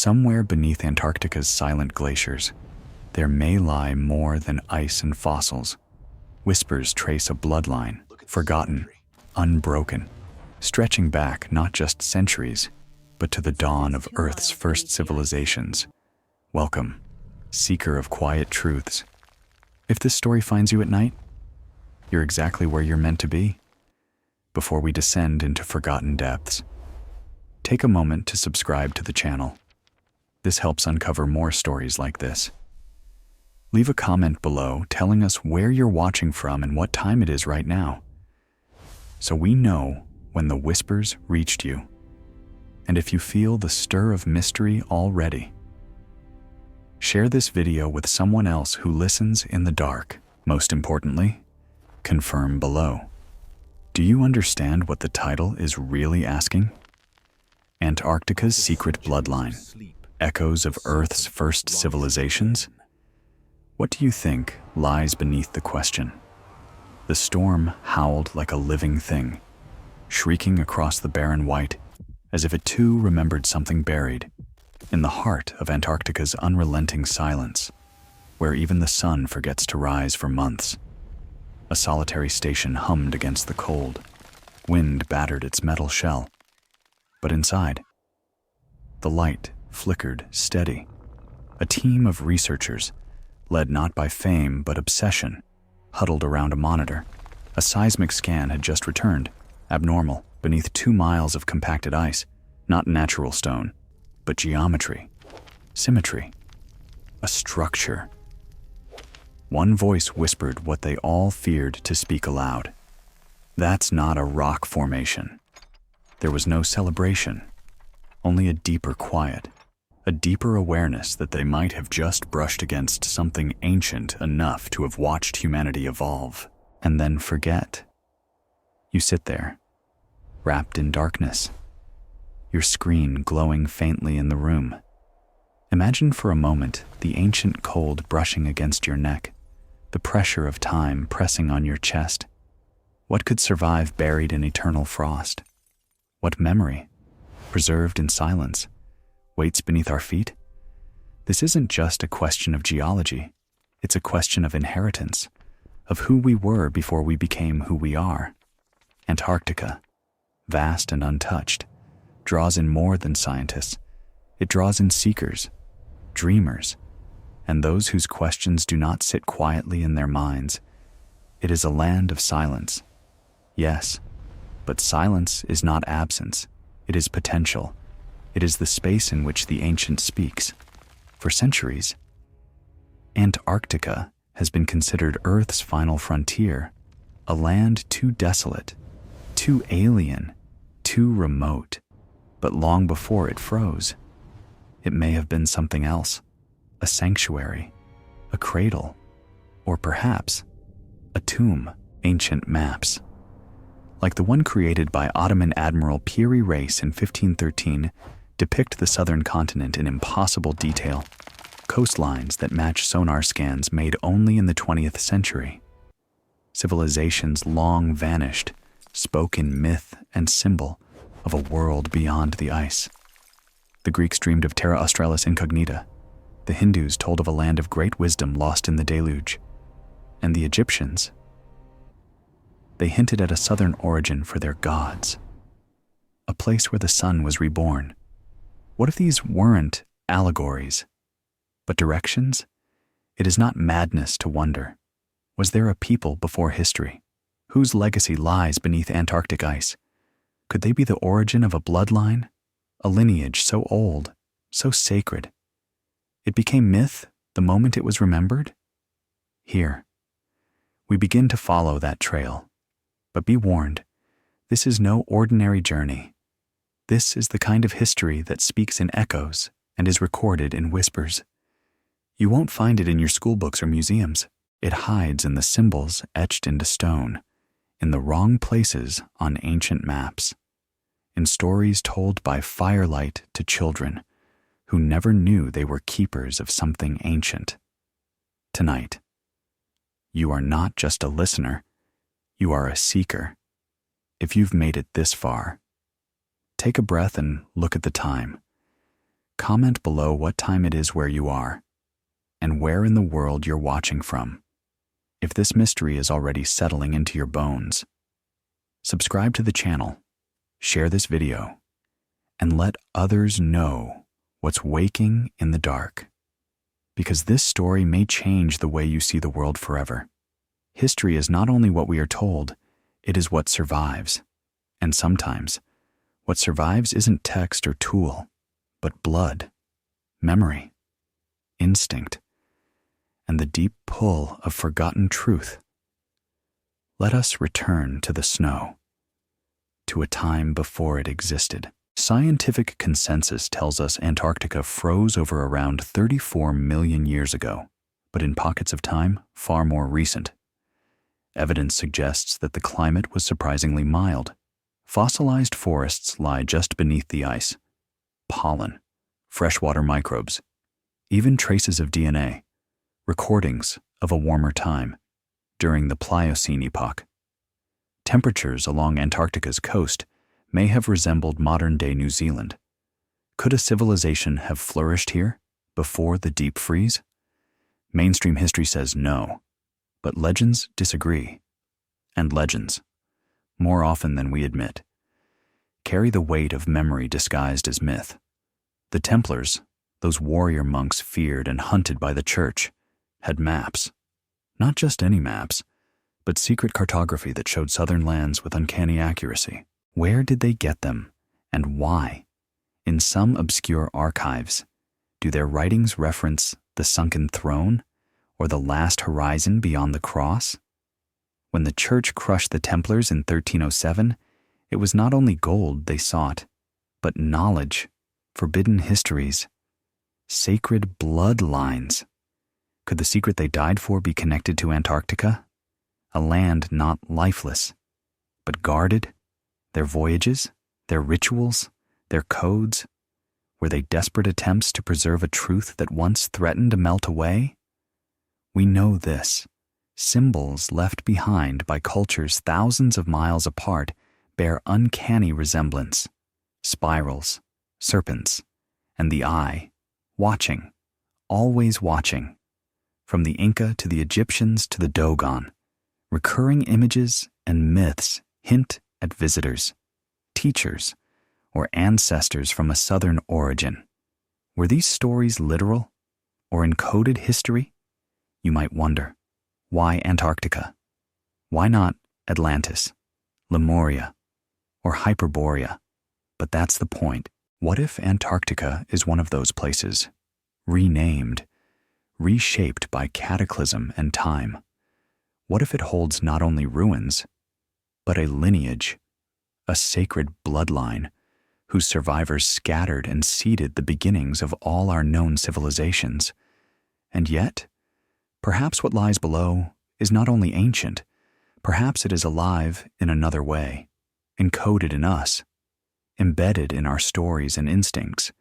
Somewhere beneath Antarctica's silent glaciers, there may lie more than ice and fossils. Whispers trace a bloodline, forgotten, unbroken, stretching back not just centuries, but to the dawn of Earth's first civilizations. Welcome, seeker of quiet truths. If this story finds you at night, you're exactly where you're meant to be. Before we descend into forgotten depths, take a moment to subscribe to the channel. This helps uncover more stories like this. Leave a comment below telling us where you're watching from and what time it is right now, so we know when the whispers reached you, and if you feel the stir of mystery already. Share this video with someone else who listens in the dark. Most importantly, confirm below. Do you understand what the title is really asking? Antarctica's secret bloodline, echoes of Earth's first civilizations? What do you think lies beneath the question? The storm howled like a living thing, shrieking across the barren white, as if it too remembered something buried in the heart of Antarctica's unrelenting silence, where even the sun forgets to rise for months. A solitary station hummed against the cold. Wind battered its metal shell. But inside, the light flickered steady. A team of researchers, led not by fame but obsession, huddled around a monitor. A seismic scan had just returned, abnormal, beneath 2 miles of compacted ice, not natural stone, but geometry, symmetry, a structure. One voice whispered what they all feared to speak aloud. That's not a rock formation. There was no celebration, only a deeper quiet, a deeper awareness that they might have just brushed against something ancient enough to have watched humanity evolve and then forget. You sit there, wrapped in darkness, your screen glowing faintly in the room. Imagine for a moment the ancient cold brushing against your neck, the pressure of time pressing on your chest. What could survive buried in eternal frost? What memory, preserved in silence, waits beneath our feet? This isn't just a question of geology. It's a question of inheritance, of who we were before we became who we are. Antarctica, vast and untouched, draws in more than scientists. It draws in seekers, dreamers, and those whose questions do not sit quietly in their minds. It is a land of silence. Yes, but silence is not absence. It is potential. It is the space in which the ancient speaks. For centuries, Antarctica has been considered Earth's final frontier, a land too desolate, too alien, too remote. But long before it froze, it may have been something else, a sanctuary, a cradle, or perhaps a tomb. Ancient maps, like the one created by Ottoman Admiral Piri Reis in 1513, depict the southern continent in impossible detail, coastlines that match sonar scans made only in the 20th century. Civilizations long vanished spoke in myth and symbol of a world beyond the ice. The Greeks dreamed of terra australis incognita. The Hindus told of a land of great wisdom lost in the deluge. And the Egyptians, they hinted at a southern origin for their gods, a place where the sun was reborn. What if these weren't allegories, but directions? It is not madness to wonder. Was there a people before history, whose legacy lies beneath Antarctic ice? Could they be the origin of a bloodline, a lineage so old, so sacred? It became myth the moment it was remembered? Here, we begin to follow that trail. But be warned, this is no ordinary journey. This is the kind of history that speaks in echoes and is recorded in whispers. You won't find it in your school books or museums. It hides in the symbols etched into stone, in the wrong places on ancient maps, in stories told by firelight to children who never knew they were keepers of something ancient. Tonight, you are not just a listener, you are a seeker. If you've made it this far, take a breath and look at the time. Comment below what time it is where you are, and where in the world you're watching from. If this mystery is already settling into your bones, subscribe to the channel, share this video, and let others know what's waking in the dark. Because this story may change the way you see the world forever. History is not only what we are told, it is what survives. And sometimes, what survives isn't text or tool, but blood, memory, instinct, and the deep pull of forgotten truth. Let us return to the snow, to a time before it existed. Scientific consensus tells us Antarctica froze over around 34 million years ago, but in pockets of time far more recent. Evidence suggests that the climate was surprisingly mild. Fossilized forests lie just beneath the ice. Pollen, freshwater microbes, even traces of DNA, recordings of a warmer time during the Pliocene epoch. Temperatures along Antarctica's coast may have resembled modern-day New Zealand. Could a civilization have flourished here before the deep freeze? Mainstream history says no, but legends disagree. And legends, more often than we admit, carry the weight of memory disguised as myth. The Templars, those warrior monks feared and hunted by the church, had maps. Not just any maps, but secret cartography that showed southern lands with uncanny accuracy. Where did they get them, and why? In some obscure archives, do their writings reference the sunken throne or the last horizon beyond the cross? When the church crushed the Templars in 1307, it was not only gold they sought, but knowledge, forbidden histories, sacred bloodlines. Could the secret they died for be connected to Antarctica? A land not lifeless, but guarded? Their voyages, their rituals, their codes, were they desperate attempts to preserve a truth that once threatened to melt away? We know this. Symbols left behind by cultures thousands of miles apart bear uncanny resemblance. Spirals, serpents, and the eye, watching, always watching. From the Inca to the Egyptians to the Dogon, recurring images and myths hint at visitors, teachers, or ancestors from a southern origin. Were these stories literal or encoded history? You might wonder, why Antarctica? Why not Atlantis, Lemuria, or Hyperborea? But that's the point. What if Antarctica is one of those places, renamed, reshaped by cataclysm and time? What if it holds not only ruins, but a lineage, a sacred bloodline, whose survivors scattered and seeded the beginnings of all our known civilizations? And yet, perhaps what lies below is not only ancient, perhaps it is alive in another way, encoded in us, embedded in our stories and instincts,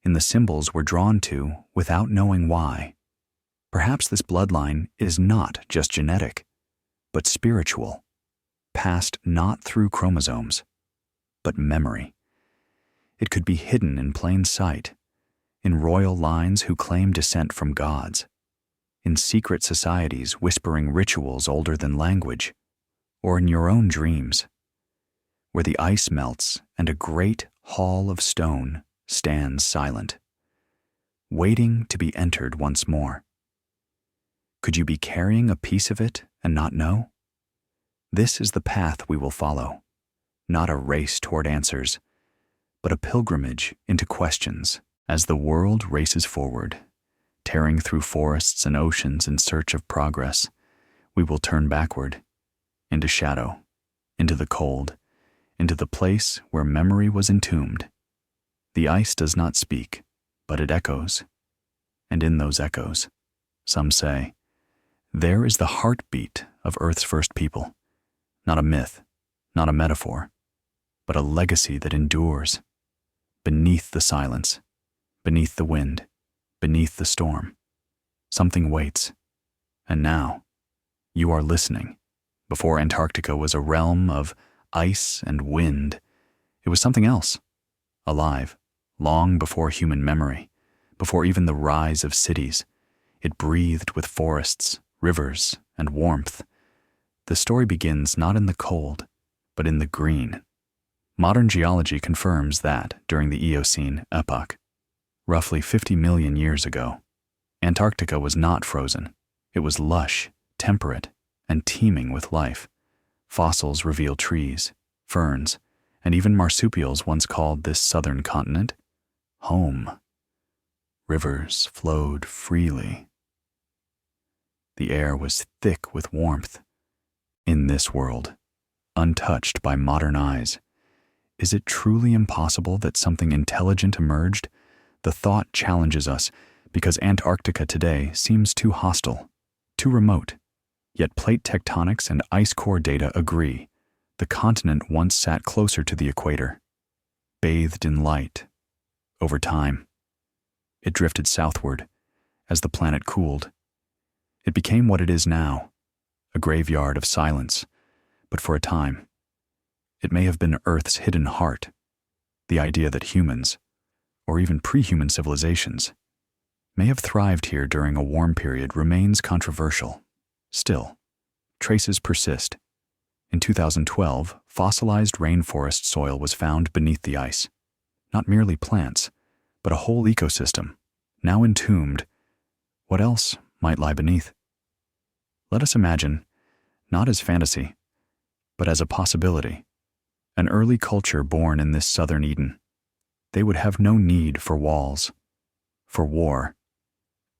in the symbols we're drawn to without knowing why. Perhaps this bloodline is not just genetic, but spiritual, passed not through chromosomes, but memory. It could be hidden in plain sight, in royal lines who claim descent from gods, in secret societies whispering rituals older than language, or in your own dreams, where the ice melts and a great hall of stone stands silent, waiting to be entered once more. Could you be carrying a piece of it and not know? This is the path we will follow, not a race toward answers, but a pilgrimage into questions. As the world races forward, tearing through forests and oceans in search of progress, we will turn backward, into shadow, into the cold, into the place where memory was entombed. The ice does not speak, but it echoes. And in those echoes, some say, there is the heartbeat of Earth's first people. Not a myth, not a metaphor, but a legacy that endures. Beneath the silence, beneath the wind, beneath the storm, something waits. And now, you are listening. Before Antarctica was a realm of ice and wind, it was something else, alive, long before human memory, before even the rise of cities. It breathed with forests, rivers, and warmth. The story begins not in the cold, but in the green. Modern geology confirms that during the Eocene epoch, roughly 50 million years ago, Antarctica was not frozen. It was lush, temperate, and teeming with life. Fossils reveal trees, ferns, and even marsupials once called this southern continent home. Rivers flowed freely. The air was thick with warmth. In this world, untouched by modern eyes, is it truly impossible that something intelligent emerged? The thought challenges us because Antarctica today seems too hostile, too remote. Yet plate tectonics and ice core data agree. The continent once sat closer to the equator, bathed in light. Over time, it drifted southward as the planet cooled. It became what it is now, a graveyard of silence, but for a time, it may have been Earth's hidden heart. The idea that humans, or even pre-human civilizations, may have thrived here during a warm period remains controversial. Still, traces persist. In 2012, fossilized rainforest soil was found beneath the ice. Not merely plants, but a whole ecosystem, now entombed. What else might lie beneath? Let us imagine, not as fantasy, but as a possibility. An early culture born in this southern Eden. They would have no need for walls, for war,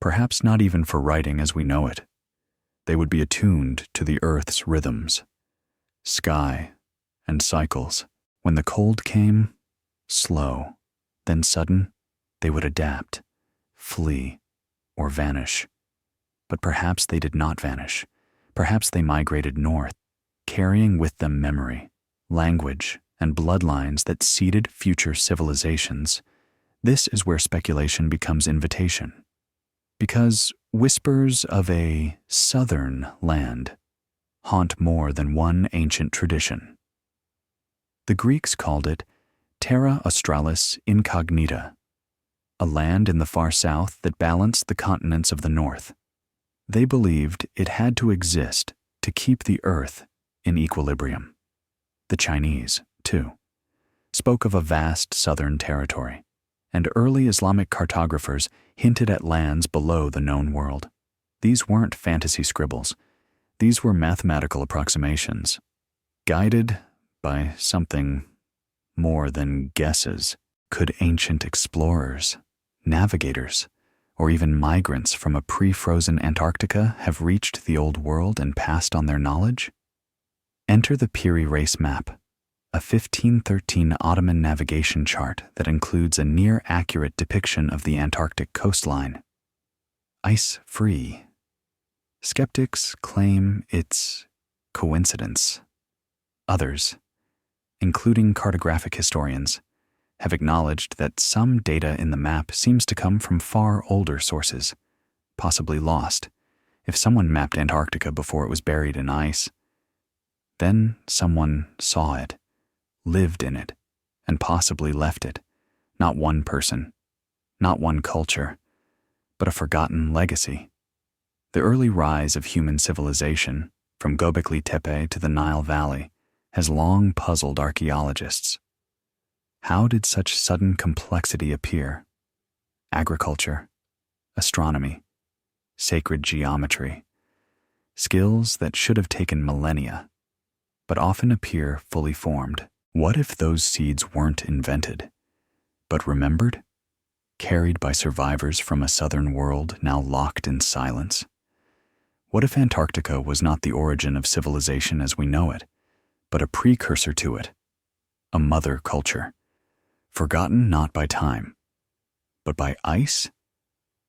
perhaps not even for writing as we know it. They would be attuned to the Earth's rhythms, sky, and cycles. When the cold came, slow, then sudden, they would adapt, flee, or vanish. But perhaps they did not vanish. Perhaps they migrated north, carrying with them memory, language, and bloodlines that seeded future civilizations. This is where speculation becomes invitation. Because whispers of a southern land haunt more than one ancient tradition. The Greeks called it Terra Australis Incognita, a land in the far south that balanced the continents of the north. They believed it had to exist to keep the earth in equilibrium. The Chinese, too, spoke of a vast southern territory, and early Islamic cartographers hinted at lands below the known world. These weren't fantasy scribbles. These were mathematical approximations, guided by something more than guesses. Could ancient explorers, navigators, or even migrants from a pre-frozen Antarctica have reached the old world and passed on their knowledge? Enter the Peru race map, a 1513 Ottoman navigation chart that includes a near-accurate depiction of the Antarctic coastline. Ice-free. Skeptics claim it's coincidence. Others, including cartographic historians, have acknowledged that some data in the map seems to come from far older sources, possibly lost. If someone mapped Antarctica before it was buried in ice, then someone saw it, lived in it, and possibly left it. Not one person, not one culture, but a forgotten legacy. The early rise of human civilization, from Göbekli Tepe to the Nile Valley, has long puzzled archaeologists. How did such sudden complexity appear? Agriculture, astronomy, sacred geometry, skills that should have taken millennia, but often appear fully formed. What if those seeds weren't invented, but remembered, carried by survivors from a southern world now locked in silence? What if Antarctica was not the origin of civilization as we know it, but a precursor to it, a mother culture, forgotten not by time, but by ice?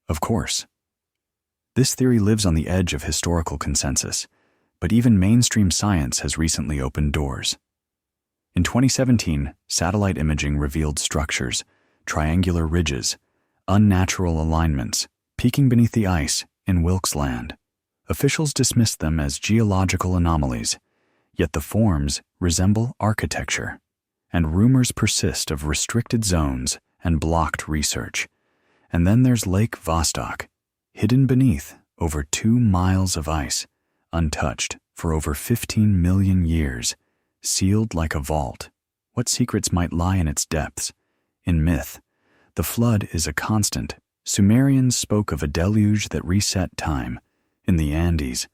Of course. This theory lives on the edge of historical consensus, but even mainstream science has recently opened doors. In 2017, satellite imaging revealed structures, triangular ridges, unnatural alignments, peeking beneath the ice in Wilkes Land. Officials dismissed them as geological anomalies, yet the forms resemble architecture, and rumors persist of restricted zones and blocked research. And then there's Lake Vostok, hidden beneath over 2 miles of ice, untouched for over 15 million years, sealed like a vault. What secrets might lie in its depths? In myth, the flood is a constant. Sumerians spoke of a deluge that reset time. In the Andes,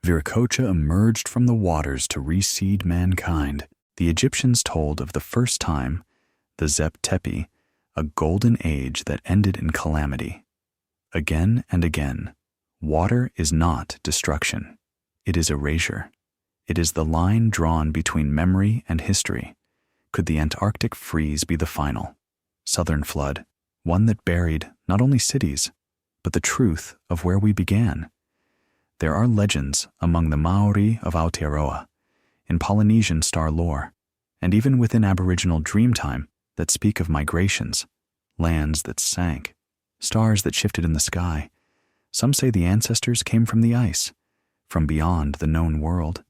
Viracocha emerged from the waters to reseed mankind. The Egyptians told of the first time, the Zep Tepi, a golden age that ended in calamity. Again and again, water is not destruction. It is erasure. It is the line drawn between memory and history. Could the Antarctic freeze be the final, southern flood, one that buried not only cities, but the truth of where we began? There are legends among the Maori of Aotearoa, in Polynesian star lore, and even within Aboriginal Dreamtime that speak of migrations, lands that sank, stars that shifted in the sky. Some say the ancestors came from the ice, from beyond the known world.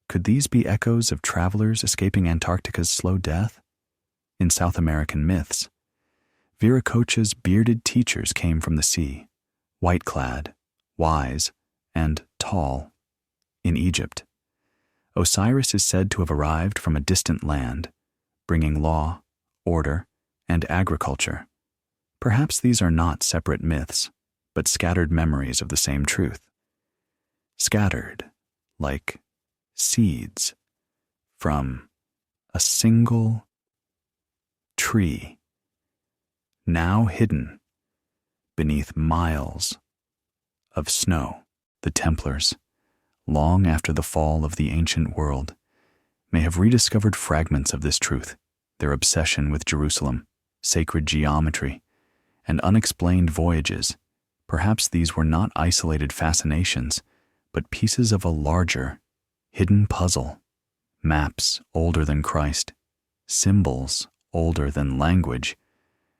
Could these be echoes of travelers escaping Antarctica's slow death? In South American myths, Viracocha's bearded teachers came from the sea, white-clad, wise, and tall. In Egypt, Osiris is said to have arrived from a distant land, bringing law, order, and agriculture. Perhaps these are not separate myths, but scattered memories of the same truth. Scattered, like seeds, from a single tree, now hidden beneath miles of snow. The Templars, long after the fall of the ancient world, may have rediscovered fragments of this truth. Their obsession with Jerusalem, sacred geometry, and unexplained voyages. Perhaps these were not isolated fascinations, but pieces of a larger, hidden puzzle. Maps older than Christ, symbols older than language,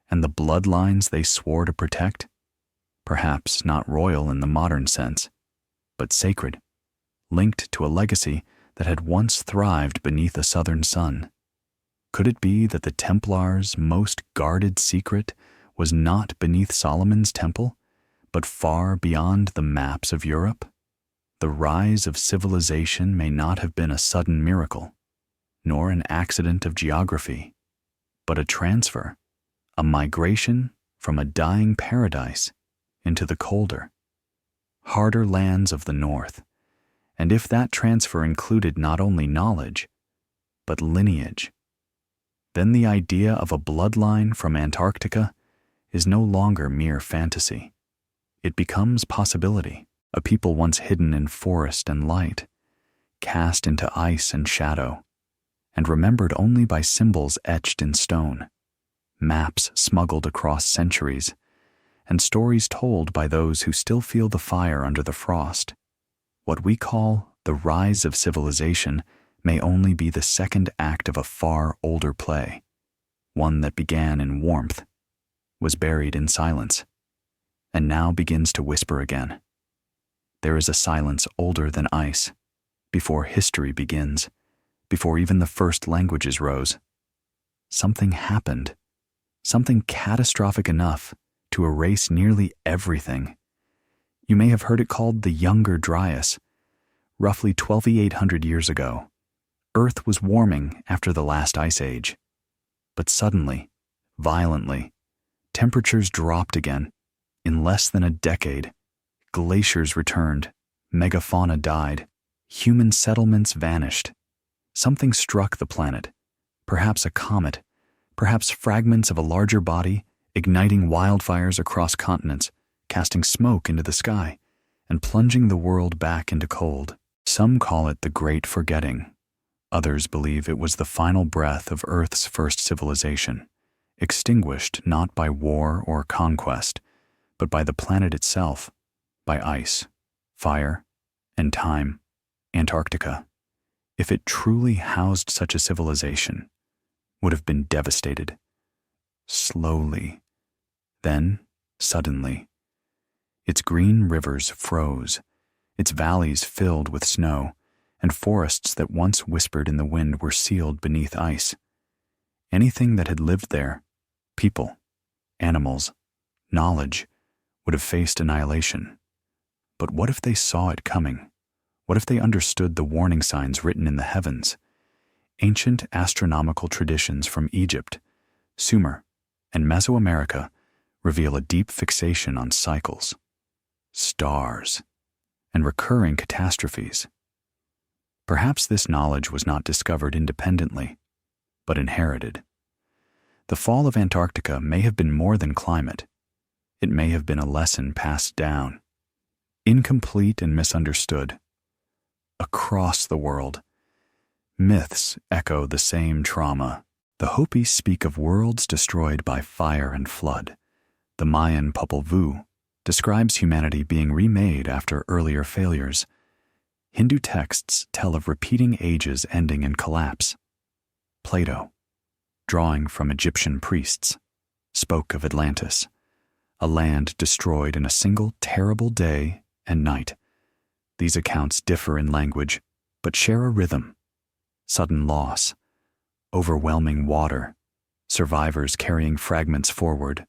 and the bloodlines they swore to protect. Perhaps not royal in the modern sense, but sacred, linked to a legacy that had once thrived beneath a southern sun. Could it be that the Templars' most guarded secret was not beneath Solomon's temple, but far beyond the maps of Europe? The rise of civilization may not have been a sudden miracle, nor an accident of geography, but a transfer, a migration from a dying paradise into the colder, harder lands of the north. And if that transfer included not only knowledge, but lineage, then the idea of a bloodline from Antarctica is no longer mere fantasy. It becomes possibility, a people once hidden in forest and light, cast into ice and shadow, and remembered only by symbols etched in stone, maps smuggled across centuries, and stories told by those who still feel the fire under the frost. What we call the rise of civilization may only be the second act of a far older play, one that began in warmth, was buried in silence, and now begins to whisper again. There is a silence older than ice, before history begins, before even the first languages rose. Something happened, something catastrophic enough to erase nearly everything. You may have heard it called the Younger Dryas. Roughly 12,800 years ago, Earth was warming after the last ice age. But suddenly, violently, temperatures dropped again. In less than a decade, glaciers returned, megafauna died, human settlements vanished. Something struck the planet, perhaps a comet, perhaps fragments of a larger body, igniting wildfires across continents, casting smoke into the sky, and plunging the world back into cold. Some call it the Great Forgetting. Others believe it was the final breath of Earth's first civilization, extinguished not by war or conquest, but by the planet itself, by ice, fire, and time. Antarctica, if it truly housed such a civilization, would have been devastated. Slowly, then suddenly. Its green rivers froze, its valleys filled with snow, and forests that once whispered in the wind were sealed beneath ice. Anything that had lived there, People, animals, knowledge would have faced annihilation. But what if they saw it coming? What if they understood the warning signs written in the heavens? Ancient astronomical traditions from Egypt, Sumer, and Mesoamerica reveal a deep fixation on cycles, stars, and recurring catastrophes. Perhaps this knowledge was not discovered independently, but inherited. The fall of Antarctica may have been more than climate. It may have been a lesson passed down, incomplete and misunderstood. Across the world, myths echo the same trauma. The Hopi speak of worlds destroyed by fire and flood. The Mayan Popol Vuh describes humanity being remade after earlier failures. Hindu texts tell of repeating ages ending in collapse. Plato, drawing from Egyptian priests, spoke of Atlantis, a land destroyed in a single terrible day and night. These accounts differ in language, but share a rhythm: sudden loss, overwhelming water, survivors carrying fragments forward.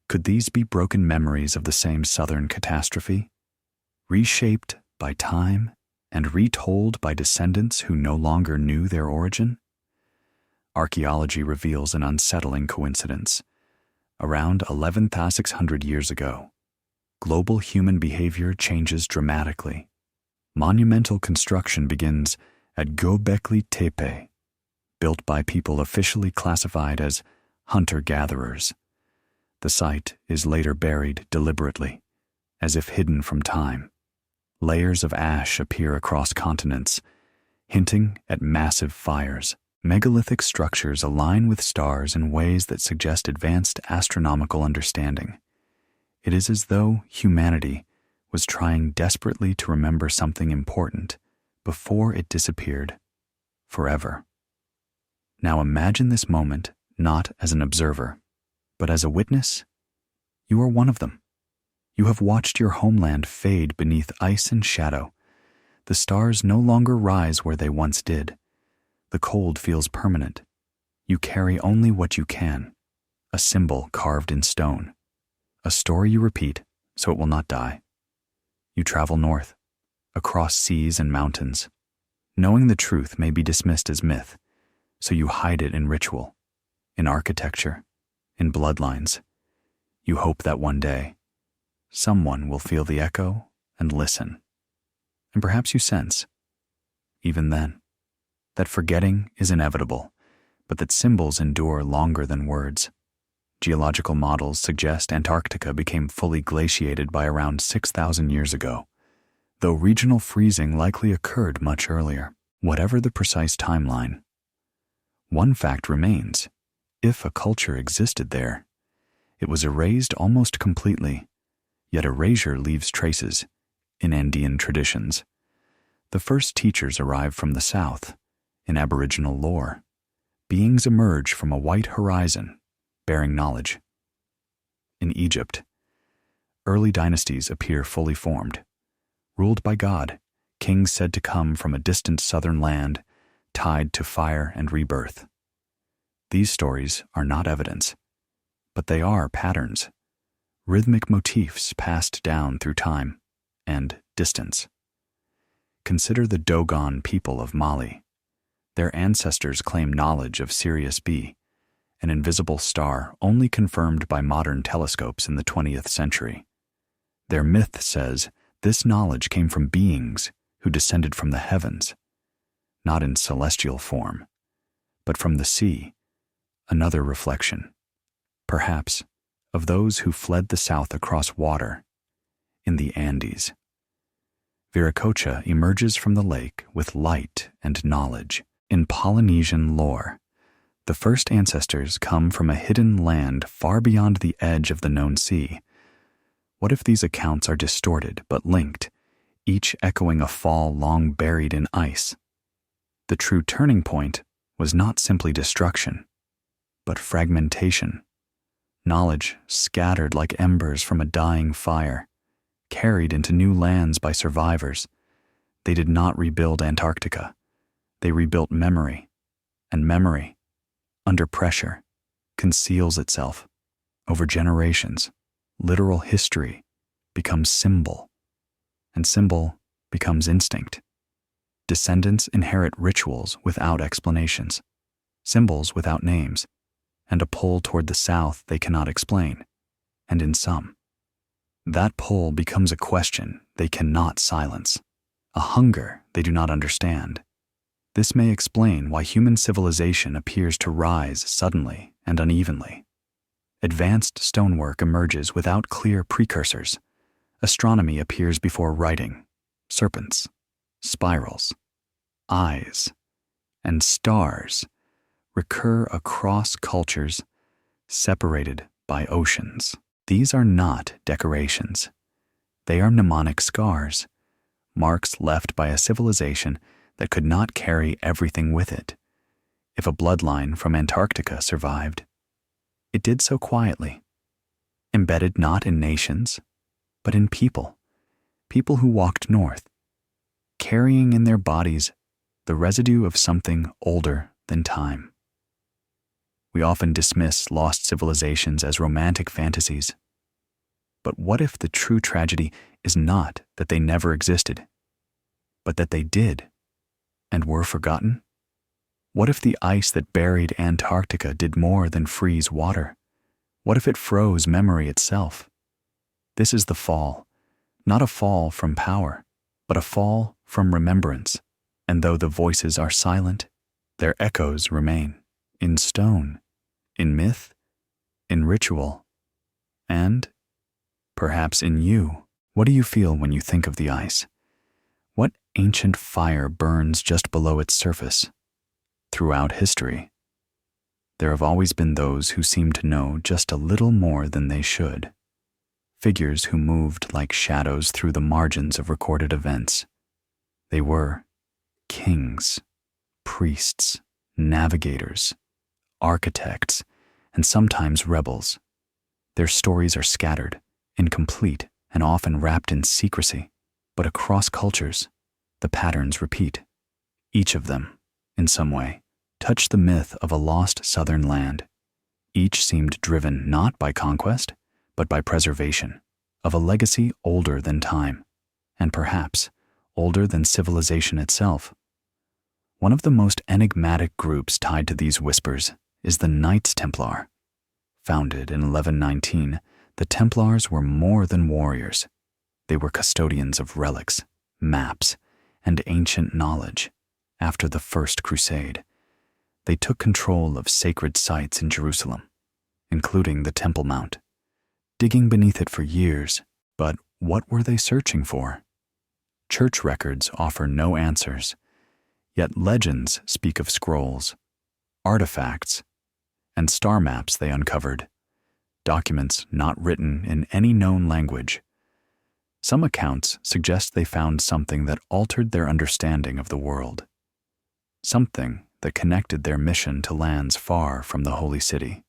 Could these be broken memories of the same southern catastrophe, reshaped by time and retold by descendants who no longer knew their origin? Archaeology reveals an unsettling coincidence. Around 11,600 years ago, global human behavior changes dramatically. Monumental construction begins at Göbekli Tepe, built by people officially classified as hunter-gatherers. The site is later buried deliberately, as if hidden from time. Layers of ash appear across continents, hinting at massive fires. Megalithic structures align with stars in ways that suggest advanced astronomical understanding. It is as though humanity was trying desperately to remember something important before it disappeared forever. Now imagine this moment not as an observer, but as a witness. You are one of them. You have watched your homeland fade beneath ice and shadow. The stars no longer rise where they once did. The cold feels permanent. You carry only what you can, a symbol carved in stone, a story you repeat so it will not die. You travel north, across seas and mountains. Knowing the truth may be dismissed as myth, so you hide it in ritual, in architecture, in bloodlines. You hope that one day, someone will feel the echo and listen. And perhaps you sense, even then, that forgetting is inevitable, but that symbols endure longer than words. Geological models suggest Antarctica became fully glaciated by around 6,000 years ago, though regional freezing likely occurred much earlier. Whatever the precise timeline, one fact remains: if a culture existed there, it was erased almost completely, yet erasure leaves traces in Andean traditions. The first teachers arrived from the south. In Aboriginal lore, beings emerge from a white horizon, bearing knowledge. In Egypt, early dynasties appear fully formed. Ruled by God, kings said to come from a distant southern land, tied to fire and rebirth. These stories are not evidence, but they are patterns, rhythmic motifs passed down through time and distance. Consider the Dogon people of Mali. Their ancestors claim knowledge of Sirius B, an invisible star only confirmed by modern telescopes in the 20th century. Their myth says this knowledge came from beings who descended from the heavens, not in celestial form, but from the sea, another reflection, perhaps, of those who fled the south across water in the Andes. Viracocha emerges from the lake with light and knowledge. In Polynesian lore, the first ancestors come from a hidden land far beyond the edge of the known sea. What if these accounts are distorted but linked, each echoing a fall long buried in ice? The true turning point was not simply destruction, but fragmentation. Knowledge scattered like embers from a dying fire, carried into new lands by survivors. They did not rebuild Antarctica. They rebuilt memory, and memory, under pressure, conceals itself. Over generations, literal history becomes symbol, and symbol becomes instinct. Descendants inherit rituals without explanations, symbols without names, and a pull toward the south they cannot explain. And in some, that pull becomes a question they cannot silence, a hunger they do not understand. This may explain why human civilization appears to rise suddenly and unevenly. Advanced stonework emerges without clear precursors. Astronomy appears before writing. Serpents, spirals, eyes, and stars recur across cultures separated by oceans. These are not decorations. They are mnemonic scars, marks left by a civilization that could not carry everything with it. If a bloodline from Antarctica survived, it did so quietly, embedded not in nations, but in people who walked north, carrying in their bodies the residue of something older than time. We often dismiss lost civilizations as romantic fantasies. But what if the true tragedy is not that they never existed, but that they did and were forgotten? What if the ice that buried Antarctica did more than freeze water? What if it froze memory itself? This is the fall, not a fall from power, but a fall from remembrance. And though the voices are silent, their echoes remain, in stone, in myth, in ritual, and perhaps in you. What do you feel when you think of the ice? What ancient fire burns just below its surface? Throughout history, there have always been those who seem to know just a little more than they should. Figures who moved like shadows through the margins of recorded events. They were kings, priests, navigators, architects, and sometimes rebels. Their stories are scattered, incomplete, and often wrapped in secrecy, but across cultures, the patterns repeat. Each of them, in some way, touched the myth of a lost southern land. Each seemed driven not by conquest, but by preservation, of a legacy older than time, and perhaps older than civilization itself. One of the most enigmatic groups tied to these whispers is the Knights Templar. Founded in 1119, the Templars were more than warriors. They were custodians of relics, maps, and ancient knowledge. After the First Crusade, they took control of sacred sites in Jerusalem, including the Temple Mount, digging beneath it for years. But what were they searching for? Church records offer no answers, yet legends speak of scrolls, artifacts, and star maps they uncovered, documents not written in any known language. Some accounts suggest they found something that altered their understanding of the world, something that connected their mission to lands far from the Holy City,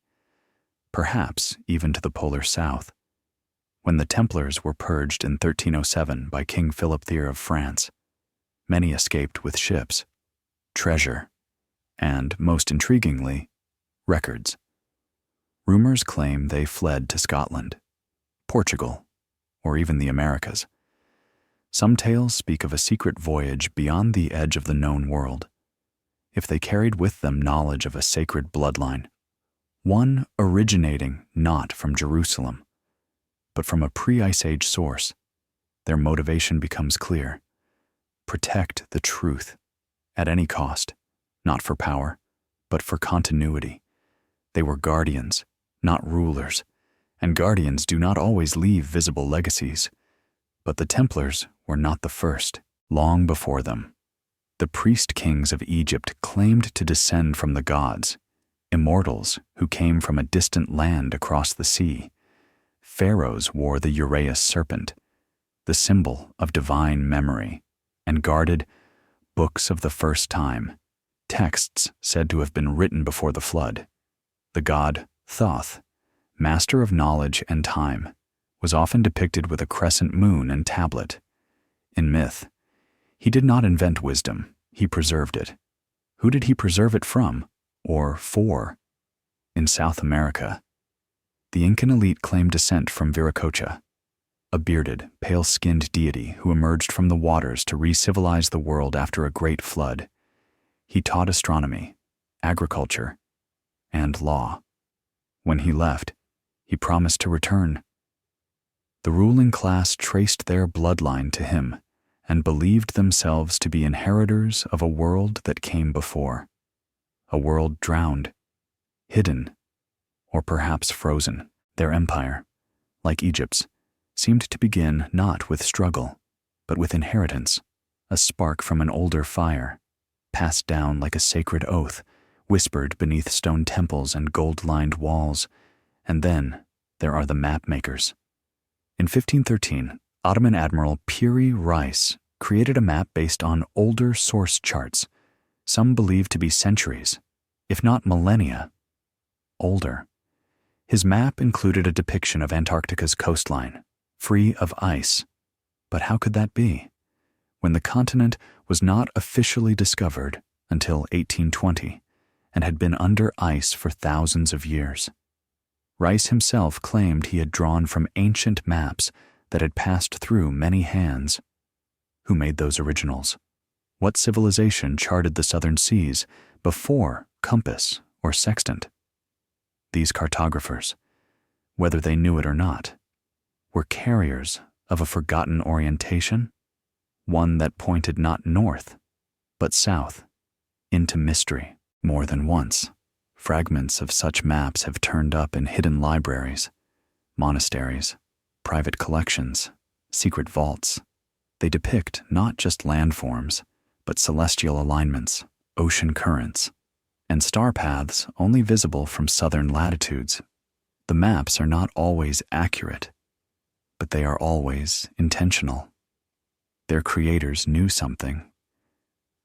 perhaps even to the polar south. When the Templars were purged in 1307 by King Philip III of France, many escaped with ships, treasure, and, most intriguingly, records. Rumors claim they fled to Scotland, Portugal, or even the Americas. Some tales speak of a secret voyage beyond the edge of the known world. If they carried with them knowledge of a sacred bloodline, one originating not from Jerusalem, but from a pre-Ice Age source, their motivation becomes clear. Protect the truth, at any cost, not for power, but for continuity. They were guardians, not rulers, and guardians do not always leave visible legacies. But the Templars were not the first. Long before them, the priest kings of Egypt claimed to descend from the gods, immortals who came from a distant land across the sea. Pharaohs wore the Uraeus serpent, the symbol of divine memory, and guarded books of the first time, texts said to have been written before the flood. The god Thoth, master of knowledge and time, was often depicted with a crescent moon and tablet. In myth, he did not invent wisdom, he preserved it. Who did he preserve it from, or for? In South America, the Incan elite claimed descent from Viracocha, a bearded, pale-skinned deity who emerged from the waters to re-civilize the world after a great flood. He taught astronomy, agriculture, and law. When he left, he promised to return. The ruling class traced their bloodline to him and believed themselves to be inheritors of a world that came before, a world drowned, hidden, or perhaps frozen. Their empire, like Egypt's, seemed to begin not with struggle, but with inheritance, a spark from an older fire, passed down like a sacred oath, whispered beneath stone temples and gold-lined walls. And then there are the map makers. In 1513, Ottoman Admiral Piri Reis created a map based on older source charts, some believed to be centuries, if not millennia, older. His map included a depiction of Antarctica's coastline, free of ice. But how could that be, when the continent was not officially discovered until 1820 and had been under ice for thousands of years? Rice himself claimed he had drawn from ancient maps that had passed through many hands. Who made those originals? What civilization charted the southern seas before compass or sextant? These cartographers, whether they knew it or not, were carriers of a forgotten orientation, one that pointed not north, but south, into mystery. More than once, fragments of such maps have turned up in hidden libraries, monasteries, private collections, secret vaults. They depict not just landforms, but celestial alignments, ocean currents, and star paths only visible from southern latitudes. The maps are not always accurate, but they are always intentional. Their creators knew something.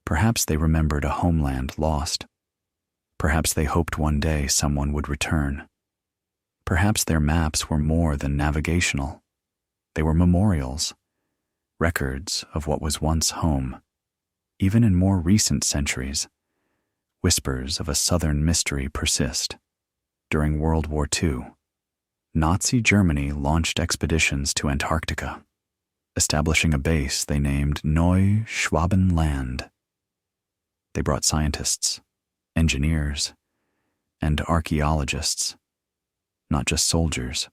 Perhaps they remembered a homeland lost. Perhaps they hoped one day someone would return. Perhaps their maps were more than navigational. They were memorials, records of what was once home. Even in more recent centuries, whispers of a southern mystery persist. During World War II, Nazi Germany launched expeditions to Antarctica, establishing a base they named Neuschwabenland. They brought scientists, engineers, and archaeologists, not just soldiers.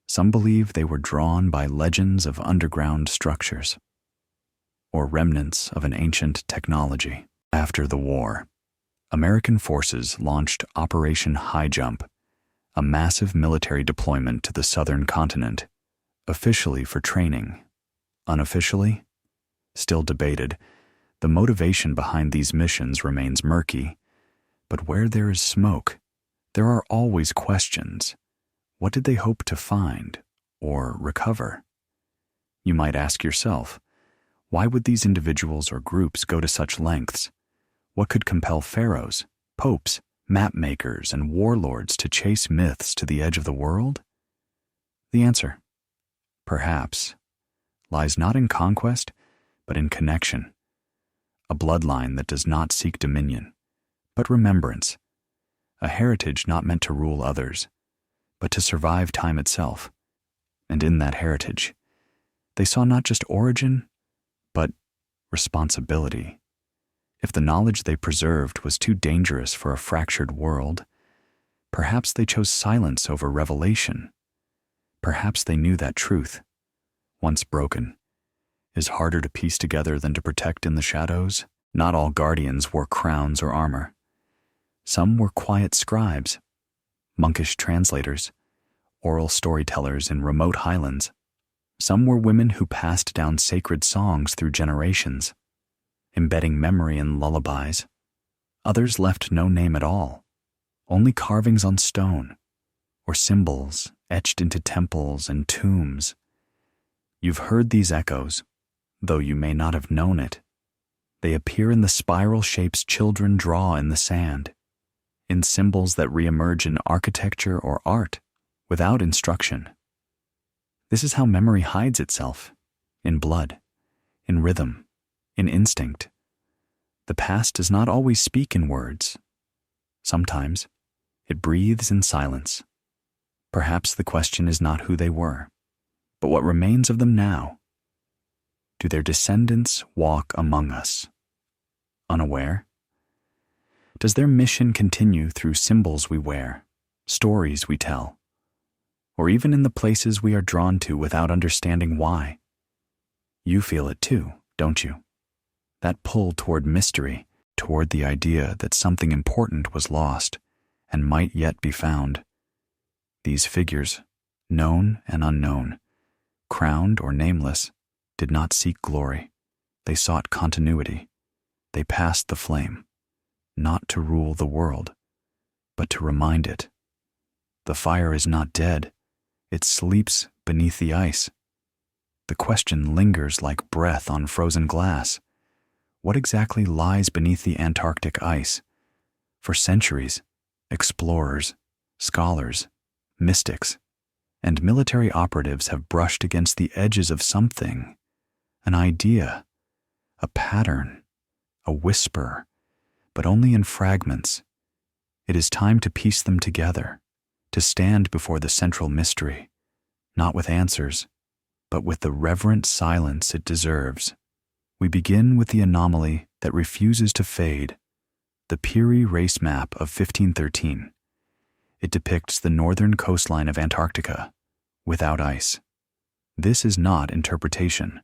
Some believe they were drawn by legends of underground structures, or remnants of an ancient technology. After the war, American forces launched Operation High Jump, a massive military deployment to the southern continent, officially for training. Unofficially, still debated, the motivation behind these missions remains murky. But where there is smoke, there are always questions. What did they hope to find or recover? You might ask yourself, why would these individuals or groups go to such lengths? What could compel pharaohs, popes, map makers, and warlords to chase myths to the edge of the world? The answer, perhaps, lies not in conquest, but in connection. A bloodline that does not seek dominion, but remembrance. A heritage not meant to rule others, but to survive time itself. And in that heritage, they saw not just origin, but responsibility. If the knowledge they preserved was too dangerous for a fractured world, perhaps they chose silence over revelation. Perhaps they knew that truth, once broken, is harder to piece together than to protect in the shadows. Not all guardians wore crowns or armor. Some were quiet scribes, monkish translators, oral storytellers in remote highlands. Some were women who passed down sacred songs through generations, embedding memory in lullabies. Others left no name at all, only carvings on stone, or symbols etched into temples and tombs. You've heard these echoes, though you may not have known it. They appear in the spiral shapes children draw in the sand, in symbols that reemerge in architecture or art without instruction. This is how memory hides itself, in blood, in rhythm, in instinct. The past does not always speak in words. Sometimes It breathes in silence. Perhaps the question is not who they were, but what remains of them now. Do their descendants walk among us, unaware? Does their mission continue through symbols we wear, stories we tell, or even in the places we are drawn to without understanding why? You feel it too, don't you? That pull toward mystery, toward the idea that something important was lost and might yet be found. These figures, known and unknown, crowned or nameless, did not seek glory. They sought continuity. They passed the flame, not to rule the world, but to remind it. The fire is not dead. It sleeps beneath the ice. The question lingers like breath on frozen glass. What exactly lies beneath the Antarctic ice? For centuries, explorers, scholars, mystics, and military operatives have brushed against the edges of something, an idea, a pattern, a whisper, but only in fragments. It is time to piece them together, to stand before the central mystery, not with answers, but with the reverent silence it deserves. We begin with the anomaly that refuses to fade, the Peru race map of 1513. It depicts the northern coastline of Antarctica, without ice. This is not interpretation.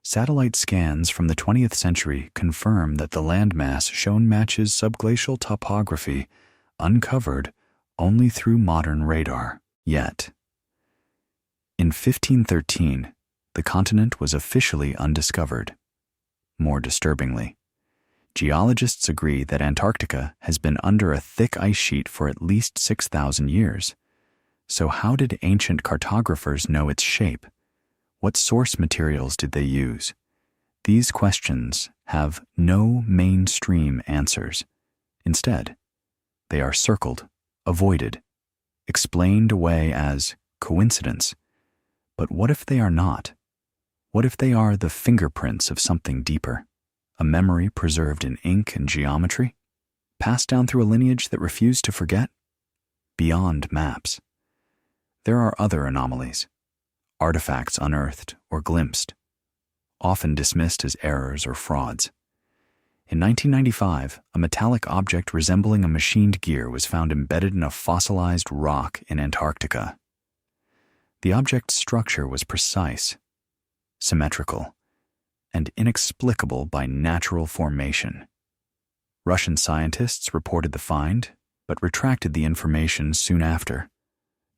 Satellite scans from the 20th century confirm that the landmass shown matches subglacial topography, uncovered only through modern radar. Yet, in 1513, the continent was officially undiscovered. More disturbingly, geologists agree that Antarctica has been under a thick ice sheet for at least 6,000 years. So how did ancient cartographers know its shape? What source materials did they use? These questions have no mainstream answers. Instead, they are circled, avoided, explained away as coincidence. But what if they are not? What if they are the fingerprints of something deeper? A memory preserved in ink and geometry? Passed down through a lineage that refused to forget? Beyond maps, there are other anomalies, artifacts unearthed or glimpsed, often dismissed as errors or frauds. In 1995, a metallic object resembling a machined gear was found embedded in a fossilized rock in Antarctica. The object's structure was precise, symmetrical, and inexplicable by natural formation. Russian scientists reported the find, but retracted the information soon after.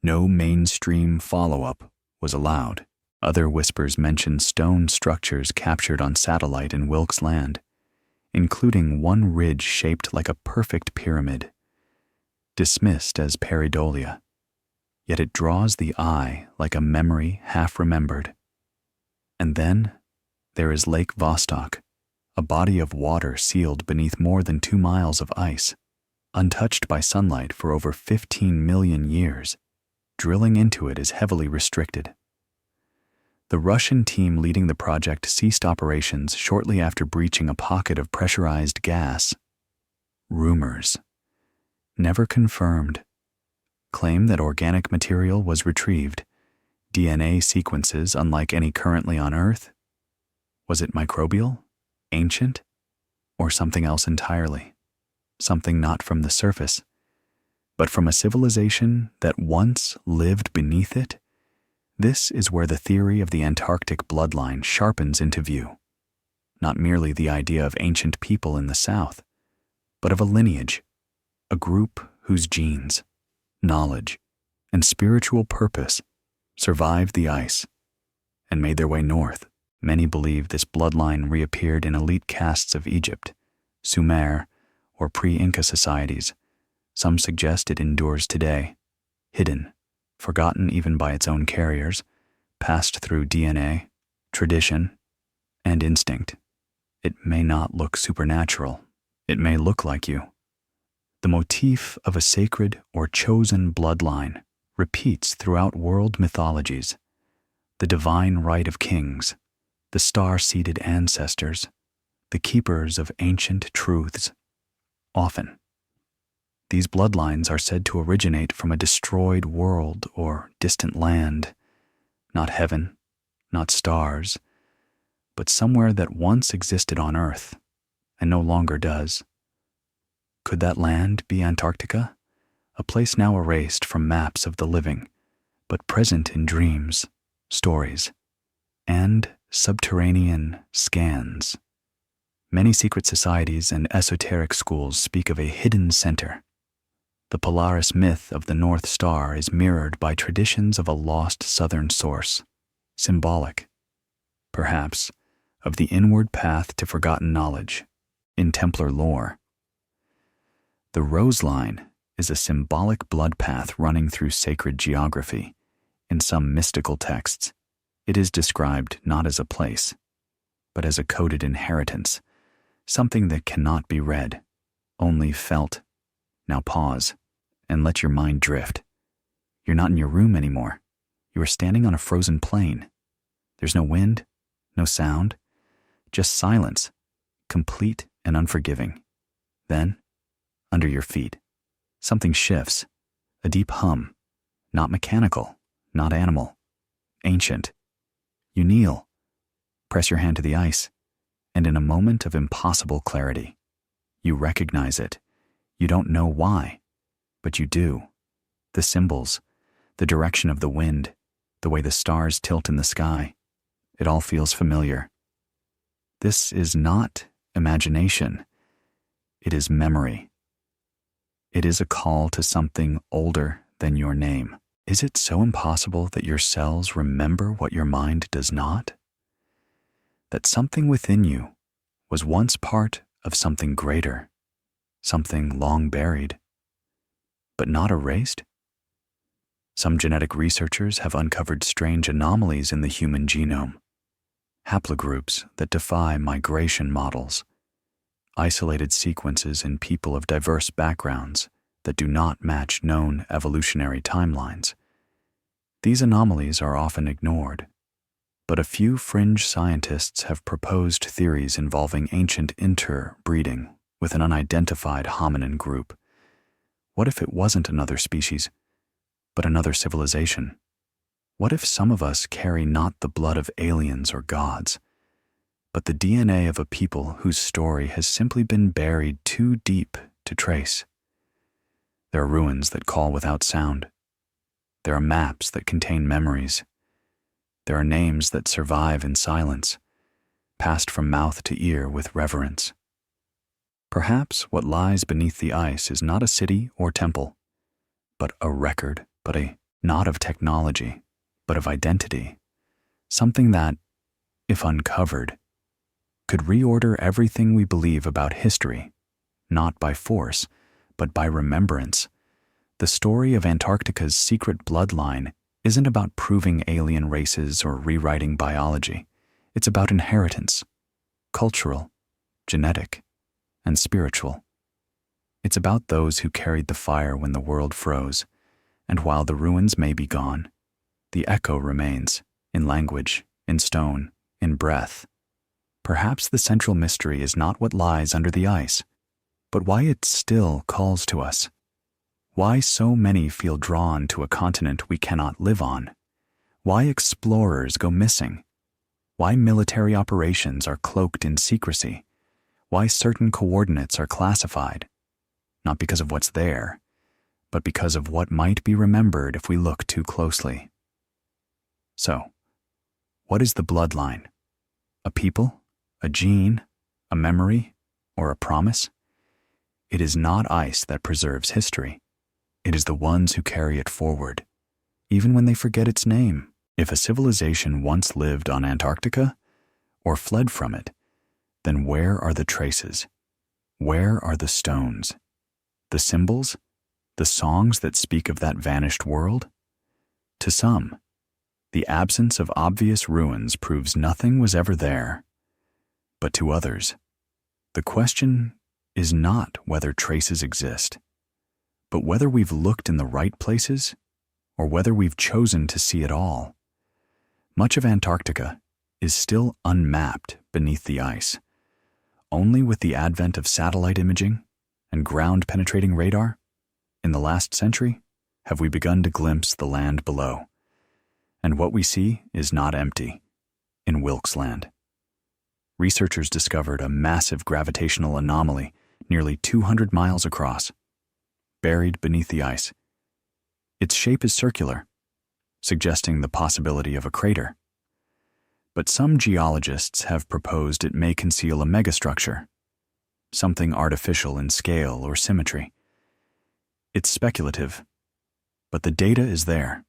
No mainstream follow-up was allowed. Other whispers mentioned stone structures captured on satellite in Wilkes Land, including one ridge shaped like a perfect pyramid, dismissed as pareidolia. Yet it draws the eye like a memory half-remembered. And then there is Lake Vostok, a body of water sealed beneath more than 2 miles of ice, untouched by sunlight for over 15 million years. Drilling into it is heavily restricted. The Russian team leading the project ceased operations shortly after breaching a pocket of pressurized gas. Rumors, never confirmed, claim that organic material was retrieved, DNA sequences unlike any currently on Earth. Was it microbial, ancient, or something else entirely? Something not from the surface, but from a civilization that once lived beneath it? This is where the theory of the Antarctic bloodline sharpens into view. Not merely the idea of ancient people in the South, but of a lineage, a group whose genes, knowledge, and spiritual purpose survived the ice and made their way north. Many believe this bloodline reappeared in elite castes of Egypt, Sumer, or pre-Inca societies. Some suggest it endures today, hidden, forgotten even by its own carriers, passed through DNA, tradition, and instinct. It may not look supernatural. It may look like you. The motif of a sacred or chosen bloodline repeats throughout world mythologies. The divine right of kings, the star-seated ancestors, the keepers of ancient truths. Often, These bloodlines are said to originate from a destroyed world or distant land, not heaven, not stars, but somewhere that once existed on Earth and no longer does. Could that land be Antarctica? A place now erased from maps of the living, but present in dreams, stories, and subterranean scans. Many secret societies and esoteric schools speak of a hidden center. The Polaris myth of the North Star is mirrored by traditions of a lost southern source, symbolic, perhaps, of the inward path to forgotten knowledge in Templar lore. The Rose Line is a symbolic blood path running through sacred geography. In some mystical texts, it is described not as a place, but as a coded inheritance, something that cannot be read, only felt. Now pause and let your mind drift. You're not in your room anymore. You are standing on a frozen plain. There's no wind, no sound, just silence, complete and unforgiving. Then, under your feet, something shifts, a deep hum, not mechanical, not animal, ancient. You kneel, press your hand to the ice, and in a moment of impossible clarity, you recognize it. You don't know why, but you do. The symbols, the direction of the wind, the way the stars tilt in the sky, it all feels familiar. This is not imagination. It is memory. It is a call to something older than your name. Is it so impossible that your cells remember what your mind does not? That something within you was once part of something greater, something long buried, but not erased? Some genetic researchers have uncovered strange anomalies in the human genome, haplogroups that defy migration models, isolated sequences in people of diverse backgrounds that do not match known evolutionary timelines. These anomalies are often ignored, but a few fringe scientists have proposed theories involving ancient interbreeding with an unidentified hominin group. What if it wasn't another species, but another civilization? What if some of us carry not the blood of aliens or gods, but the DNA of a people whose story has simply been buried too deep to trace? There are ruins that call without sound. There are maps that contain memories. There are names that survive in silence, passed from mouth to ear with reverence. Perhaps what lies beneath the ice is not a city or temple, but a record, not of technology, but of identity. Something that, if uncovered, could reorder everything we believe about history, not by force, but by remembrance. The story of Antarctica's secret bloodline isn't about proving alien races or rewriting biology. It's about inheritance, cultural, genetic, and spiritual. It's about those who carried the fire when the world froze, and while the ruins may be gone, the echo remains, in language, in stone, in breath. Perhaps the central mystery is not what lies under the ice, but why it still calls to us. Why so many feel drawn to a continent we cannot live on. Why explorers go missing. Why military operations are cloaked in secrecy. Why certain coordinates are classified. Not because of what's there, but because of what might be remembered if we look too closely. So, what is the bloodline? A people? A gene? A memory? Or a promise? It is not ice that preserves history. It is the ones who carry it forward, even when they forget its name. If a civilization once lived on Antarctica, or fled from it, then where are the traces? Where are the stones? The symbols? The songs that speak of that vanished world? To some, the absence of obvious ruins proves nothing was ever there. But to others, the question is not whether traces exist, but whether we've looked in the right places, or whether we've chosen to see it all. Much of Antarctica is still unmapped beneath the ice. Only with the advent of satellite imaging and ground-penetrating radar In the last century, have we begun to glimpse the land below. And what we see is not empty. In Wilkes Land, researchers discovered a massive gravitational anomaly nearly 200 miles across, buried beneath the ice. Its shape is circular, suggesting the possibility of a crater. But some geologists have proposed it may conceal a megastructure, something artificial in scale or symmetry. It's speculative, but the data is there,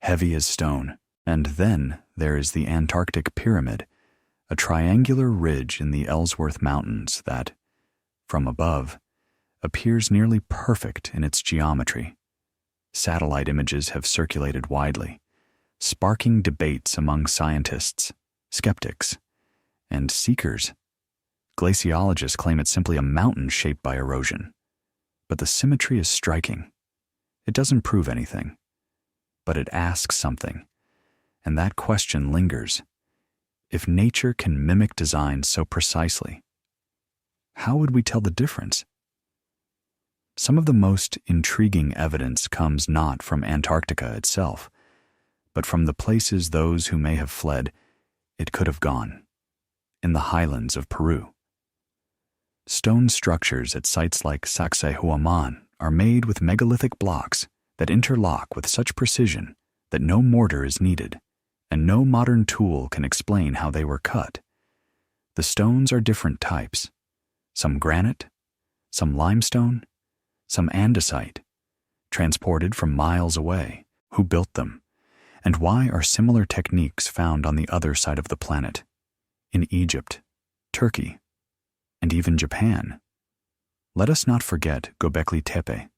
heavy as stone. And then there is the Antarctic Pyramid, a triangular ridge in the Ellsworth Mountains that, from above, appears nearly perfect in its geometry. Satellite images have circulated widely, sparking debates among scientists, skeptics, and seekers. Glaciologists claim it's simply a mountain shaped by erosion, but the symmetry is striking. It doesn't prove anything, but it asks something. And that question lingers. If nature can mimic design so precisely, how would we tell the difference? Some of the most intriguing evidence comes not from Antarctica itself, but from the places those who may have fled it could have gone, in the highlands of Peru. Stone structures at sites like Sacsayhuaman are made with megalithic blocks that interlock with such precision that no mortar is needed, and no modern tool can explain how they were cut. The stones are different types, some granite, some limestone, some andesite, transported from miles away. Who built them? And why are similar techniques found on the other side of the planet, in Egypt, Turkey, and even Japan? Let us not forget Göbekli Tepe,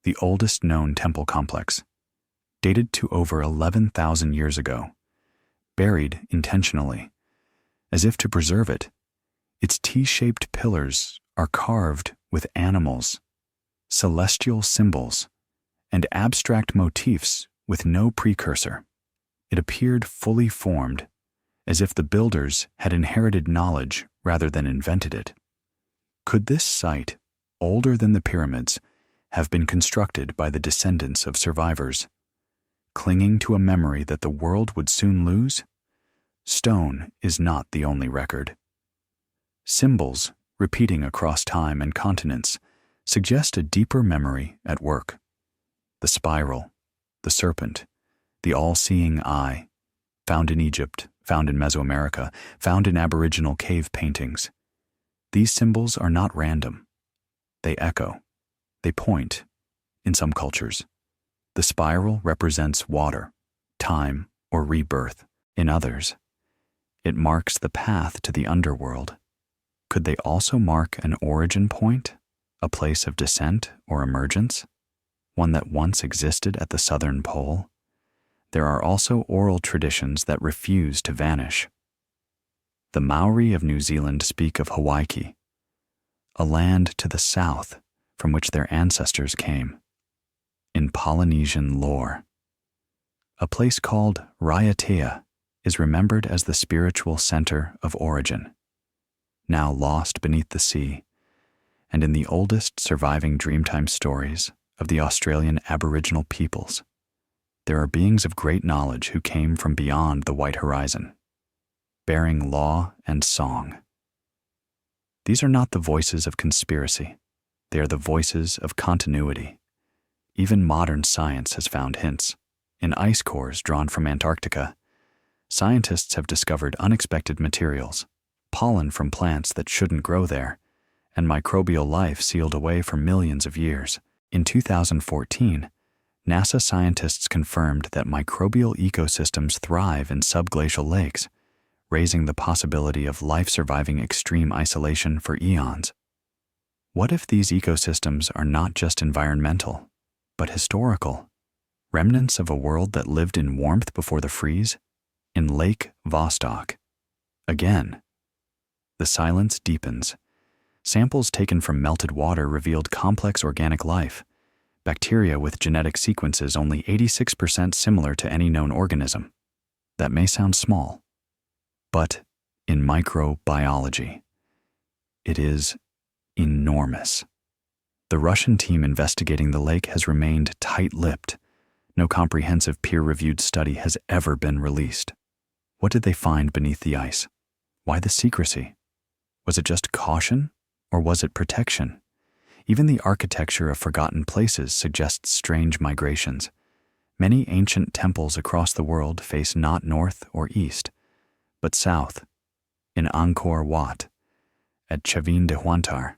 the oldest known temple complex, dated to over 11,000 years ago. Buried intentionally, as if to preserve it. Its T-shaped pillars are carved with animals, celestial symbols, and abstract motifs with no precursor. It appeared fully formed, as if the builders had inherited knowledge rather than invented it. Could this site, older than the pyramids, have been constructed by the descendants of survivors, clinging to a memory that the world would soon lose? Stone is not the only record. Symbols, repeating across time and continents, suggest a deeper memory at work. The spiral, the serpent, the all-seeing eye, found in Egypt, found in Mesoamerica, found in Aboriginal cave paintings. These symbols are not random. They echo. They point, in some cultures. The spiral represents water, time, or rebirth. In others, it marks the path to the underworld. Could they also mark an origin point, a place of descent or emergence, one that once existed at the southern pole? There are also oral traditions that refuse to vanish. The Maori of New Zealand speak of Hawaii, a land to the south from which their ancestors came. In Polynesian lore, a place called Raiatea is remembered as the spiritual center of origin, now lost beneath the sea, and in the oldest surviving Dreamtime stories of the Australian Aboriginal peoples. There are beings of great knowledge who came from beyond the white horizon, bearing law and song. These are not the voices of conspiracy. They are the voices of continuity. Even modern science has found hints. In ice cores drawn from Antarctica, scientists have discovered unexpected materials, pollen from plants that shouldn't grow there, and microbial life sealed away for millions of years. In 2014, NASA scientists confirmed that microbial ecosystems thrive in subglacial lakes, raising the possibility of life surviving extreme isolation for eons. What if these ecosystems are not just environmental, but historical? Remnants of a world that lived in warmth before the freeze? In Lake Vostok. Again, the silence deepens. Samples taken from melted water revealed complex organic life, bacteria with genetic sequences only 86% similar to any known organism. That may sound small, but in microbiology, it is enormous. The Russian team investigating the lake has remained tight-lipped. No comprehensive peer-reviewed study has ever been released. What did they find beneath the ice? Why the secrecy? Was it just caution, or was it protection? Even the architecture of forgotten places suggests strange migrations. Many ancient temples across the world face not north or east, but south, in Angkor Wat, at Chavin de Huantar,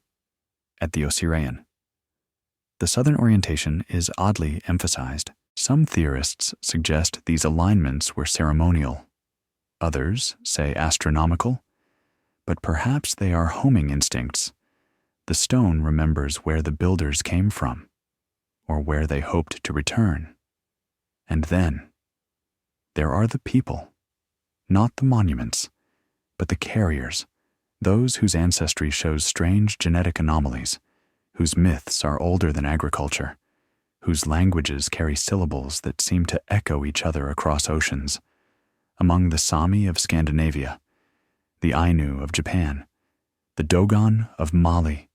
at the Osirian. The southern orientation is oddly emphasized. Some theorists suggest these alignments were ceremonial. Others say astronomical, but perhaps they are homing instincts. The stone remembers where the builders came from, or where they hoped to return. And then, there are the people, not the monuments, but the carriers, those whose ancestry shows strange genetic anomalies, whose myths are older than agriculture, whose languages carry syllables that seem to echo each other across oceans. Among the Sami of Scandinavia, the Ainu of Japan, the Dogon of Mali,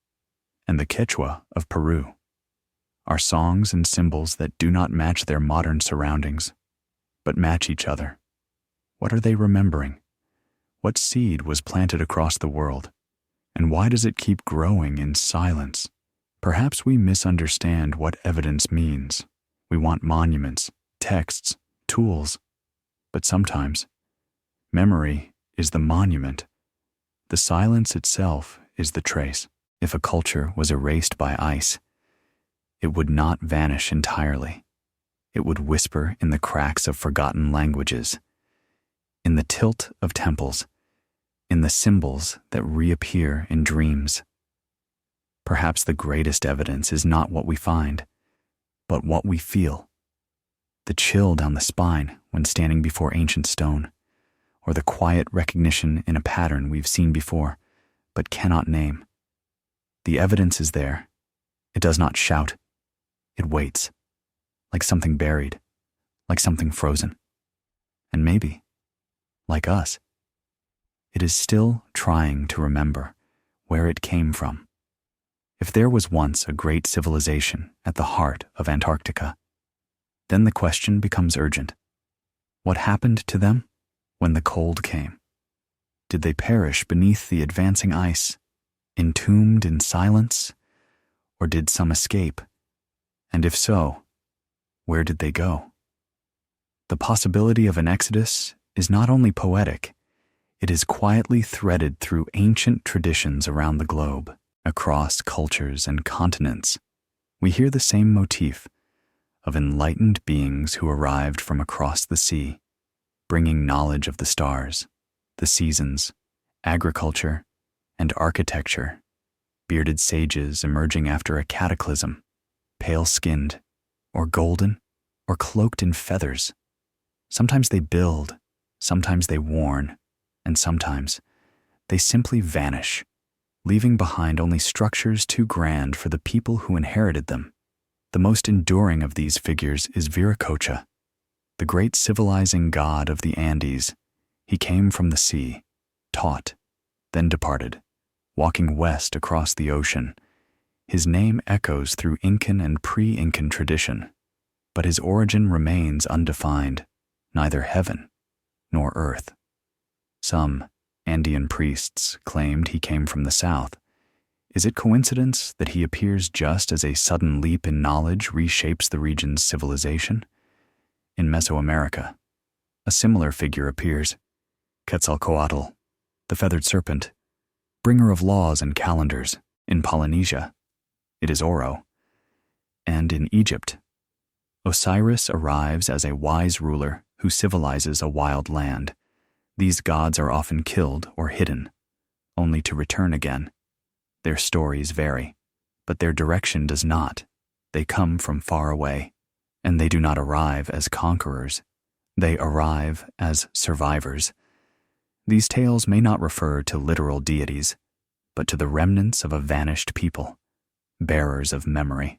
and the Quechua of Peru, are songs and symbols that do not match their modern surroundings, but match each other. What are they remembering? What seed was planted across the world? And why does it keep growing in silence? Perhaps we misunderstand what evidence means. We want monuments, texts, tools. But sometimes, memory is the monument. The silence itself is the trace. If a culture was erased by ice, it would not vanish entirely. It would whisper in the cracks of forgotten languages, in the tilt of temples, in the symbols that reappear in dreams. Perhaps the greatest evidence is not what we find, but what we feel. The chill down the spine when standing before ancient stone, or the quiet recognition in a pattern we've seen before, but cannot name. The evidence is there. It does not shout. It waits, like something buried, like something frozen. And maybe, like us, it is still trying to remember where it came from. If there was once a great civilization at the heart of Antarctica, then the question becomes urgent. What happened to them when the cold came? Did they perish beneath the advancing ice, entombed in silence, or did some escape? And if so, where did they go? The possibility of an exodus is not only poetic, it is quietly threaded through ancient traditions around the globe. Across cultures and continents, we hear the same motif of enlightened beings who arrived from across the sea, bringing knowledge of the stars, the seasons, agriculture, and architecture. Bearded sages emerging after a cataclysm, pale-skinned, or golden, or cloaked in feathers. Sometimes they build, sometimes they warn, and sometimes they simply vanish, leaving behind only structures too grand for the people who inherited them. The most enduring of these figures is Viracocha, the great civilizing god of the Andes. He came from the sea, taught, then departed, walking west across the ocean. His name echoes through Incan and pre-Incan tradition, but his origin remains undefined, neither heaven nor earth. Some Andean priests claimed he came from the south. Is it coincidence that he appears just as a sudden leap in knowledge reshapes the region's civilization? In Mesoamerica, a similar figure appears, Quetzalcoatl, the feathered serpent, bringer of laws and calendars. In Polynesia, it is Oro. And in Egypt, Osiris arrives as a wise ruler who civilizes a wild land. These gods are often killed or hidden, only to return again. Their stories vary, but their direction does not. They come from far away, and they do not arrive as conquerors. They arrive as survivors. These tales may not refer to literal deities, but to the remnants of a vanished people, bearers of memory,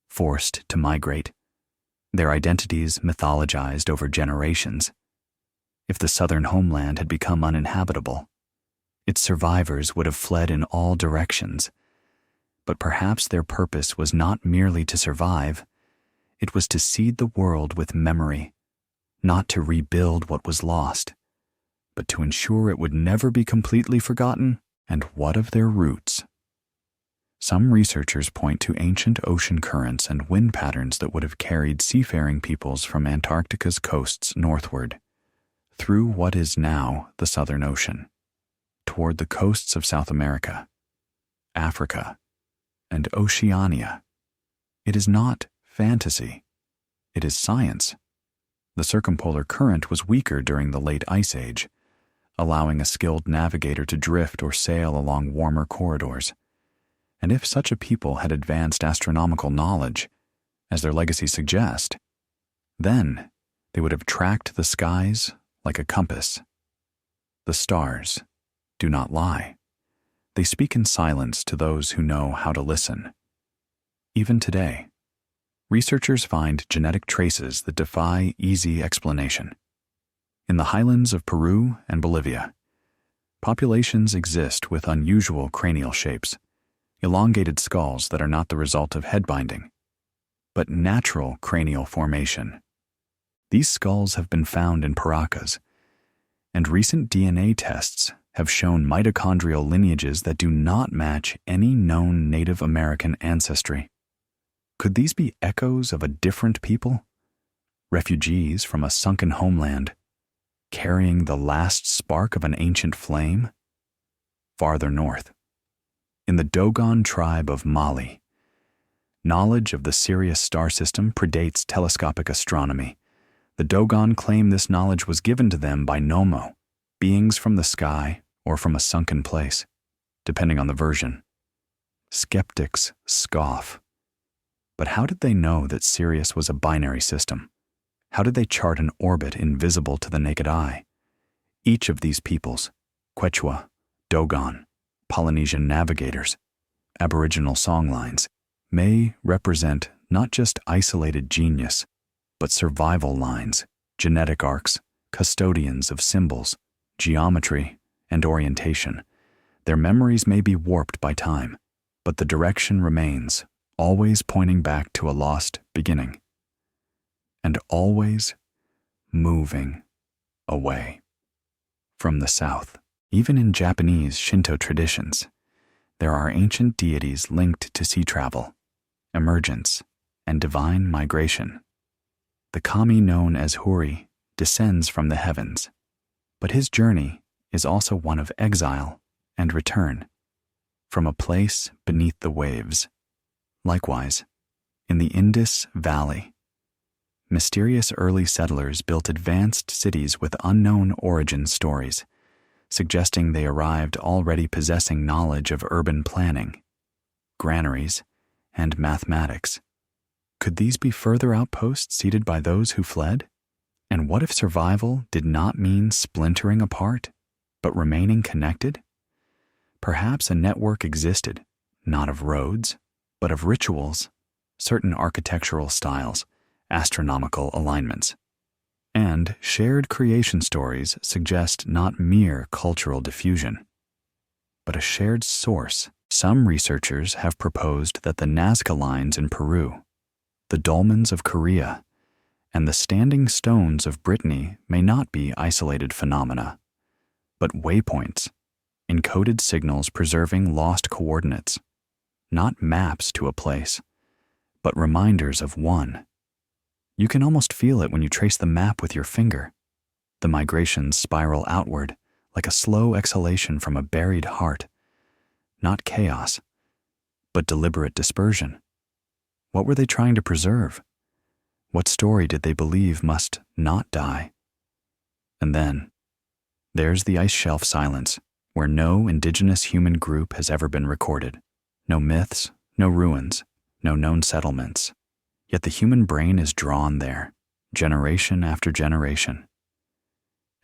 forced to migrate, their identities mythologized over generations. If the southern homeland had become uninhabitable, its survivors would have fled in all directions. But perhaps their purpose was not merely to survive, it was to seed the world with memory, not to rebuild what was lost, but to ensure it would never be completely forgotten. And what of their roots? Some researchers point to ancient ocean currents and wind patterns that would have carried seafaring peoples from Antarctica's coasts northward, through what is now the Southern Ocean, toward the coasts of South America, Africa, and Oceania. It is not fantasy. It is science. The circumpolar current was weaker during the late Ice Age, allowing a skilled navigator to drift or sail along warmer corridors. And if such a people had advanced astronomical knowledge, as their legacy suggests, then they would have tracked the skies like a compass. The stars do not lie. They speak in silence to those who know how to listen. Even today, researchers find genetic traces that defy easy explanation. In the highlands of Peru and Bolivia, populations exist with unusual cranial shapes, elongated skulls that are not the result of head binding, but natural cranial formation. These skulls have been found in Paracas, and recent DNA tests have shown mitochondrial lineages that do not match any known Native American ancestry. Could these be echoes of a different people? Refugees from a sunken homeland, carrying the last spark of an ancient flame? Farther north, in the Dogon tribe of Mali, knowledge of the Sirius star system predates telescopic astronomy. The Dogon claim this knowledge was given to them by Nomo, beings from the sky or from a sunken place, depending on the version. Skeptics scoff. But how did they know that Sirius was a binary system? How did they chart an orbit invisible to the naked eye? Each of these peoples, Quechua, Dogon, Polynesian navigators, Aboriginal songlines, may represent not just isolated genius, but survival lines, genetic arcs, custodians of symbols, geometry, and orientation. Their memories may be warped by time, but the direction remains, always pointing back to a lost beginning, and always moving away. From the south, even in Japanese Shinto traditions, there are ancient deities linked to sea travel, emergence, and divine migration. The kami known as Huri descends from the heavens, but his journey is also one of exile and return, from a place beneath the waves. Likewise, in the Indus Valley, mysterious early settlers built advanced cities with unknown origin stories, suggesting they arrived already possessing knowledge of urban planning, granaries, and mathematics. Could these be further outposts seeded by those who fled? And what if survival did not mean splintering apart, but remaining connected? Perhaps a network existed, not of roads, but of rituals, certain architectural styles, astronomical alignments. And shared creation stories suggest not mere cultural diffusion, but a shared source. Some researchers have proposed that the Nazca lines in Peru, the dolmens of Korea, and the standing stones of Brittany may not be isolated phenomena, but waypoints, encoded signals preserving lost coordinates, not maps to a place, but reminders of one. You can almost feel it when you trace the map with your finger. The migrations spiral outward like a slow exhalation from a buried heart. Not chaos, but deliberate dispersion. What were they trying to preserve? What story did they believe must not die? And then, there's the ice shelf silence, where no indigenous human group has ever been recorded. No myths, no ruins, no known settlements. Yet the human brain is drawn there, generation after generation,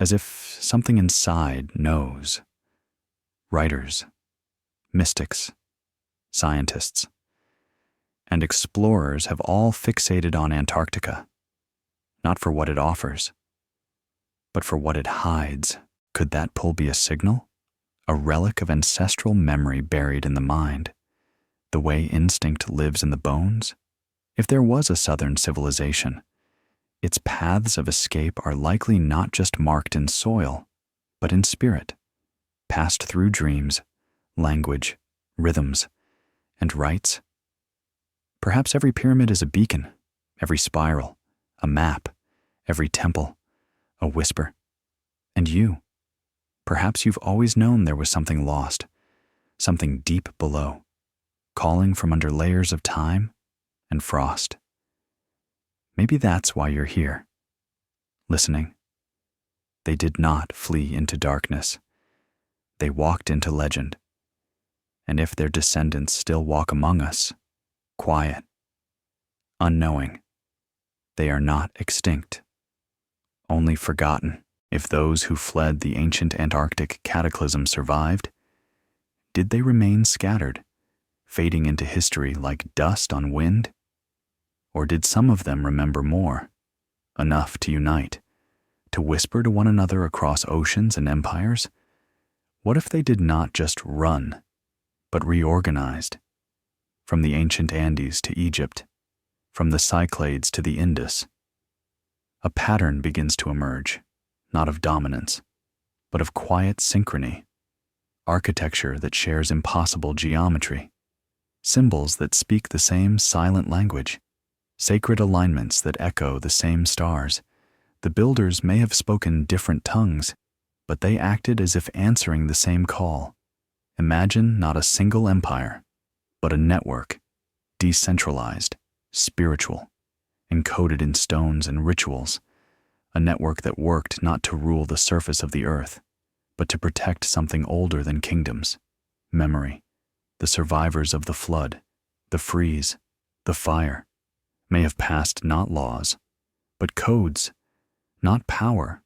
as if something inside knows. Writers, mystics, scientists, and explorers have all fixated on Antarctica, not for what it offers, but for what it hides. Could that pull be a signal? A relic of ancestral memory buried in the mind? The way instinct lives in the bones? If there was a southern civilization, its paths of escape are likely not just marked in soil, but in spirit, passed through dreams, language, rhythms, and rites. Perhaps every pyramid is a beacon, every spiral, a map, every temple, a whisper. And you, perhaps you've always known there was something lost, something deep below, calling from under layers of time and frost. Maybe that's why you're here, listening. They did not flee into darkness. They walked into legend. And if their descendants still walk among us, quiet, unknowing, they are not extinct, only forgotten. If those who fled the ancient Antarctic cataclysm survived, did they remain scattered, fading into history like dust on wind? Or did some of them remember more, enough to unite, to whisper to one another across oceans and empires? What if they did not just run, but reorganized? From the ancient Andes to Egypt, from the Cyclades to the Indus, a pattern begins to emerge, not of dominance, but of quiet synchrony, architecture that shares impossible geometry, symbols that speak the same silent language, sacred alignments that echo the same stars. The builders may have spoken different tongues, but they acted as if answering the same call. Imagine not a single empire, but a network, decentralized, spiritual, encoded in stones and rituals, a network that worked not to rule the surface of the earth, but to protect something older than kingdoms, memory. The survivors of the flood, the freeze, the fire, may have passed not laws, but codes, not power,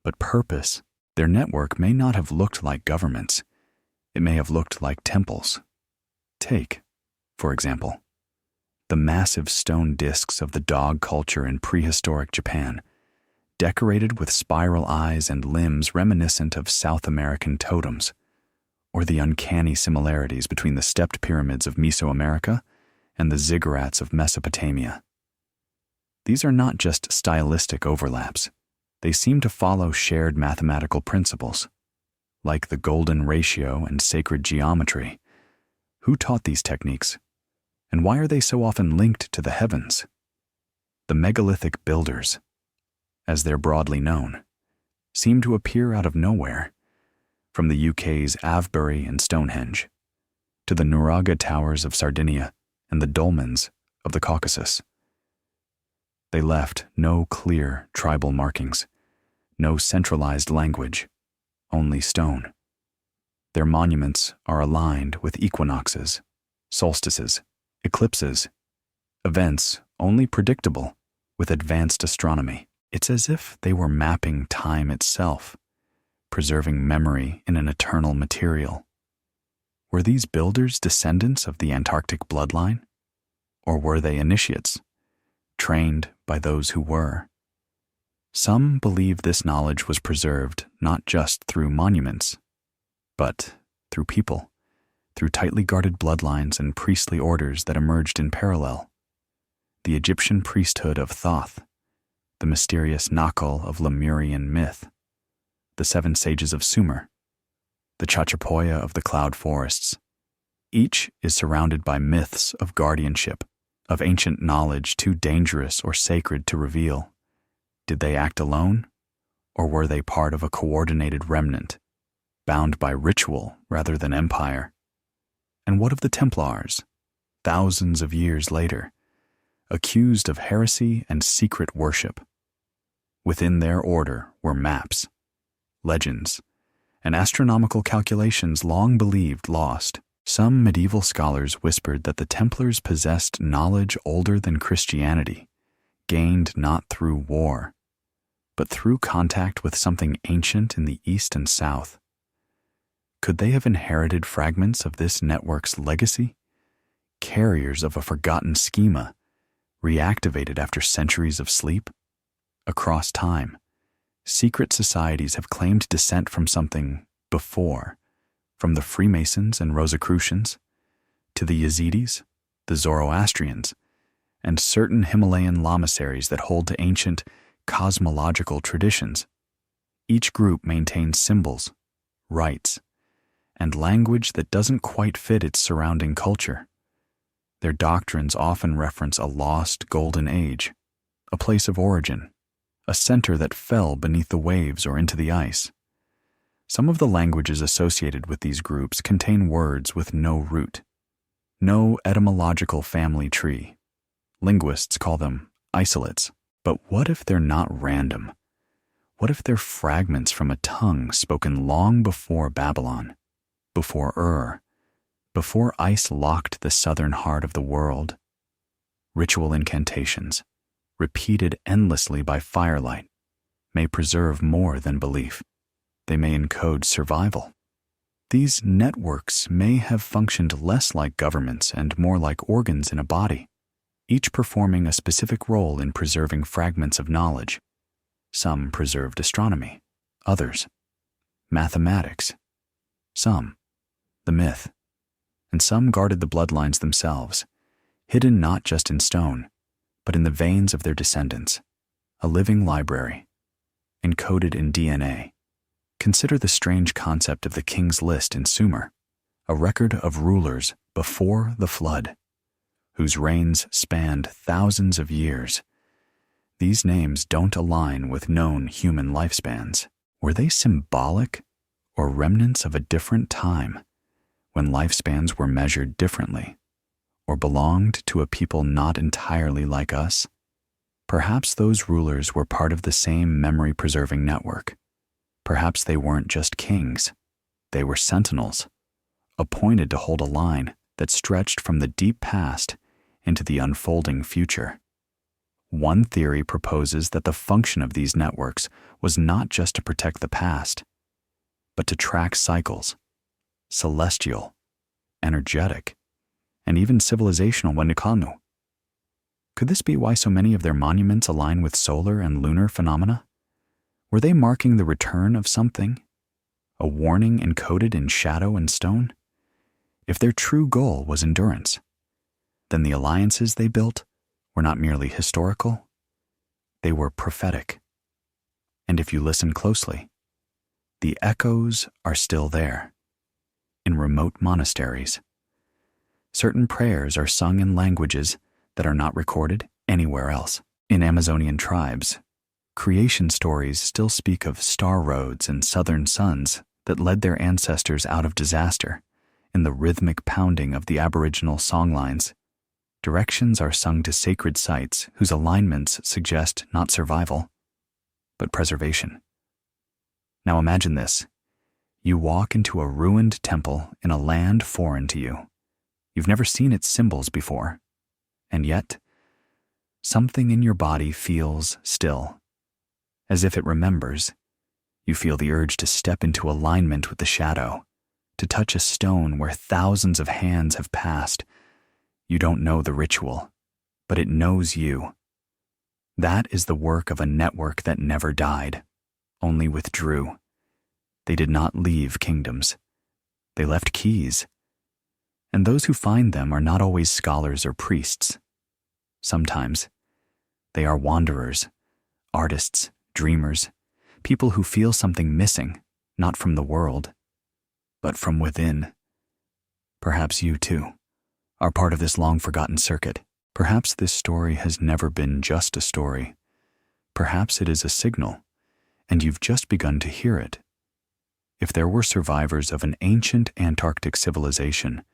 but purpose. Their network may not have looked like governments. It may have looked like temples. Take, for example, the massive stone discs of the dog culture in prehistoric Japan, decorated with spiral eyes and limbs reminiscent of South American totems, or the uncanny similarities between the stepped pyramids of Mesoamerica and the ziggurats of Mesopotamia. These are not just stylistic overlaps. They seem to follow shared mathematical principles, like the golden ratio and sacred geometry. Who taught these techniques? And why are they so often linked to the heavens? The megalithic builders, as they're broadly known, seem to appear out of nowhere, from the UK's Avebury and Stonehenge, to the Nuraga towers of Sardinia and the dolmens of the Caucasus. They left no clear tribal markings, no centralized language, only stone. Their monuments are aligned with equinoxes, solstices, eclipses, events only predictable with advanced astronomy. It's as if they were mapping time itself, preserving memory in an eternal material. Were these builders descendants of the Antarctic bloodline? Or were they initiates, trained by those who were? Some believe this knowledge was preserved not just through monuments, but through people, through tightly guarded bloodlines and priestly orders that emerged in parallel. The Egyptian priesthood of Thoth, the mysterious Nakal of Lemurian myth, the seven sages of Sumer, the Chachapoya of the cloud forests. Each is surrounded by myths of guardianship, of ancient knowledge too dangerous or sacred to reveal. Did they act alone, or were they part of a coordinated remnant, bound by ritual rather than empire? And what of the Templars, thousands of years later, accused of heresy and secret worship? Within their order were maps, legends, and astronomical calculations long believed lost. Some medieval scholars whispered that the Templars possessed knowledge older than Christianity, gained not through war, but through contact with something ancient in the East and South. Could they have inherited fragments of this network's legacy? Carriers of a forgotten schema, reactivated after centuries of sleep? Across time, secret societies have claimed descent from something before, from the Freemasons and Rosicrucians, to the Yazidis, the Zoroastrians, and certain Himalayan lamasseries that hold to ancient cosmological traditions. Each group maintains symbols, rites, and language that doesn't quite fit its surrounding culture. Their doctrines often reference a lost golden age, a place of origin, a center that fell beneath the waves or into the ice. Some of the languages associated with these groups contain words with no root, no etymological family tree. Linguists call them isolates. But what if they're not random? What if they're fragments from a tongue spoken long before Babylon, before before ice locked the southern heart of the world? Ritual incantations, repeated endlessly by firelight, may preserve more than belief. They may encode survival. These networks may have functioned less like governments and more like organs in a body, each performing a specific role in preserving fragments of knowledge. Some preserved astronomy, others, mathematics, some, the myth, and some guarded the bloodlines themselves, hidden not just in stone, but in the veins of their descendants, a living library, encoded in DNA. Consider the strange concept of the King's List in Sumer, a record of rulers before the flood, whose reigns spanned thousands of years. These names don't align with known human lifespans. Were they symbolic or remnants of a different time, when lifespans were measured differently, or belonged to a people not entirely like us? Perhaps those rulers were part of the same memory-preserving network. Perhaps they weren't just kings. They were sentinels, appointed to hold a line that stretched from the deep past into the unfolding future. One theory proposes that the function of these networks was not just to protect the past, but to track cycles, celestial, energetic, and even civilizational Wendikanu. Could this be why so many of their monuments align with solar and lunar phenomena? Were they marking the return of something? A warning encoded in shadow and stone? If their true goal was endurance, then the alliances they built were not merely historical, they were prophetic. And if you listen closely, the echoes are still there. In remote monasteries, certain prayers are sung in languages that are not recorded anywhere else. In Amazonian tribes, creation stories still speak of star roads and southern suns that led their ancestors out of disaster. In the rhythmic pounding of the Aboriginal songlines, directions are sung to sacred sites whose alignments suggest not survival, but preservation. Now imagine this. You walk into a ruined temple in a land foreign to you. You've never seen its symbols before, and yet, something in your body feels still, as if it remembers. You feel the urge to step into alignment with the shadow, to touch a stone where thousands of hands have passed. You don't know the ritual, but it knows you. That is the work of a network that never died, only withdrew. They did not leave kingdoms. They left keys. And those who find them are not always scholars or priests. Sometimes they are wanderers, artists, dreamers, people who feel something missing, not from the world, but from within. Perhaps you, too, are part of this long-forgotten circuit. Perhaps this story has never been just a story. Perhaps it is a signal, and you've just begun to hear it. If there were survivors of an ancient Antarctic civilization,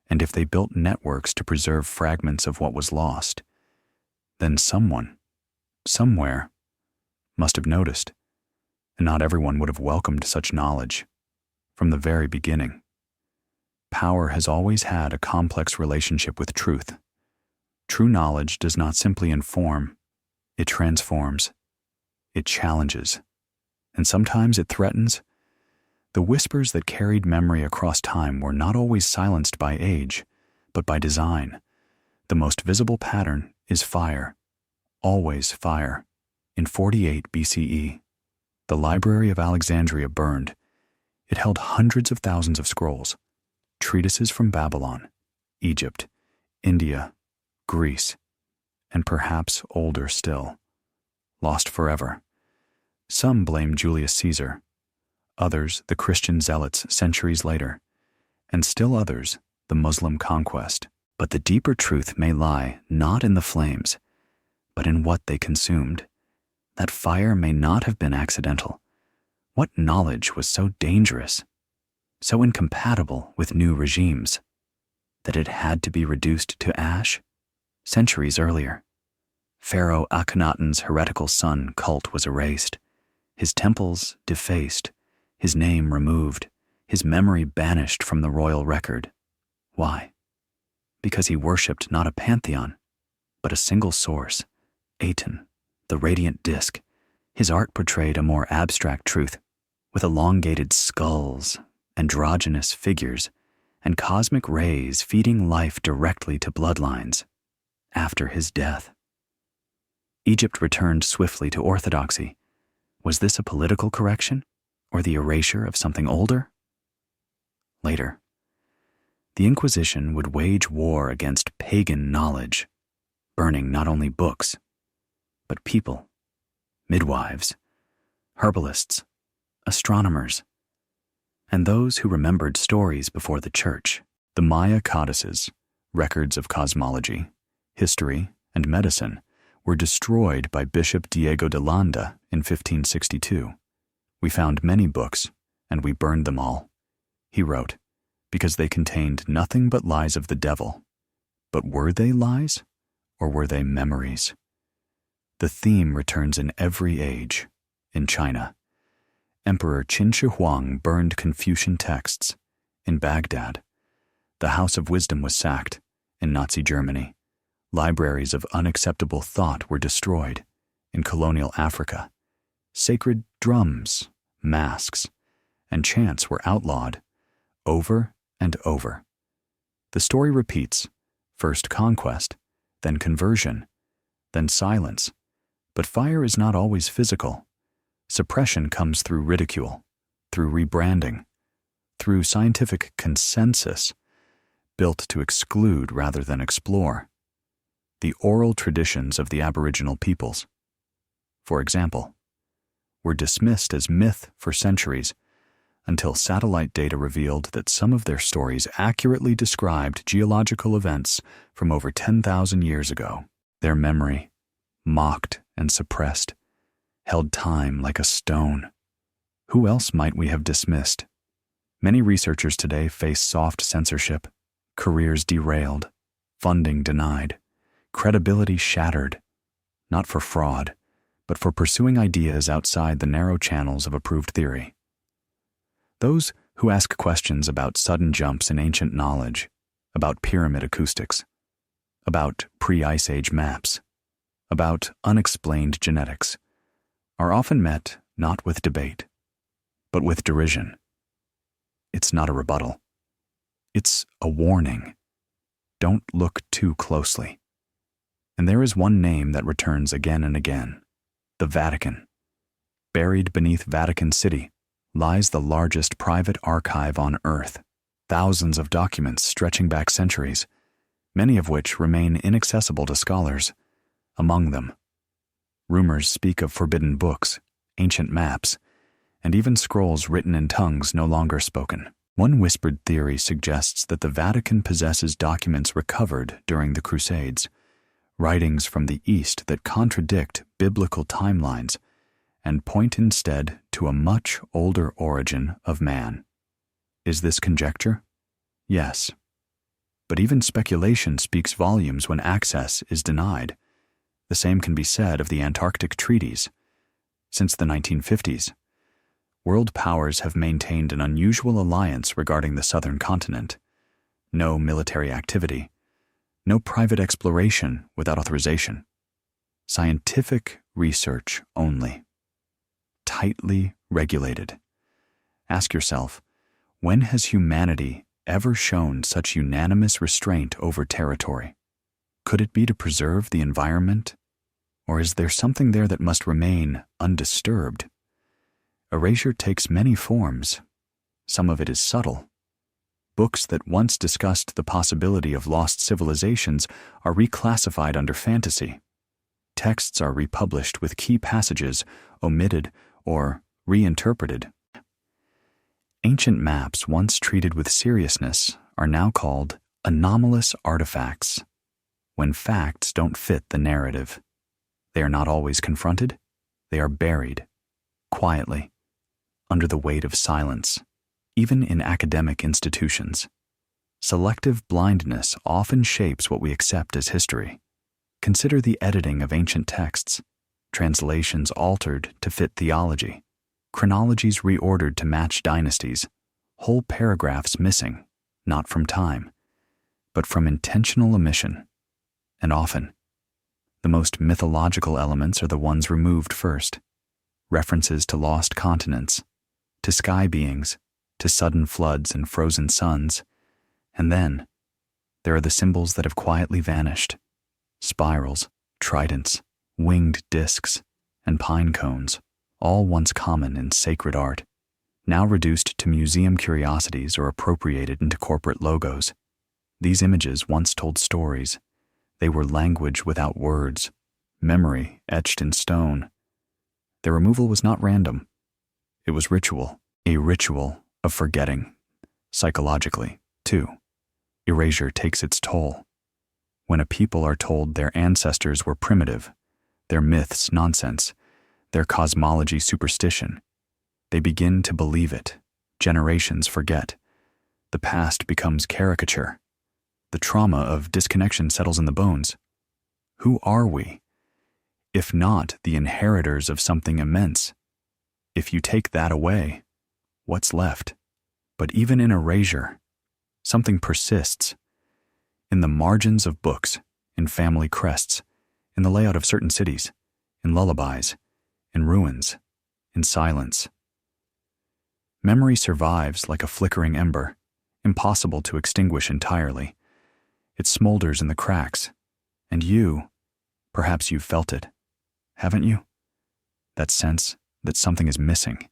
and if they built networks to preserve fragments of what was lost, then someone, somewhere, must have noticed, and not everyone would have welcomed such knowledge. From the very beginning, power has always had a complex relationship with truth. True knowledge does not simply inform, it transforms, it challenges, and sometimes it threatens. The whispers that carried memory across time were not always silenced by age, but by design. The most visible pattern is fire, always fire. In 48 BCE, the Library of Alexandria burned. It held hundreds of thousands of scrolls, treatises from Babylon, Egypt, India, Greece, and perhaps older still, lost forever. Some blame Julius Caesar, others the Christian zealots centuries later, and still others the Muslim conquest. But the deeper truth may lie not in the flames, but in what they consumed. That fire may not have been accidental. What knowledge was so dangerous, so incompatible with new regimes, that it had to be reduced to ash? Centuries earlier, Pharaoh Akhenaten's heretical son cult was erased, his temples defaced, his name removed, his memory banished from the royal record. Why? Because he worshipped not a pantheon, but a single source, Aten, the radiant disk. His art portrayed a more abstract truth, with elongated skulls, androgynous figures, and cosmic rays feeding life directly to bloodlines. After his death, Egypt returned swiftly to orthodoxy. Was this a political correction, or the erasure of something older? Later, the Inquisition would wage war against pagan knowledge, burning not only books, but people, midwives, herbalists, astronomers, and those who remembered stories before the church. The Maya codices, records of cosmology, history, and medicine, were destroyed by Bishop Diego de Landa in 1562. "We found many books, and we burned them all," he wrote, "because they contained nothing but lies of the devil." But were they lies, or were they memories? The theme returns in every age. In China, Emperor Qin Shi Huang burned Confucian texts. In Baghdad, the House of Wisdom was sacked. In Nazi Germany, libraries of unacceptable thought were destroyed. In colonial Africa, sacred drums, masks, and chants were outlawed, over and over. The story repeats: first conquest, then conversion, then silence. But fire is not always physical. Suppression comes through ridicule, through rebranding, through scientific consensus, built to exclude rather than explore. The oral traditions of the Aboriginal peoples, for example, were dismissed as myth for centuries, until satellite data revealed that some of their stories accurately described geological events from over 10,000 years ago. Their memory, mocked and suppressed, held time like a stone. Who else might we have dismissed? Many researchers today face soft censorship, careers derailed, funding denied, credibility shattered, not for fraud, but for pursuing ideas outside the narrow channels of approved theory. Those who ask questions about sudden jumps in ancient knowledge, about pyramid acoustics, about pre-Ice Age maps, about unexplained genetics, are often met not with debate, but with derision. It's not a rebuttal. It's a warning. Don't look too closely. And there is one name that returns again and again: the Vatican. Buried beneath Vatican City lies the largest private archive on Earth, thousands of documents stretching back centuries, many of which remain inaccessible to scholars. Among them, rumors speak of forbidden books, ancient maps, and even scrolls written in tongues no longer spoken. One whispered theory suggests that the Vatican possesses documents recovered during the Crusades, writings from the East that contradict biblical timelines and point instead to a much older origin of man. Is this conjecture? Yes. But even speculation speaks volumes when access is denied. The same can be said of the Antarctic treaties. Since the 1950s, world powers have maintained an unusual alliance regarding the southern continent. No military activity, no private exploration without authorization. Scientific research only. Tightly regulated. Ask yourself, when has humanity ever shown such unanimous restraint over territory? Could it be to preserve the environment? Or is there something there that must remain undisturbed? Erasure takes many forms. Some of it is subtle, Books that once discussed the possibility of lost civilizations are reclassified under fantasy. Texts are republished with key passages omitted or reinterpreted. Ancient maps once treated with seriousness are now called anomalous artifacts. When facts don't fit the narrative, they are not always confronted, they are buried, quietly, under the weight of silence. Even in academic institutions, selective blindness often shapes what we accept as history. Consider the editing of ancient texts, translations altered to fit theology, chronologies reordered to match dynasties, whole paragraphs missing, not from time, but from intentional omission. And often, the most mythological elements are the ones removed first. References to lost continents, to sky beings, to sudden floods and frozen suns. And then, there are the symbols that have quietly vanished. Spirals, tridents, winged discs, and pine cones, all once common in sacred art, now reduced to museum curiosities or appropriated into corporate logos. These images once told stories. They were language without words, memory etched in stone. Their removal was not random. It was ritual, a ritual of forgetting. Psychologically, too, erasure takes its toll. When a people are told their ancestors were primitive, their myths nonsense, their cosmology superstition, they begin to believe it. Generations forget. The past becomes caricature. The trauma of disconnection settles in the bones. Who are we, if not the inheritors of something immense? If you take that away, what's left? But even in erasure, something persists. In the margins of books, in family crests, in the layout of certain cities, in lullabies, in ruins, in silence. Memory survives like a flickering ember, impossible to extinguish entirely. It smolders in the cracks, and perhaps you've felt it, haven't you? That sense that something is missing,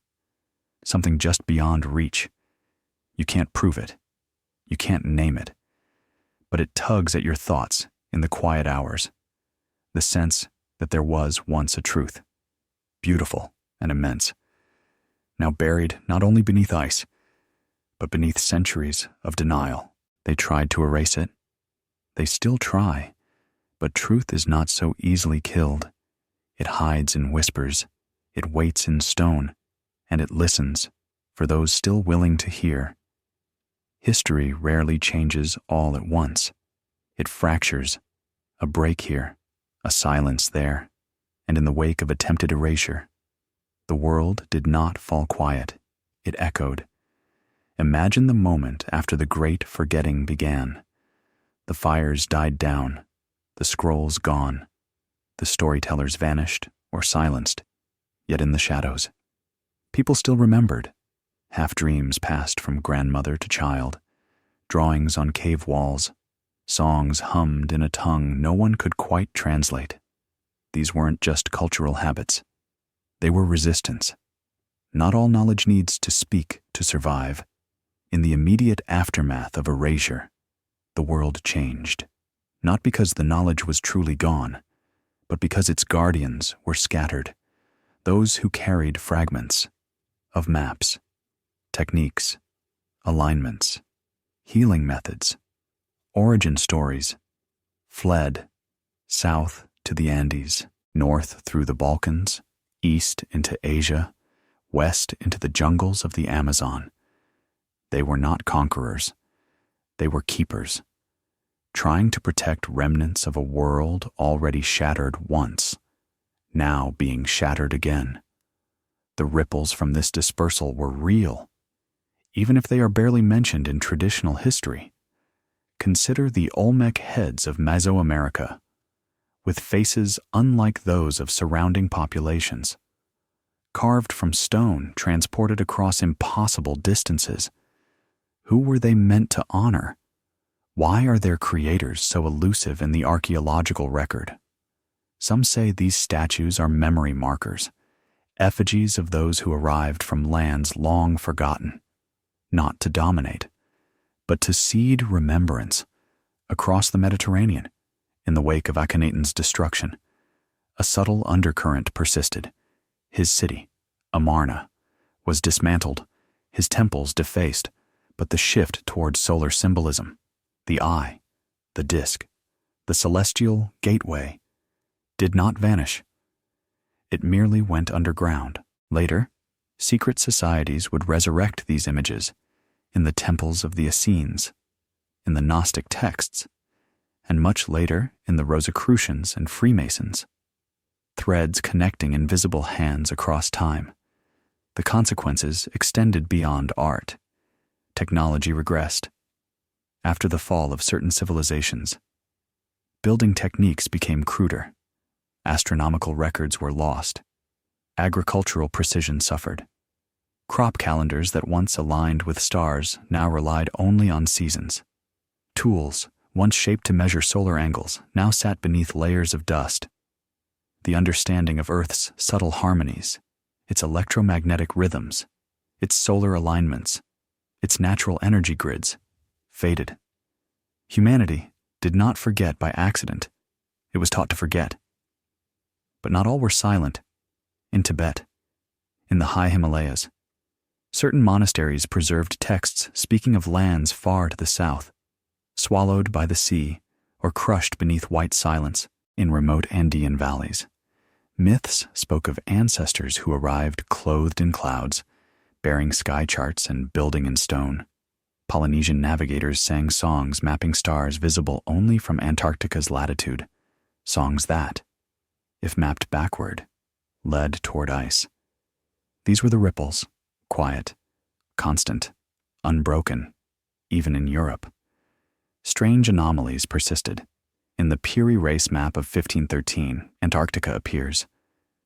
something just beyond reach. You can't prove it, you can't name it, but it tugs at your thoughts in the quiet hours. The sense that there was once a truth, beautiful and immense, now buried not only beneath ice, but beneath centuries of denial. They tried to erase it. They still try, but truth is not so easily killed. It hides in whispers, it waits in stone, and it listens for those still willing to hear. History rarely changes all at once. It fractures, a break here, a silence there, and in the wake of attempted erasure, the world did not fall quiet, it echoed. Imagine the moment after the great forgetting began. The fires died down, the scrolls gone, the storytellers vanished or silenced, yet in the shadows, people still remembered. Half-dreams passed from grandmother to child, drawings on cave walls, songs hummed in a tongue no one could quite translate. These weren't just cultural habits. They were resistance. Not all knowledge needs to speak to survive. In the immediate aftermath of erasure, the world changed, not because the knowledge was truly gone, but because its guardians were scattered, those who carried fragments of maps, techniques, alignments, healing methods, origin stories, fled south to the Andes, north through the Balkans, east into Asia, west into the jungles of the Amazon. They were not conquerors. They were keepers, trying to protect remnants of a world already shattered once, now being shattered again. The ripples from this dispersal were real, even if they are barely mentioned in traditional history. Consider the Olmec heads of Mesoamerica, with faces unlike those of surrounding populations, carved from stone transported across impossible distances. Who were they meant to honor? Why are their creators so elusive in the archaeological record? Some say these statues are memory markers, effigies of those who arrived from lands long forgotten, not to dominate, but to seed remembrance across the Mediterranean in the wake of Akhenaten's destruction. A subtle undercurrent persisted. His city, Amarna, was dismantled, his temples defaced, but the shift towards solar symbolism, the eye, the disk, the celestial gateway, did not vanish. It merely went underground. Later, secret societies would resurrect these images in the temples of the Essenes, in the Gnostic texts, and much later in the Rosicrucians and Freemasons. Threads connecting invisible hands across time. The consequences extended beyond art. Technology regressed. After the fall of certain civilizations, building techniques became cruder. Astronomical records were lost. Agricultural precision suffered. Crop calendars that once aligned with stars now relied only on seasons. Tools, once shaped to measure solar angles, now sat beneath layers of dust. The understanding of Earth's subtle harmonies, its electromagnetic rhythms, its solar alignments, its natural energy grids, faded. Humanity did not forget by accident. It was taught to forget. But not all were silent. In Tibet, in the high Himalayas, certain monasteries preserved texts speaking of lands far to the south, swallowed by the sea or crushed beneath white silence in remote Andean valleys. Myths spoke of ancestors who arrived clothed in clouds, bearing sky charts and building in stone. Polynesian navigators sang songs mapping stars visible only from Antarctica's latitude, songs that, if mapped backward, led toward ice. These were the ripples, quiet, constant, unbroken, even in Europe. Strange anomalies persisted. In the Peary race map of 1513, Antarctica appears,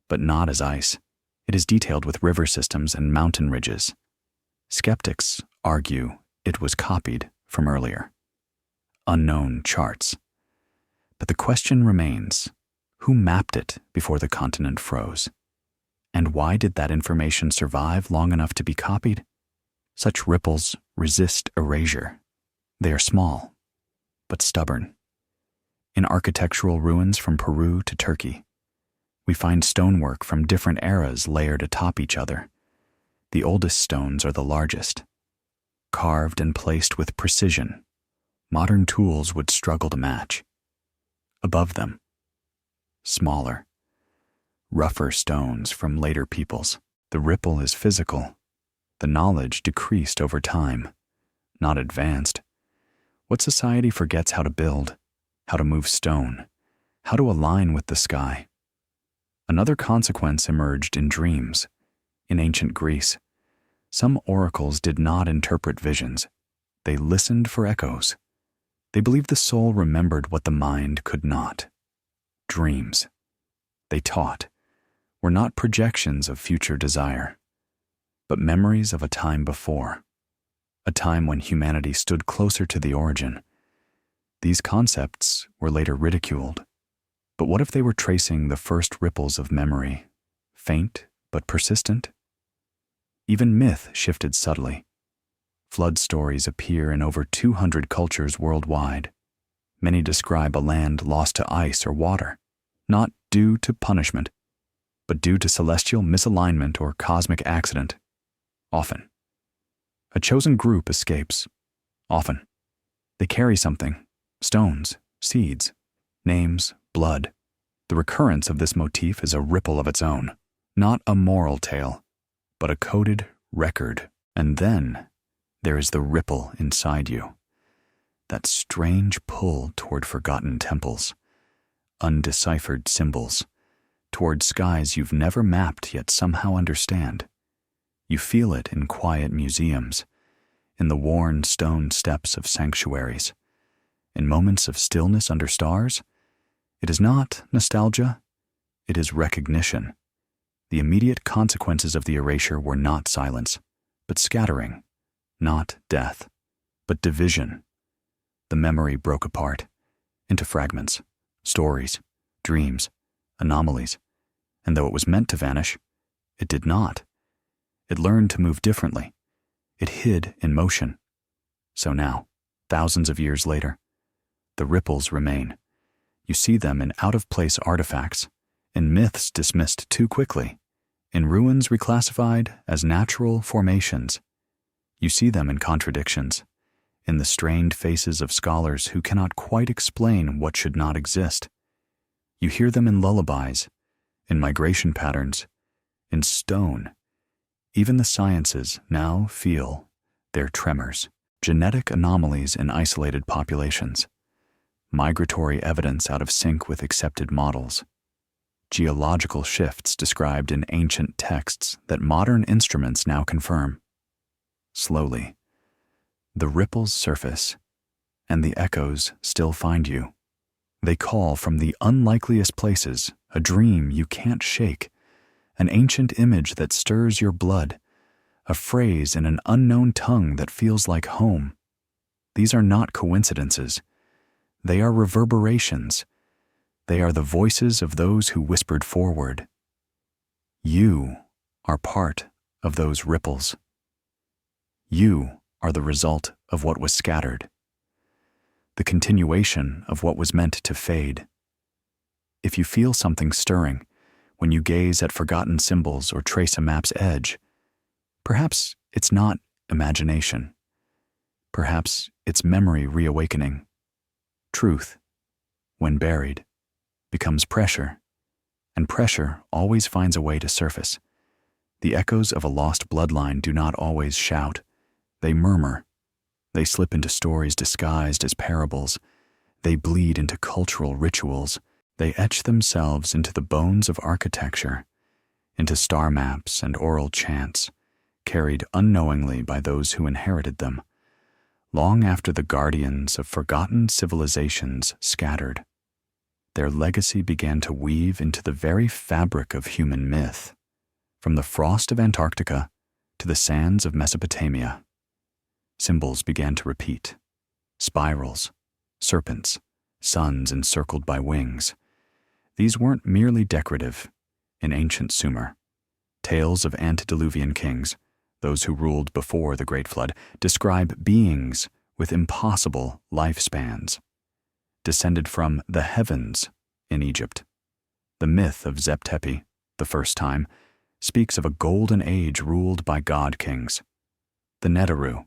but not as ice. It is detailed with river systems and mountain ridges. Skeptics argue it was copied from earlier, unknown charts. But the question remains, who mapped it before the continent froze? And why did that information survive long enough to be copied? Such ripples resist erasure. They are small, but stubborn. In architectural ruins from Peru to Turkey, we find stonework from different eras layered atop each other. The oldest stones are the largest, carved and placed with precision modern tools would struggle to match. Above them, smaller, rougher stones from later peoples. The ripple is physical. The knowledge decreased over time, not advanced. What society forgets how to build, how to move stone, how to align with the sky? Another consequence emerged in dreams. In ancient Greece, some oracles did not interpret visions. They listened for echoes. They believed the soul remembered what the mind could not. Dreams, they taught, were not projections of future desire, but memories of a time before, a time when humanity stood closer to the origin. These concepts were later ridiculed. But what if they were tracing the first ripples of memory, faint but persistent? Even myth shifted subtly. Flood stories appear in over 200 cultures worldwide. Many describe a land lost to ice or water, not due to punishment, but due to celestial misalignment or cosmic accident. Often. A chosen group escapes. Often. They carry something, stones, seeds, names, blood. The recurrence of this motif is a ripple of its own, not a moral tale, but a coded record. And then there is the ripple inside you, that strange pull toward forgotten temples, undeciphered symbols, toward skies you've never mapped yet somehow understand. You feel it in quiet museums, in the worn stone steps of sanctuaries, in moments of stillness under stars. It is not nostalgia, it is recognition. The immediate consequences of the erasure were not silence, but scattering, not death, but division. The memory broke apart into fragments, stories, dreams, anomalies, and though it was meant to vanish, it did not. It learned to move differently. It hid in motion. So now, Thousands of years later, the ripples remain. You see them in out-of-place artifacts, in myths dismissed too quickly, in ruins reclassified as natural formations. You see them in contradictions, in the strained faces of scholars who cannot quite explain what should not exist. You hear them in lullabies, in migration patterns, in stone. Even the sciences now feel their tremors. Genetic anomalies in isolated populations. Migratory evidence out of sync with accepted models. Geological shifts described in ancient texts that modern instruments now confirm. Slowly, the ripples surface, and the echoes still find you. They call from the unlikeliest places, a dream you can't shake, an ancient image that stirs your blood, a phrase in an unknown tongue that feels like home. These are not coincidences. They are reverberations. They are the voices of those who whispered forward. You are part of those ripples. You are the result of what was scattered, the continuation of what was meant to fade. If you feel something stirring when you gaze at forgotten symbols or trace a map's edge, perhaps it's not imagination. Perhaps it's memory reawakening. Truth, when buried, becomes pressure, and pressure always finds a way to surface. The echoes of a lost bloodline do not always shout. They murmur. They slip into stories disguised as parables. They bleed into cultural rituals. They etch themselves into the bones of architecture, into star maps and oral chants, carried unknowingly by those who inherited them, long after the guardians of forgotten civilizations scattered. Their legacy began to weave into the very fabric of human myth, from the frost of Antarctica to the sands of Mesopotamia. Symbols began to repeat: spirals, serpents, suns encircled by wings. These weren't merely decorative. In ancient Sumer, tales of antediluvian kings, those who ruled before the Great Flood, describe beings with impossible lifespans, descended from the heavens in Egypt. The myth of Zep-Tepi, the first time, speaks of a golden age ruled by god-kings. The Neteru,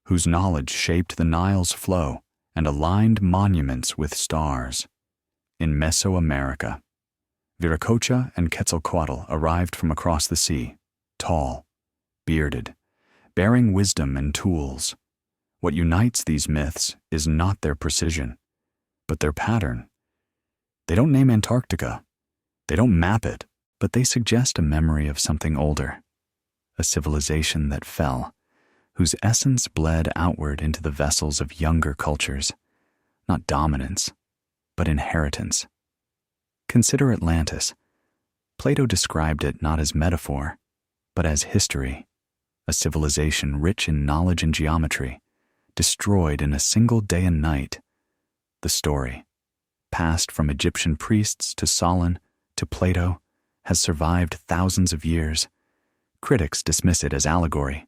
whose knowledge shaped the Nile's flow and aligned monuments with stars. In Mesoamerica, Viracocha and Quetzalcoatl arrived from across the sea, tall, bearded, bearing wisdom and tools. What unites these myths is not their precision, but their pattern. They don't name Antarctica. They don't map it, but they suggest a memory of something older, a civilization that fell, whose essence bled outward into the vessels of younger cultures, not dominance, but inheritance. Consider Atlantis. Plato described it not as metaphor, but as history, a civilization rich in knowledge and geometry, destroyed in a single day and night. The story, passed from Egyptian priests to Solon to Plato, has survived thousands of years. Critics dismiss it as allegory.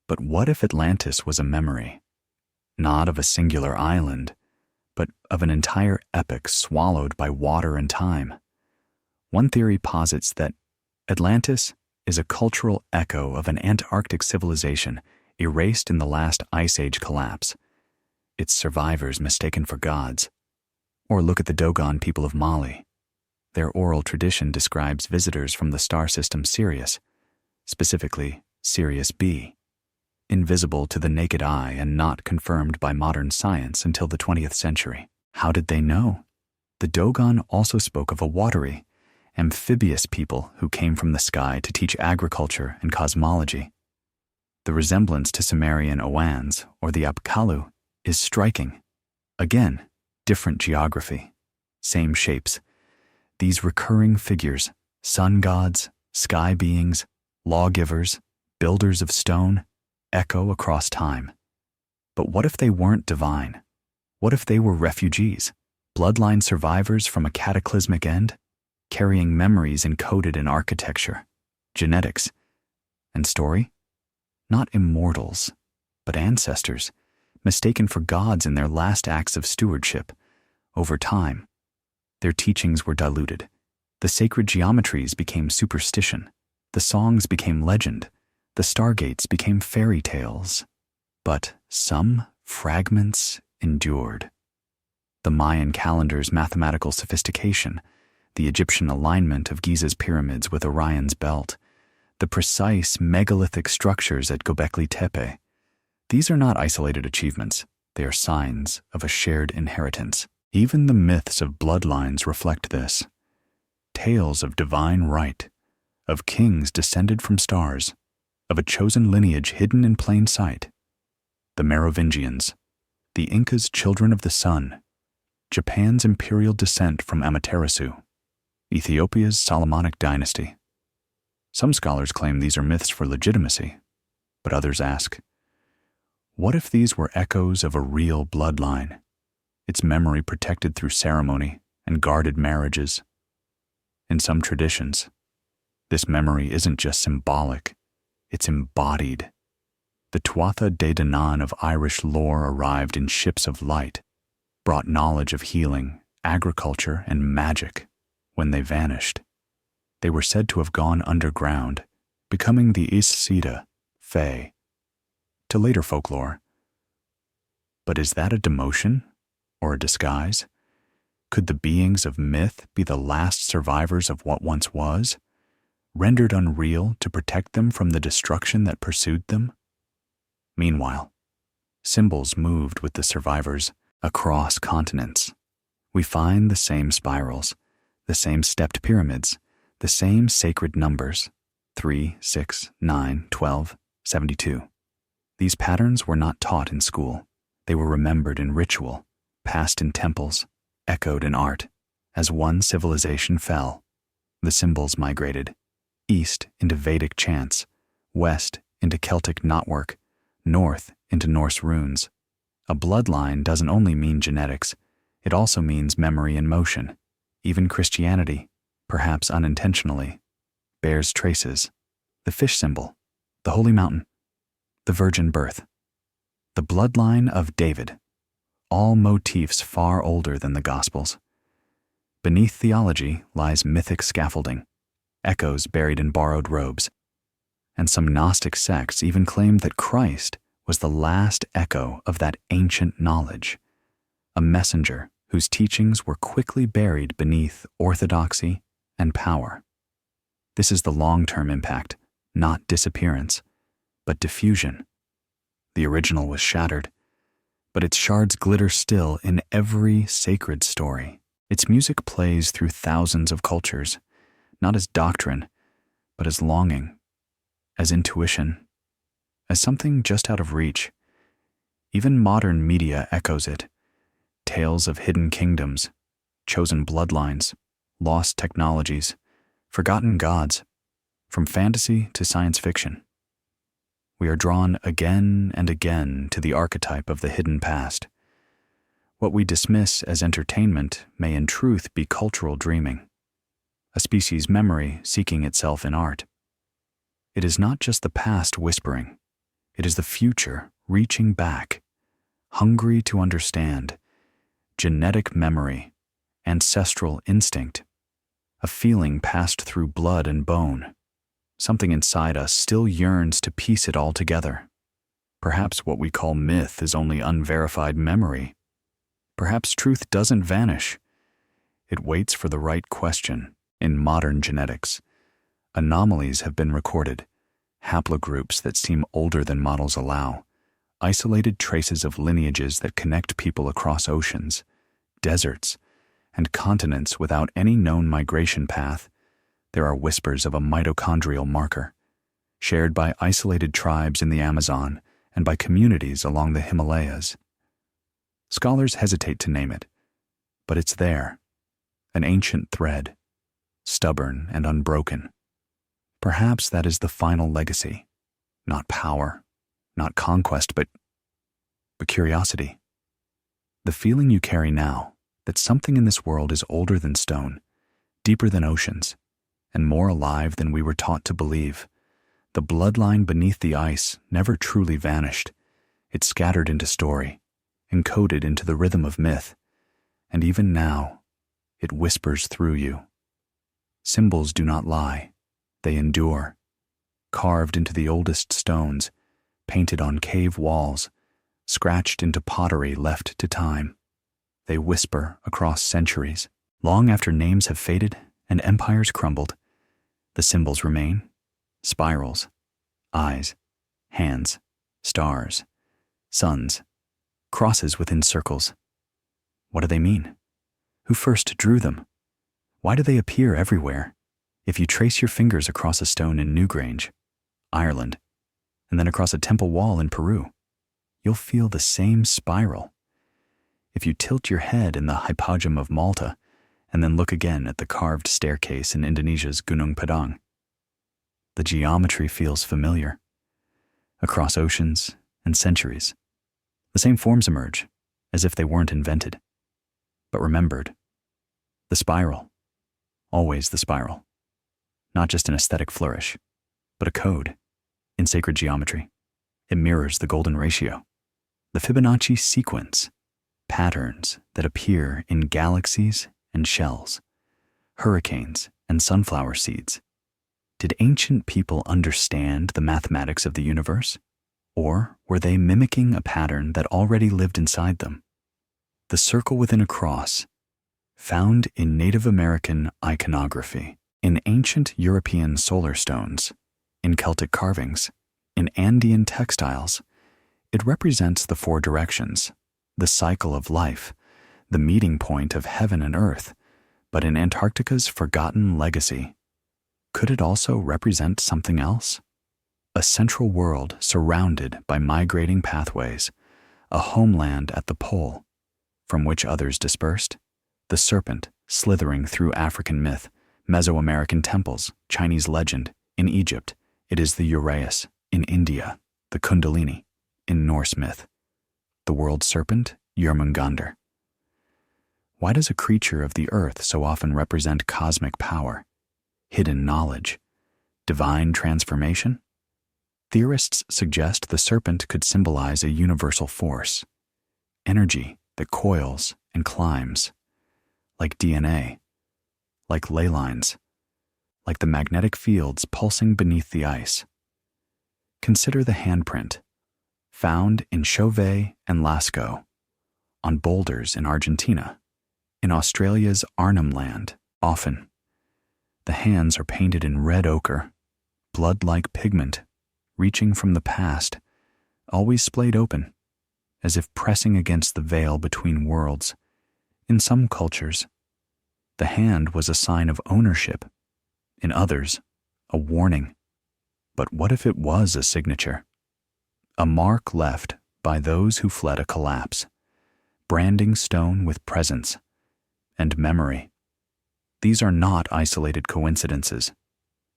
But what if Atlantis was a memory, not of a singular island, but of an entire epoch swallowed by water and time? One theory posits that Atlantis is a cultural echo of an Antarctic civilization erased in the last ice age collapse, its survivors mistaken for gods. Or look at the Dogon people of Mali. Their oral tradition describes visitors from the star system Sirius, specifically Sirius B, invisible to the naked eye and not confirmed by modern science until the 20th century. How did they know? The Dogon also spoke of a watery, amphibious people who came from the sky to teach agriculture and cosmology. The resemblance to Sumerian Owans or the Apkallu is striking. Again, different geography, same shapes. These recurring figures, sun gods, sky beings, lawgivers, builders of stone, echo across time. But what if they weren't divine? What if they were refugees, bloodline survivors from a cataclysmic end, carrying memories encoded in architecture, genetics, and story? Not immortals, but ancestors, mistaken for gods in their last acts of stewardship. Over time, their teachings were diluted. The sacred geometries became superstition. The songs became legend. The stargates became fairy tales. But some fragments endured. The Mayan calendar's mathematical sophistication, the Egyptian alignment of Giza's pyramids with Orion's belt, the precise megalithic structures at Göbekli Tepe. These are not isolated achievements. They are signs of a shared inheritance. Even the myths of bloodlines reflect this. Tales of divine right, of kings descended from stars, of a chosen lineage hidden in plain sight. The Merovingians, the Incas' children of the sun, Japan's imperial descent from Amaterasu, Ethiopia's Solomonic dynasty. Some scholars claim these are myths for legitimacy, but others ask, what if these were echoes of a real bloodline, its memory protected through ceremony and guarded marriages? In some traditions, this memory isn't just symbolic, it's embodied. The Tuatha De Danann of Irish lore arrived in ships of light, brought knowledge of healing, agriculture, and magic. When they vanished, they were said to have gone underground, becoming the Ys-Sida, Fae, to later folklore. But is that a demotion or a disguise? Could the beings of myth be the last survivors of what once was, rendered unreal to protect them from the destruction that pursued them? Meanwhile, symbols moved with the survivors across continents. We find the same spirals, the same stepped pyramids, the same sacred numbers, 3, 6, 9, 12, 72. These patterns were not taught in school. They were remembered in ritual, passed in temples, echoed in art. As one civilization fell, the symbols migrated, east into Vedic chants, west into Celtic knotwork, north into Norse runes. A bloodline doesn't only mean genetics, it also means memory and motion. Even Christianity, perhaps unintentionally, bears traces. The fish symbol, the holy mountain, the virgin birth, the bloodline of David, all motifs far older than the Gospels. Beneath theology lies mythic scaffolding, echoes buried in borrowed robes. And some Gnostic sects even claimed that Christ was the last echo of that ancient knowledge, a messenger whose teachings were quickly buried beneath orthodoxy and power. This is the long-term impact, not disappearance, but diffusion. The original was shattered, but its shards glitter still in every sacred story. Its music plays through thousands of cultures, not as doctrine, but as longing, as intuition, as something just out of reach. Even modern media echoes it. Tales of hidden kingdoms, chosen bloodlines, lost technologies, forgotten gods, from fantasy to science fiction. We are drawn again and again to the archetype of the hidden past. What we dismiss as entertainment may in truth be cultural dreaming, a species' memory seeking itself in art. It is not just the past whispering, it is the future reaching back, hungry to understand. Genetic memory, ancestral instinct, a feeling passed through blood and bone. Something inside us still yearns to piece it all together. Perhaps what we call myth is only unverified memory. Perhaps truth doesn't vanish. It waits for the right question. In modern genetics, anomalies have been recorded, haplogroups that seem older than models allow, isolated traces of lineages that connect people across oceans, deserts, and continents without any known migration path. There are whispers of a mitochondrial marker, shared by isolated tribes in the Amazon and by communities along the Himalayas. Scholars hesitate to name it, but it's there, an ancient thread, stubborn and unbroken. Perhaps that is the final legacy, not power, not conquest, but curiosity. The feeling you carry now that something in this world is older than stone, deeper than oceans, and more alive than we were taught to believe. The bloodline beneath the ice never truly vanished. It's scattered into story, encoded into the rhythm of myth, and even now, it whispers through you. Symbols do not lie, they endure, carved into the oldest stones, painted on cave walls, scratched into pottery left to time. They whisper across centuries. Long after names have faded and empires crumbled, the symbols remain: spirals, eyes, hands, stars, suns, crosses within circles. What do they mean? Who first drew them? Why do they appear everywhere? If you trace your fingers across a stone in Newgrange, Ireland, and then across a temple wall in Peru, you'll feel the same spiral. If you tilt your head in the hypogeum of Malta, and then look again at the carved staircase in Indonesia's Gunung Padang, the geometry feels familiar. Across oceans and centuries, the same forms emerge, as if they weren't invented, but remembered. The spiral, always the spiral. Not just an aesthetic flourish, but a code. In sacred geometry, it mirrors the golden ratio, the Fibonacci sequence, patterns that appear in galaxies and shells, hurricanes and sunflower seeds. Did ancient people understand the mathematics of the universe? Or were they mimicking a pattern that already lived inside them? The circle within a cross, found in Native American iconography, in ancient European solar stones, in Celtic carvings, in Andean textiles, it represents the four directions, the cycle of life, the meeting point of heaven and earth. But in Antarctica's forgotten legacy, could it also represent something else? A central world surrounded by migrating pathways, a homeland at the pole, from which others dispersed, the serpent slithering through African myth, Mesoamerican temples, Chinese legend. In Egypt, it is the Uraeus. In India, the Kundalini. In Norse myth, the world serpent, Jörmungandr. Why does a creature of the earth so often represent cosmic power, hidden knowledge, divine transformation? Theorists suggest the serpent could symbolize a universal force, energy that coils and climbs, like DNA, like ley lines, like the magnetic fields pulsing beneath the ice. Consider the handprint, found in Chauvet and Lascaux, on boulders in Argentina, in Australia's Arnhem Land. Often, the hands are painted in red ochre, blood-like pigment, reaching from the past, always splayed open, as if pressing against the veil between worlds. In some cultures, the hand was a sign of ownership. In others, a warning. But what if it was a signature? A mark left by those who fled a collapse, branding stone with presence and memory. These are not isolated coincidences.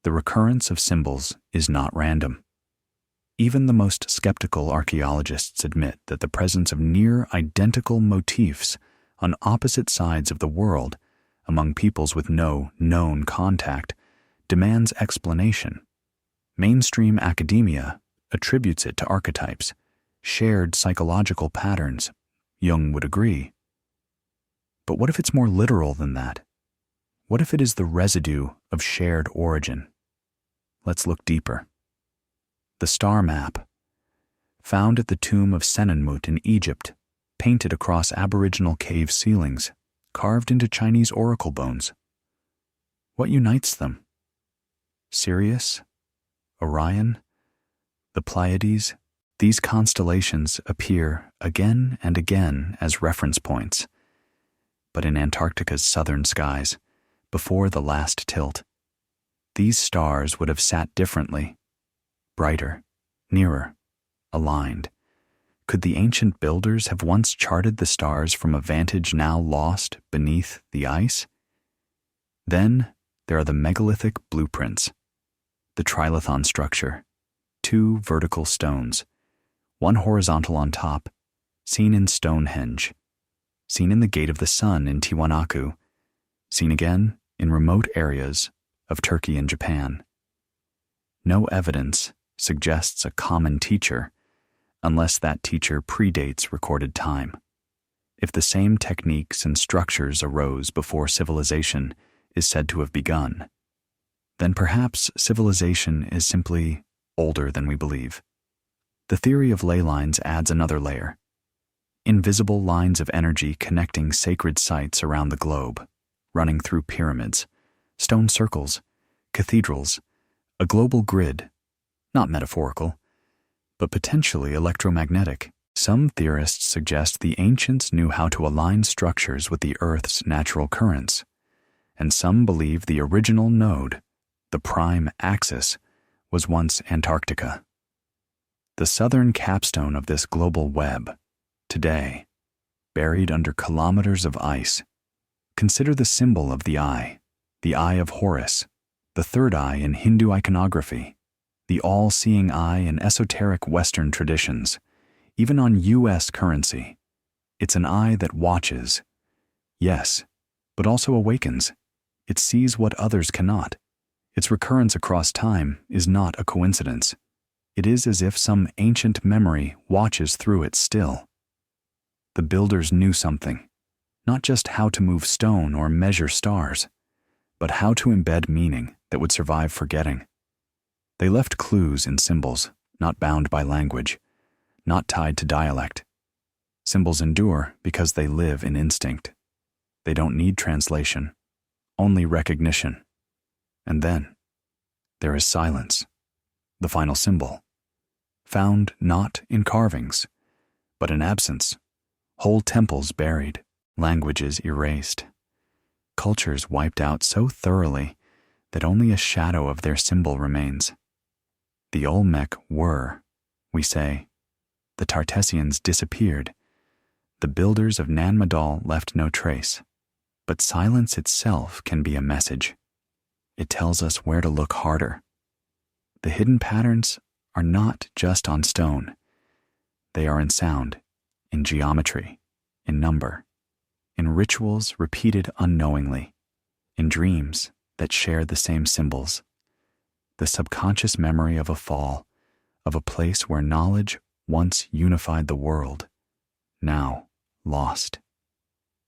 The recurrence of symbols is not random. Even the most skeptical archaeologists admit that the presence of near identical motifs on opposite sides of the world among peoples with no known contact demands explanation. Mainstream academia attributes it to archetypes, shared psychological patterns. Jung would agree. But what if it's more literal than that? What if it is the residue of shared origin? Let's look deeper. The star map, found at the tomb of Senenmut in Egypt, painted across Aboriginal cave ceilings, carved into Chinese oracle bones. What unites them? Sirius? Orion? The Pleiades? These constellations appear again and again as reference points. But in Antarctica's southern skies, before the last tilt, these stars would have sat differently, brighter, nearer, aligned. Could the ancient builders have once charted the stars from a vantage now lost beneath the ice? Then there are the megalithic blueprints, the trilithon structure, 2 vertical stones, 1 horizontal on top, seen in Stonehenge, seen in the Gate of the Sun in Tiwanaku, seen again in remote areas of Turkey and Japan. No evidence suggests a common teacher, unless that teacher predates recorded time. If the same techniques and structures arose before civilization is said to have begun, then perhaps civilization is simply older than we believe. The theory of ley lines adds another layer. Invisible lines of energy connecting sacred sites around the globe, running through pyramids, stone circles, cathedrals, a global grid, not metaphorical, but potentially electromagnetic. Some theorists suggest the ancients knew how to align structures with the Earth's natural currents, and some believe the original node, the prime axis, was once Antarctica. The southern capstone of this global web, today, buried under kilometers of ice. Consider the symbol of the eye of Horus, the third eye in Hindu iconography, the all-seeing eye in esoteric Western traditions, even on U.S. currency. It's an eye that watches, yes, but also awakens. It sees what others cannot. Its recurrence across time is not a coincidence. It is as if some ancient memory watches through it still. The builders knew something, not just how to move stone or measure stars, but how to embed meaning that would survive forgetting. They left clues in symbols, not bound by language, not tied to dialect. Symbols endure because they live in instinct. They don't need translation, only recognition. And then, there is silence, the final symbol, found not in carvings, but in absence, whole temples buried, languages erased, cultures wiped out so thoroughly that only a shadow of their symbol remains. The Olmec were, we say. The Tartessians disappeared. The builders of Nanmadol left no trace. But silence itself can be a message. It tells us where to look harder. The hidden patterns are not just on stone. They are in sound, in geometry, in number, in rituals repeated unknowingly, in dreams that share the same symbols. The subconscious memory of a fall, of a place where knowledge once unified the world, now lost.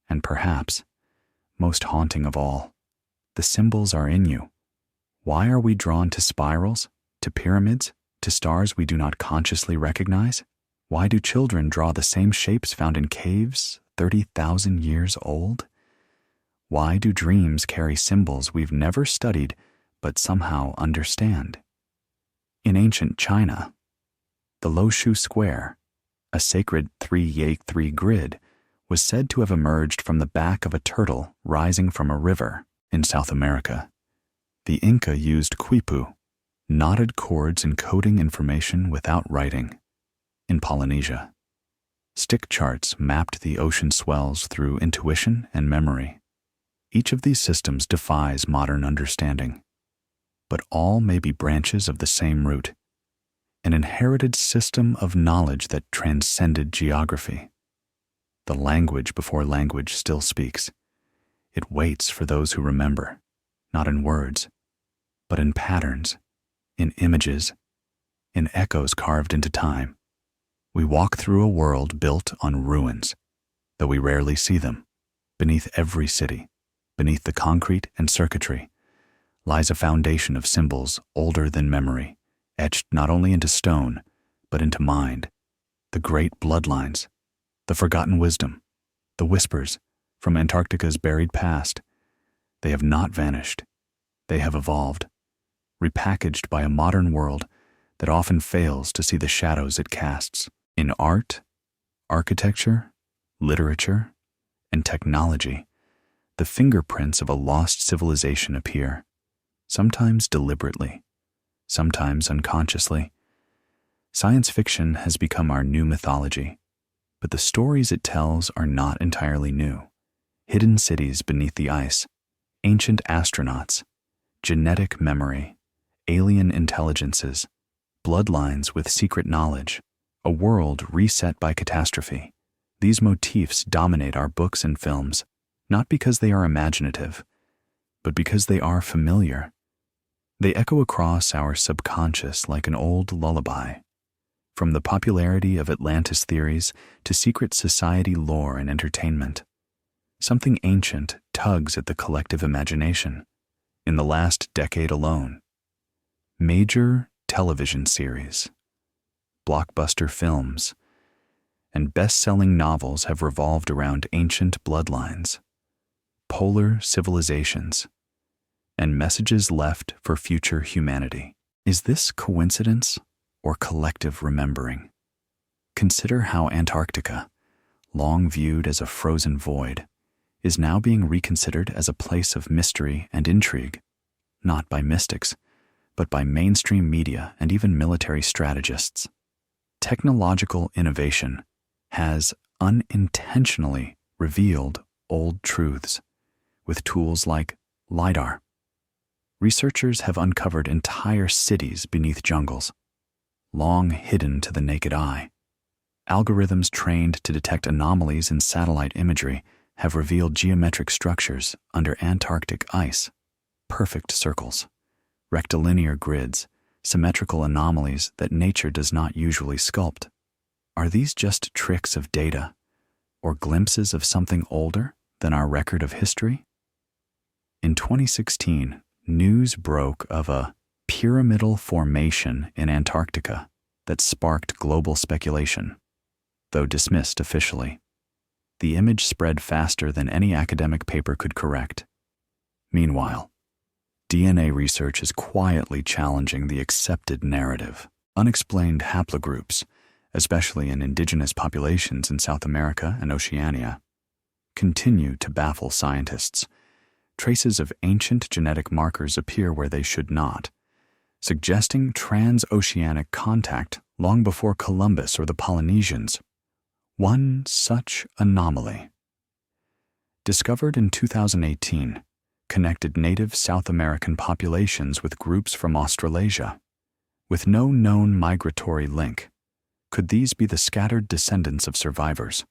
And perhaps, most haunting of all, the symbols are in you. Why are we drawn to spirals, to pyramids, to stars we do not consciously recognize? Why do children draw the same shapes found in caves 30,000 years old? Why do dreams carry symbols we've never studied but somehow understand? In ancient China, the Loshu Square, a sacred 3-8-3 grid, was said to have emerged from the back of a turtle rising from a river. In South America, the Inca used quipu, knotted cords encoding information without writing. In Polynesia, stick charts mapped the ocean swells through intuition and memory. Each of these systems defies modern understanding, but all may be branches of the same root, an inherited system of knowledge that transcended geography. The language before language still speaks. It waits for those who remember, not in words, but in patterns, in images, in echoes carved into time. We walk through a world built on ruins, though we rarely see them. Beneath every city, beneath the concrete and circuitry, lies a foundation of symbols older than memory, etched not only into stone, but into mind. The great bloodlines, the forgotten wisdom, the whispers from Antarctica's buried past. They have not vanished. They have evolved, repackaged by a modern world that often fails to see the shadows it casts. In art, architecture, literature, and technology, the fingerprints of a lost civilization appear, sometimes deliberately, sometimes unconsciously. Science fiction has become our new mythology, but the stories it tells are not entirely new. Hidden cities beneath the ice, ancient astronauts, genetic memory, alien intelligences, bloodlines with secret knowledge, a world reset by catastrophe. These motifs dominate our books and films, not because they are imaginative, but because they are familiar. They echo across our subconscious like an old lullaby. from the popularity of Atlantis theories to secret society lore and entertainment. Something ancient tugs at the collective imagination. In the last decade alone, major television series, blockbuster films, and best-selling novels have revolved around ancient bloodlines, polar civilizations, and messages left for future humanity. Is this coincidence or collective remembering? Consider how Antarctica, long viewed as a frozen void, is now being reconsidered as a place of mystery and intrigue, not by mystics, but by mainstream media and even military strategists. Technological innovation has unintentionally revealed old truths with tools like LiDAR. Researchers have uncovered entire cities beneath jungles, long hidden to the naked eye. Algorithms trained to detect anomalies in satellite imagery have revealed geometric structures under Antarctic ice, perfect circles, rectilinear grids, symmetrical anomalies that nature does not usually sculpt. Are these just tricks of data or glimpses of something older than our record of history? In 2016, news broke of a pyramidal formation in Antarctica that sparked global speculation, though dismissed officially. The image spread faster than any academic paper could correct. Meanwhile, DNA research is quietly challenging the accepted narrative. Unexplained haplogroups, especially in indigenous populations in South America and Oceania, continue to baffle scientists. Traces of ancient genetic markers appear where they should not, suggesting transoceanic contact long before Columbus or the Polynesians. One such anomaly, discovered in 2018, connected native South American populations with groups from Australasia. With no known migratory link, could these be the scattered descendants of survivors,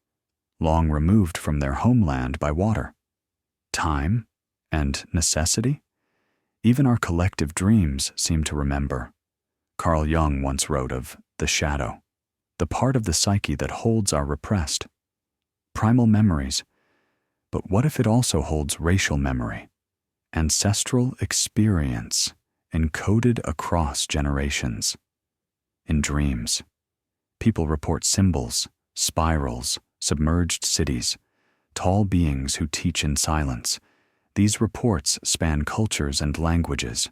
long removed from their homeland by water, time, and necessity? Even our collective dreams seem to remember. Carl Jung once wrote of the shadow, the part of the psyche that holds our repressed, primal memories. But what if it also holds racial memory, ancestral experience encoded across generations? In dreams, people report symbols, spirals, submerged cities, tall beings who teach in silence. These reports span cultures and languages,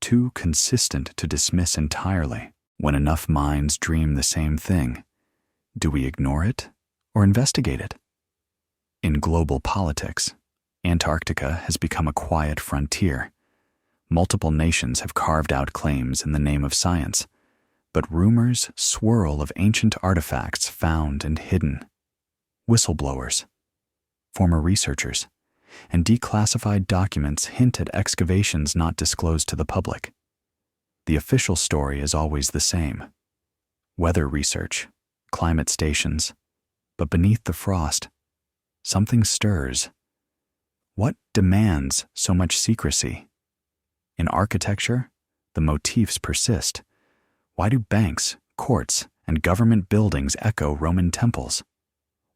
too consistent to dismiss entirely. When enough minds dream the same thing, do we ignore it or investigate it? In global politics, Antarctica has become a quiet frontier. Multiple nations have carved out claims in the name of science, but rumors swirl of ancient artifacts found and hidden. Whistleblowers, former researchers, and declassified documents hint at excavations not disclosed to the public. The official story is always the same: weather research, climate stations, but beneath the frost, something stirs. What demands so much secrecy? In architecture, the motifs persist. Why do banks, courts, and government buildings echo Roman temples?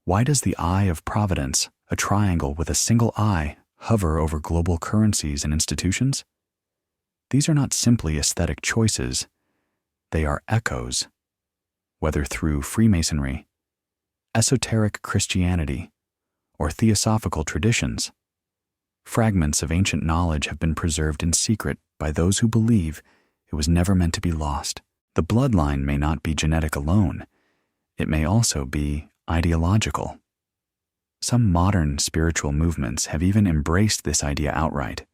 Why does the eye of Providence, a triangle with a single eye, hover over global currencies and institutions? These are not simply aesthetic choices. They are echoes, whether through Freemasonry, esoteric Christianity, or theosophical traditions. Fragments of ancient knowledge have been preserved in secret by those who believe it was never meant to be lost. The bloodline may not be genetic alone. It may also be ideological. Some modern spiritual movements have even embraced this idea outright.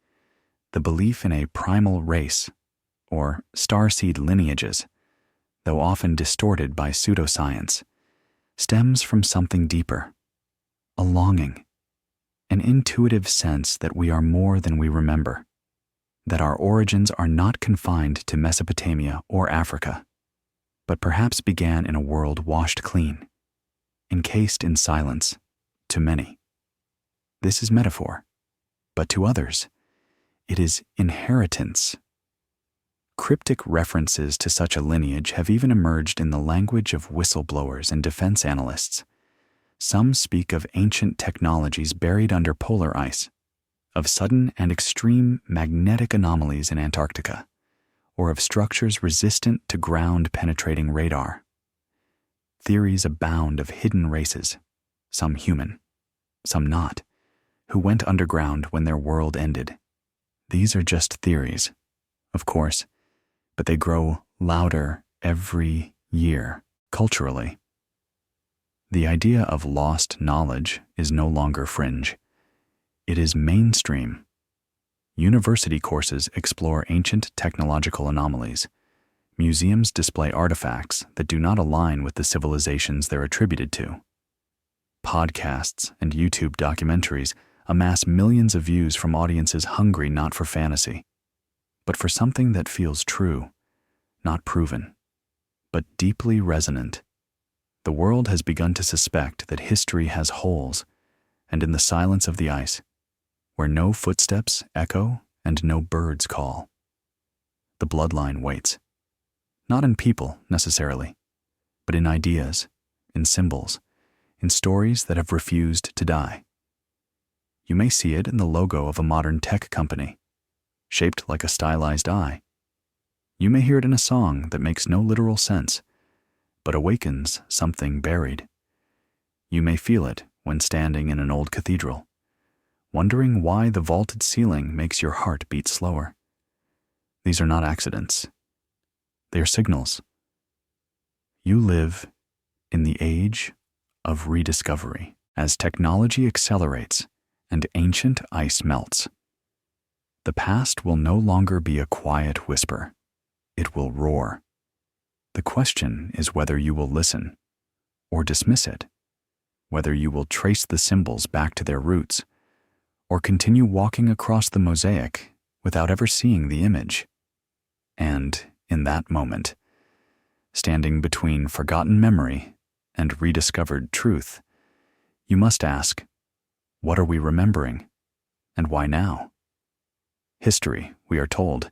The belief in a primal race, or starseed lineages, though often distorted by pseudoscience, stems from something deeper: a longing, an intuitive sense that we are more than we remember, that our origins are not confined to Mesopotamia or Africa, but perhaps began in a world washed clean, encased in silence. To many, this is metaphor, but to others, it is inheritance. Cryptic references to such a lineage have even emerged in the language of whistleblowers and defense analysts. Some speak of ancient technologies buried under polar ice, of sudden and extreme magnetic anomalies in Antarctica, or of structures resistant to ground-penetrating radar. Theories abound of hidden races, some human, some not, who went underground when their world ended. These are just theories, of course, but they grow louder every year culturally. The idea of lost knowledge is no longer fringe. It is mainstream. University courses explore ancient technological anomalies. Museums display artifacts that do not align with the civilizations they're attributed to. Podcasts and YouTube documentaries amass millions of views from audiences hungry not for fantasy, but for something that feels true, not proven, but deeply resonant. The world has begun to suspect that history has holes, and in the silence of the ice, where no footsteps echo and no birds call, the bloodline waits. Not in people, necessarily, but in ideas, in symbols, in stories that have refused to die. You may see it in the logo of a modern tech company, shaped like a stylized eye. You may hear it in a song that makes no literal sense, but awakens something buried. You may feel it when standing in an old cathedral, wondering why the vaulted ceiling makes your heart beat slower. These are not accidents. They are signals. You live in the age of rediscovery as technology accelerates and ancient ice melts. The past will no longer be a quiet whisper. It will roar. The question is whether you will listen or dismiss it, whether you will trace the symbols back to their roots or continue walking across the mosaic without ever seeing the image. And in that moment, standing between forgotten memory and rediscovered truth, you must ask, what are we remembering, and why now? History, we are told,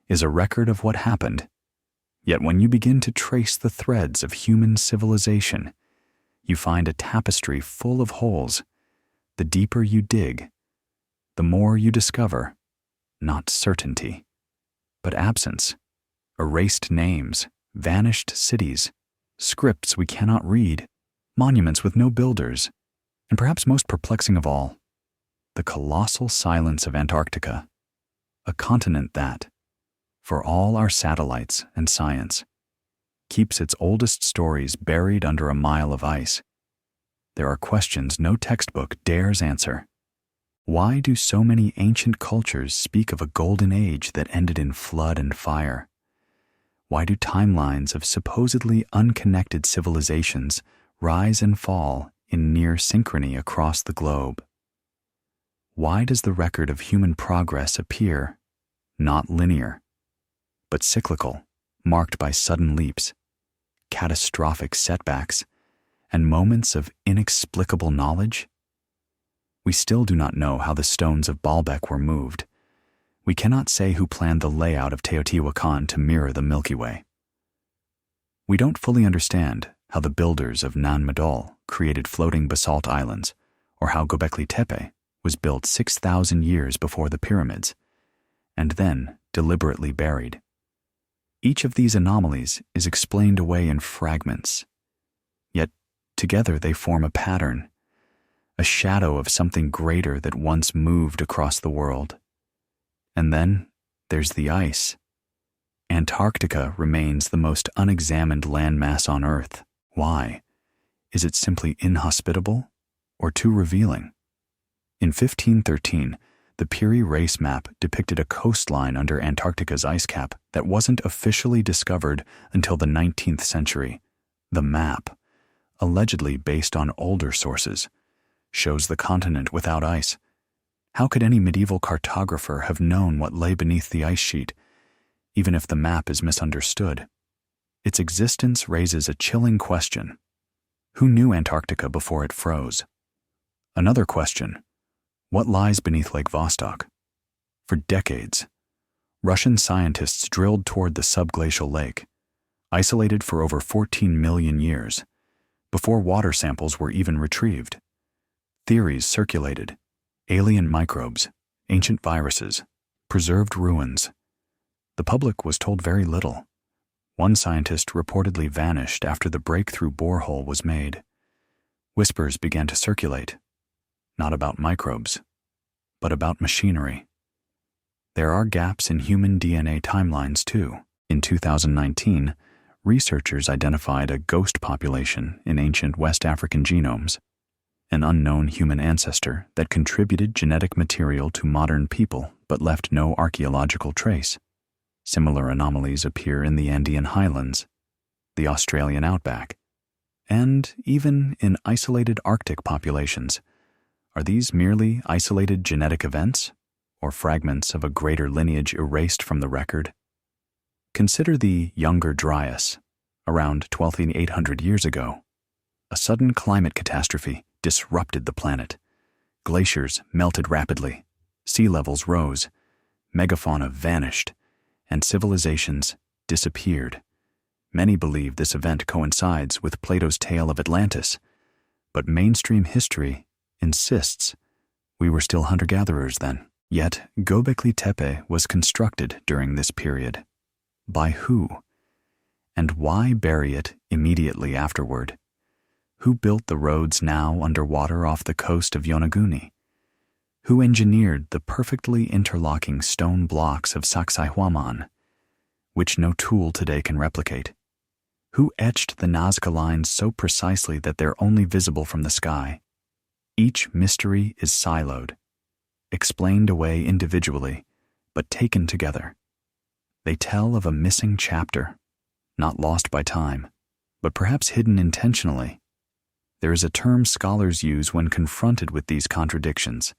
is a record of what happened. Yet when you begin to trace the threads of human civilization, you find a tapestry full of holes. The deeper you dig, the more you discover, not certainty, but absence, erased names, vanished cities, scripts we cannot read, monuments with no builders, and perhaps most perplexing of all, the colossal silence of Antarctica, a continent that, for all our satellites and science, keeps its oldest stories buried under a mile of ice. There are questions no textbook dares answer. Why do so many ancient cultures speak of a golden age that ended in flood and fire? Why do timelines of supposedly unconnected civilizations rise and fall in near synchrony across the globe? Why does the record of human progress appear not linear, but cyclical, marked by sudden leaps, catastrophic setbacks, and moments of inexplicable knowledge? We still do not know how the stones of Baalbek were moved. We cannot say who planned the layout of Teotihuacan to mirror the Milky Way. We don't fully understand how the builders of Nan Madol created floating basalt islands, or how Göbekli Tepe was built 6,000 years before the pyramids, and then deliberately buried. Each of these anomalies is explained away in fragments, yet together they form a pattern, a shadow of something greater that once moved across the world. And then there's the ice. Antarctica remains the most unexamined landmass on Earth. Why? Is it simply inhospitable or too revealing? In 1513, the Peary race map depicted a coastline under Antarctica's ice cap that wasn't officially discovered until the 19th century. The map, allegedly based on older sources, shows the continent without ice. How could any medieval cartographer have known what lay beneath the ice sheet, even if the map is misunderstood? Its existence raises a chilling question. Who knew Antarctica before it froze? Another question: what lies beneath Lake Vostok? For decades, Russian scientists drilled toward the subglacial lake, isolated for over 14 million years, before water samples were even retrieved. Theories circulated: alien microbes, ancient viruses, preserved ruins. The public was told very little. One scientist reportedly vanished after the breakthrough borehole was made. Whispers began to circulate, not about microbes, but about machinery. There are gaps in human DNA timelines too. In 2019, researchers identified a ghost population in ancient West African genomes, an unknown human ancestor that contributed genetic material to modern people but left no archaeological trace. Similar anomalies appear in the Andean highlands, the Australian outback, and even in isolated Arctic populations. Are these merely isolated genetic events, or fragments of a greater lineage erased from the record? Consider the Younger Dryas, around 12,800 years ago. A sudden climate catastrophe disrupted the planet. Glaciers melted rapidly, sea levels rose, megafauna vanished, and civilizations disappeared. Many believe this event coincides with Plato's tale of Atlantis, but mainstream history insists we were still hunter-gatherers then. Yet Göbekli Tepe was constructed during this period. By who? And why bury it immediately afterward? Who built the roads now underwater off the coast of Yonaguni? Who engineered the perfectly interlocking stone blocks of Sacsayhuaman, which no tool today can replicate? Who etched the Nazca lines so precisely that they're only visible from the sky? Each mystery is siloed, explained away individually, but taken together. They tell of a missing chapter, not lost by time, but perhaps hidden intentionally. There is a term scholars use when confronted with these contradictions: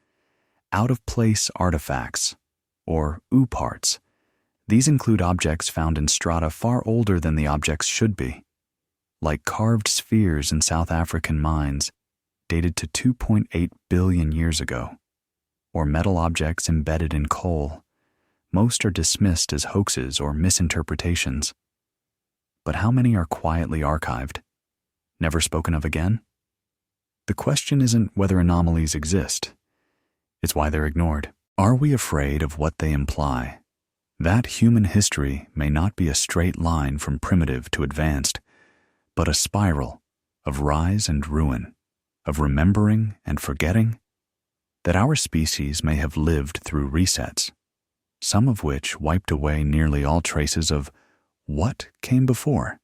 out-of-place artifacts, or ooparts. These include objects found in strata far older than the objects should be, like carved spheres in South African mines, dated to 2.8 billion years ago, or metal objects embedded in coal. Most are dismissed as hoaxes or misinterpretations. But how many are quietly archived, never spoken of again? The question isn't whether anomalies exist, it's why they're ignored. Are we afraid of what they imply? That human history may not be a straight line from primitive to advanced, but a spiral of rise and ruin, of remembering and forgetting, that our species may have lived through resets, some of which wiped away nearly all traces of what came before.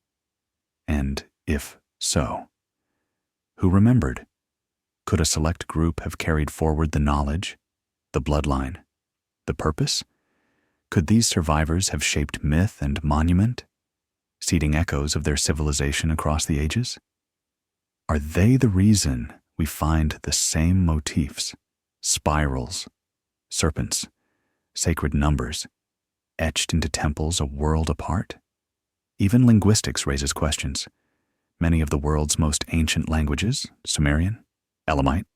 And if so, who remembered? Could a select group have carried forward the knowledge, the bloodline, the purpose? Could these survivors have shaped myth and monument, seeding echoes of their civilization across the ages? Are they the reason we find the same motifs, spirals, serpents, sacred numbers, etched into temples a world apart? Even linguistics raises questions. Many of the world's most ancient languages, Sumerian, Elamite,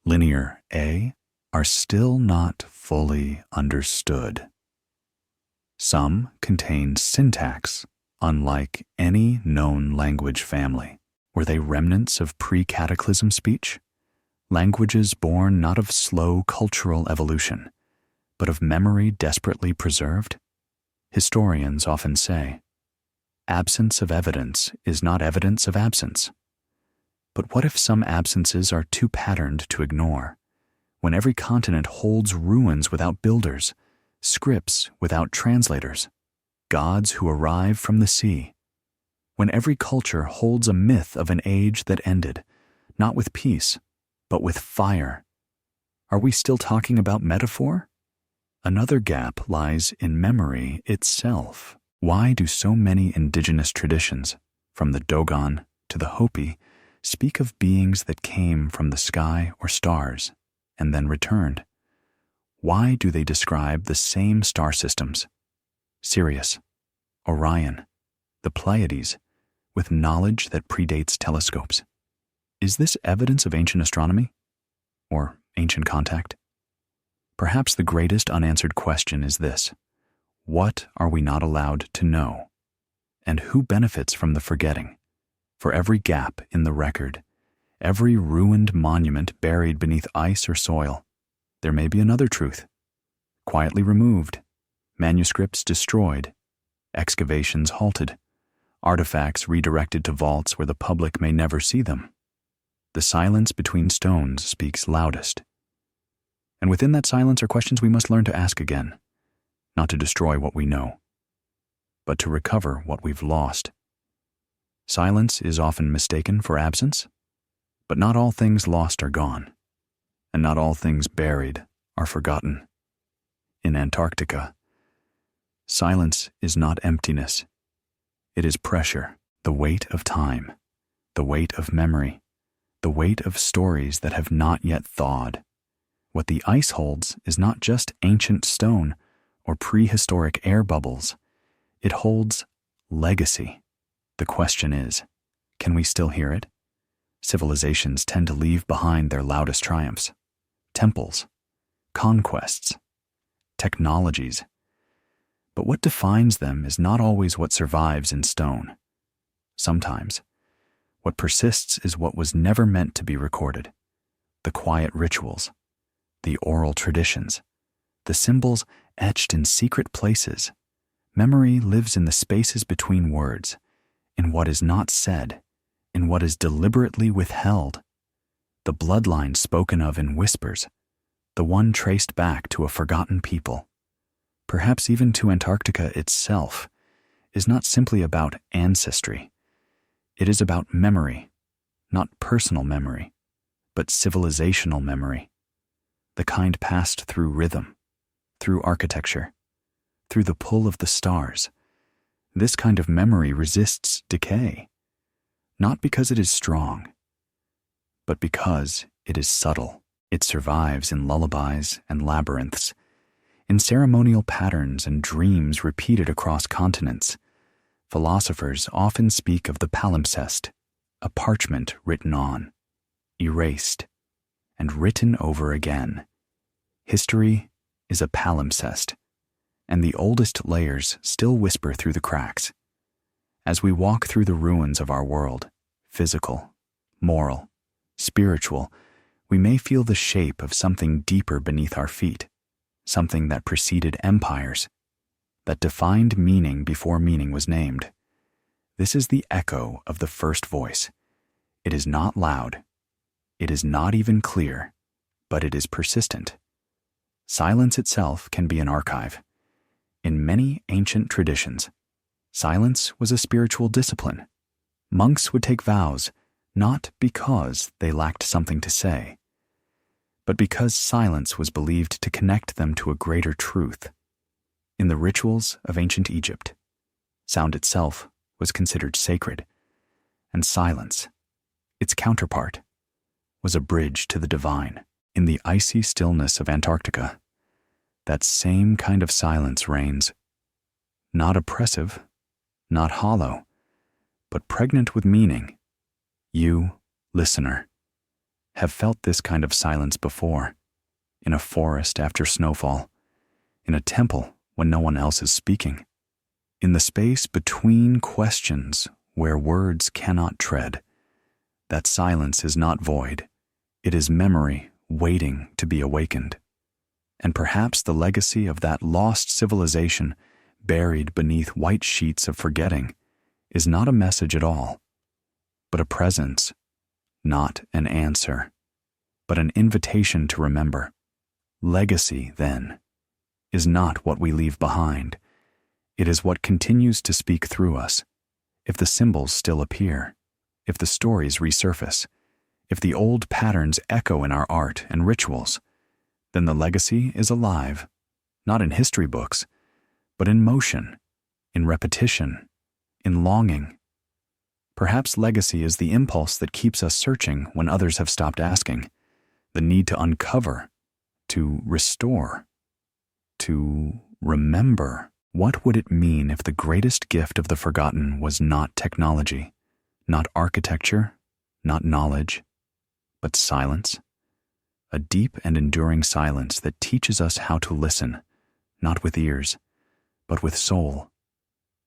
Linear A, are still not fully understood. Some contain syntax unlike any known language family. Were they remnants of pre-cataclysm speech? Languages born not of slow cultural evolution, but of memory desperately preserved? Historians often say, absence of evidence is not evidence of absence. But what if some absences are too patterned to ignore? When every continent holds ruins without builders, scripts without translators, gods who arrive from the sea. When every culture holds a myth of an age that ended, not with peace, but with fire. Are we still talking about metaphor? Another gap lies in memory itself. Why do so many indigenous traditions, from the Dogon to the Hopi, speak of beings that came from the sky or stars and then returned? Why do they describe the same star systems, Sirius, Orion, the Pleiades, with knowledge that predates telescopes? Is this evidence of ancient astronomy? Or ancient contact? Perhaps the greatest unanswered question is this: What are we not allowed to know? And who benefits from the forgetting? For every gap in the record, every ruined monument buried beneath ice or soil, there may be another truth, quietly removed, manuscripts destroyed, excavations halted, artifacts redirected to vaults where the public may never see them. The silence between stones speaks loudest. And within that silence are questions we must learn to ask again, not to destroy what we know, but to recover what we've lost. Silence is often mistaken for absence, but not all things lost are gone, and not all things buried are forgotten. In Antarctica, silence is not emptiness. It is pressure, the weight of time, the weight of memory, the weight of stories that have not yet thawed. What the ice holds is not just ancient stone or prehistoric air bubbles. It holds legacy. The question is, can we still hear it? Civilizations tend to leave behind their loudest triumphs, temples, conquests, technologies. But what defines them is not always what survives in stone. Sometimes, what persists is what was never meant to be recorded. The quiet rituals, the oral traditions, the symbols etched in secret places. Memory lives in the spaces between words, in what is not said, in what is deliberately withheld. The bloodline spoken of in whispers, the one traced back to a forgotten people, perhaps even to Antarctica itself, is not simply about ancestry. It is about memory, not personal memory, but civilizational memory, the kind passed through rhythm, through architecture, through the pull of the stars. This kind of memory resists decay, not because it is strong, but because it is subtle. It survives in lullabies and labyrinths, in ceremonial patterns and dreams repeated across continents. Philosophers often speak of the palimpsest, a parchment written on, erased, and written over again. History is a palimpsest, and the oldest layers still whisper through the cracks. As we walk through the ruins of our world, physical, moral, spiritual, we may feel the shape of something deeper beneath our feet, something that preceded empires, that defined meaning before meaning was named. This is the echo of the first voice. It is not loud. It is not even clear, but it is persistent. Silence itself can be an archive. In many ancient traditions, silence was a spiritual discipline. Monks would take vows, not because they lacked something to say, but because silence was believed to connect them to a greater truth. In the rituals of ancient Egypt, sound itself was considered sacred, and silence, its counterpart, was a bridge to the divine. In the icy stillness of Antarctica, that same kind of silence reigns, not oppressive, not hollow, but pregnant with meaning. You, listener, have felt this kind of silence before, in a forest after snowfall, in a temple when no one else is speaking, in the space between questions where words cannot tread. That silence is not void. It is memory waiting to be awakened. And perhaps the legacy of that lost civilization buried beneath white sheets of forgetting is not a message at all, but a presence, not an answer, but an invitation to remember. Legacy, then, is not what we leave behind. It is what continues to speak through us. If the symbols still appear, if the stories resurface, if the old patterns echo in our art and rituals, then the legacy is alive, not in history books, but in motion, in repetition, in longing. Perhaps legacy is the impulse that keeps us searching when others have stopped asking, the need to uncover, to restore, to remember. What would it mean if the greatest gift of the forgotten was not technology, not architecture, not knowledge, but silence? A deep and enduring silence that teaches us how to listen, not with ears, but with soul,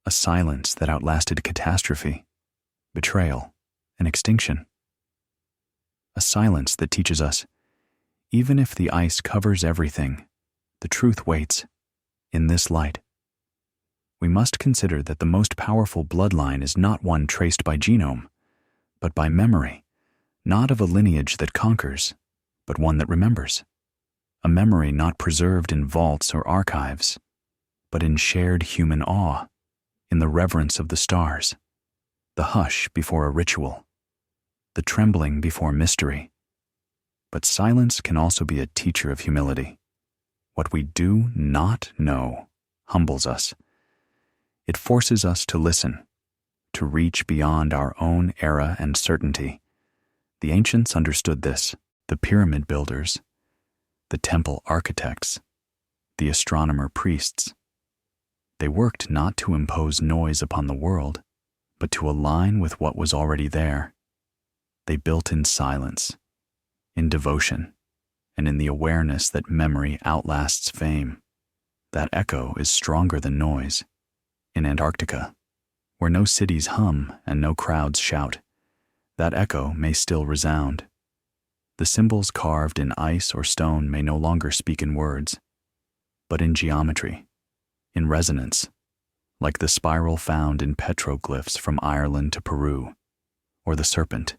a silence that outlasted catastrophe, betrayal, and extinction. A silence that teaches us, even if the ice covers everything, the truth waits in this light. We must consider that the most powerful bloodline is not one traced by genome, but by memory, not of a lineage that conquers, but one that remembers. A memory not preserved in vaults or archives, but in shared human awe, in the reverence of the stars, the hush before a ritual, the trembling before mystery. But silence can also be a teacher of humility. What we do not know humbles us. It forces us to listen, to reach beyond our own era and certainty. The ancients understood this, the pyramid builders, the temple architects, the astronomer priests. They worked not to impose noise upon the world, but to align with what was already there. They built in silence, in devotion, and in the awareness that memory outlasts fame. That echo is stronger than noise. In Antarctica, where no cities hum and no crowds shout, that echo may still resound. The symbols carved in ice or stone may no longer speak in words, but in geometry, in resonance, like the spiral found in petroglyphs from Ireland to Peru, or the serpent,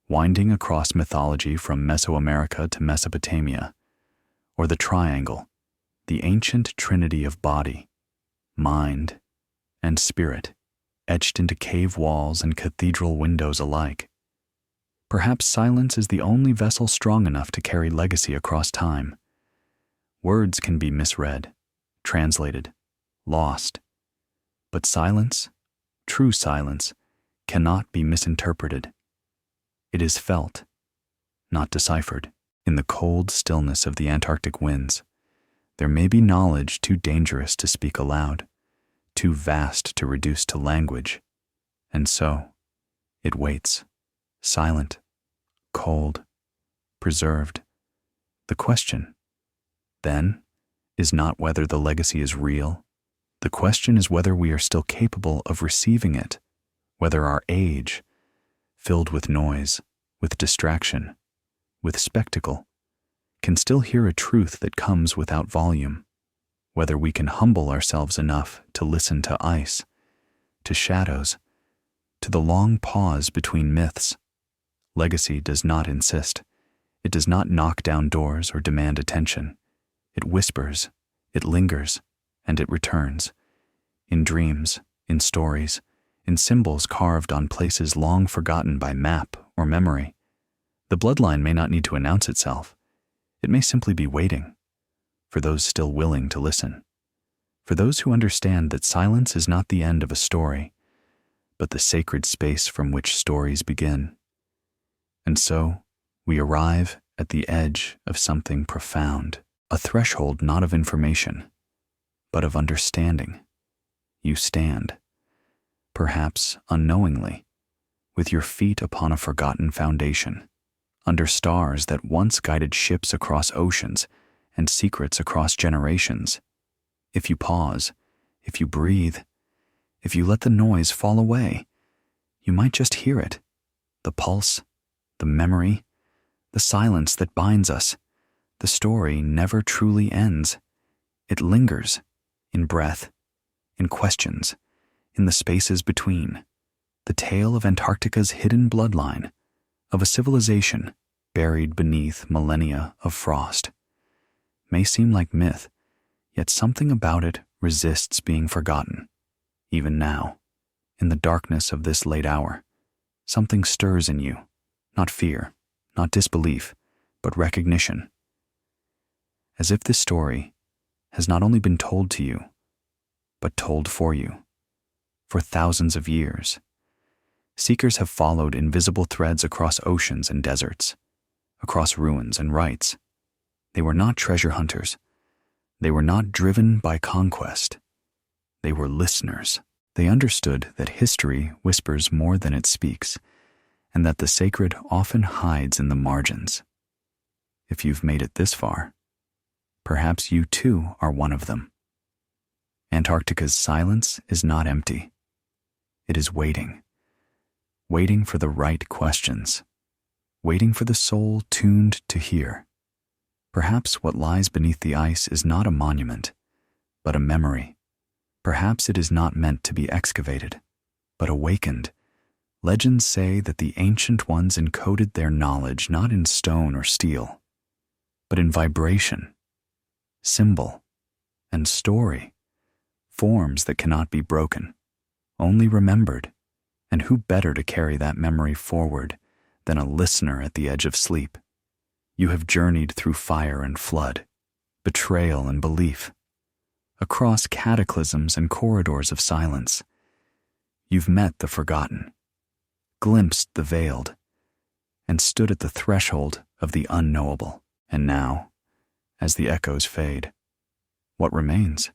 winding across mythology from Mesoamerica to Mesopotamia, or the triangle, the ancient trinity of body, mind, and spirit, etched into cave walls and cathedral windows alike. Perhaps silence is the only vessel strong enough to carry legacy across time. Words can be misread, translated, lost. But silence, true silence, cannot be misinterpreted. It is felt, not deciphered. In the cold stillness of the Antarctic winds, there may be knowledge too dangerous to speak aloud, too vast to reduce to language, and so it waits, silent, cold, preserved. The question, then, is not whether the legacy is real. The question is whether we are still capable of receiving it, whether our age, filled with noise, with distraction, with spectacle, can still hear a truth that comes without volume, whether we can humble ourselves enough to listen to ice, to shadows, to the long pause between myths. Legacy does not insist. It does not knock down doors or demand attention. It whispers, it lingers, and it returns. In dreams, in stories, in symbols carved on places long forgotten by map or memory. The bloodline may not need to announce itself. It may simply be waiting, for those still willing to listen, for those who understand that silence is not the end of a story, but the sacred space from which stories begin. And so, we arrive at the edge of something profound, a threshold not of information, but of understanding. You stand, perhaps unknowingly, with your feet upon a forgotten foundation, under stars that once guided ships across oceans and secrets across generations. If you pause, if you breathe, if you let the noise fall away, you might just hear it, the pulse, the memory, the silence that binds us. The story never truly ends. It lingers, in breath, in questions, in the spaces between. The tale of Antarctica's hidden bloodline, of a civilization buried beneath millennia of frost, may seem like myth, yet something about it resists being forgotten. Even now, in the darkness of this late hour, something stirs in you, not fear, not disbelief, but recognition. As if this story has not only been told to you, but told for you. For thousands of years, seekers have followed invisible threads across oceans and deserts, across ruins and rites. They were not treasure hunters. They were not driven by conquest. They were listeners. They understood that history whispers more than it speaks, and that the sacred often hides in the margins. If you've made it this far, perhaps you too are one of them. Antarctica's silence is not empty. It is waiting. Waiting for the right questions. Waiting for the soul tuned to hear. Perhaps what lies beneath the ice is not a monument, but a memory. Perhaps it is not meant to be excavated, but awakened. Legends say that the ancient ones encoded their knowledge not in stone or steel, but in vibration, symbol, and story, forms that cannot be broken, only remembered. And who better to carry that memory forward than a listener at the edge of sleep? You have journeyed through fire and flood, betrayal and belief, across cataclysms and corridors of silence. You've met the forgotten, glimpsed the veiled, and stood at the threshold of the unknowable. And now, as the echoes fade, what remains?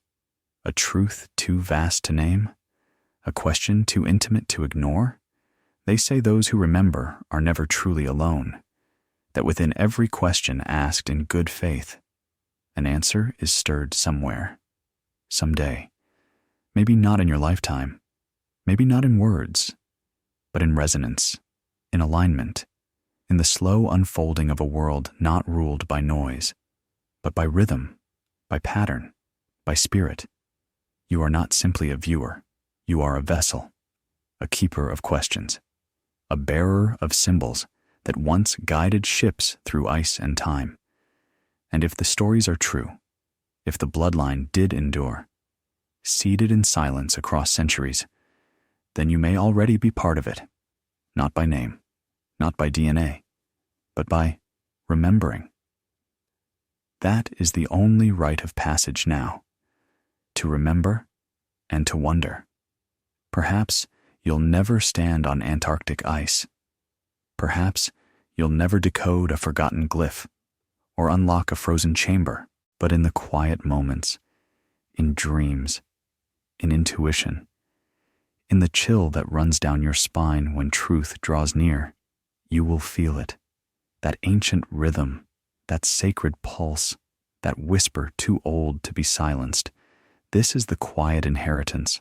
A truth too vast to name? A question too intimate to ignore? They say those who remember are never truly alone, that within every question asked in good faith, an answer is stirred somewhere, someday. Maybe not in your lifetime, maybe not in words, but in resonance, in alignment, in the slow unfolding of a world not ruled by noise, but by rhythm, by pattern, by spirit. You are not simply a viewer. You are a vessel, a keeper of questions, a bearer of symbols that once guided ships through ice and time. And if the stories are true, if the bloodline did endure, seated in silence across centuries, then you may already be part of it, not by name, not by DNA, but by remembering. That is the only rite of passage now, to remember and to wonder. Perhaps you'll never stand on Antarctic ice. Perhaps you'll never decode a forgotten glyph or unlock a frozen chamber, but in the quiet moments, in dreams, in intuition, in the chill that runs down your spine when truth draws near, you will feel it, that ancient rhythm, that sacred pulse, that whisper too old to be silenced. This is the quiet inheritance,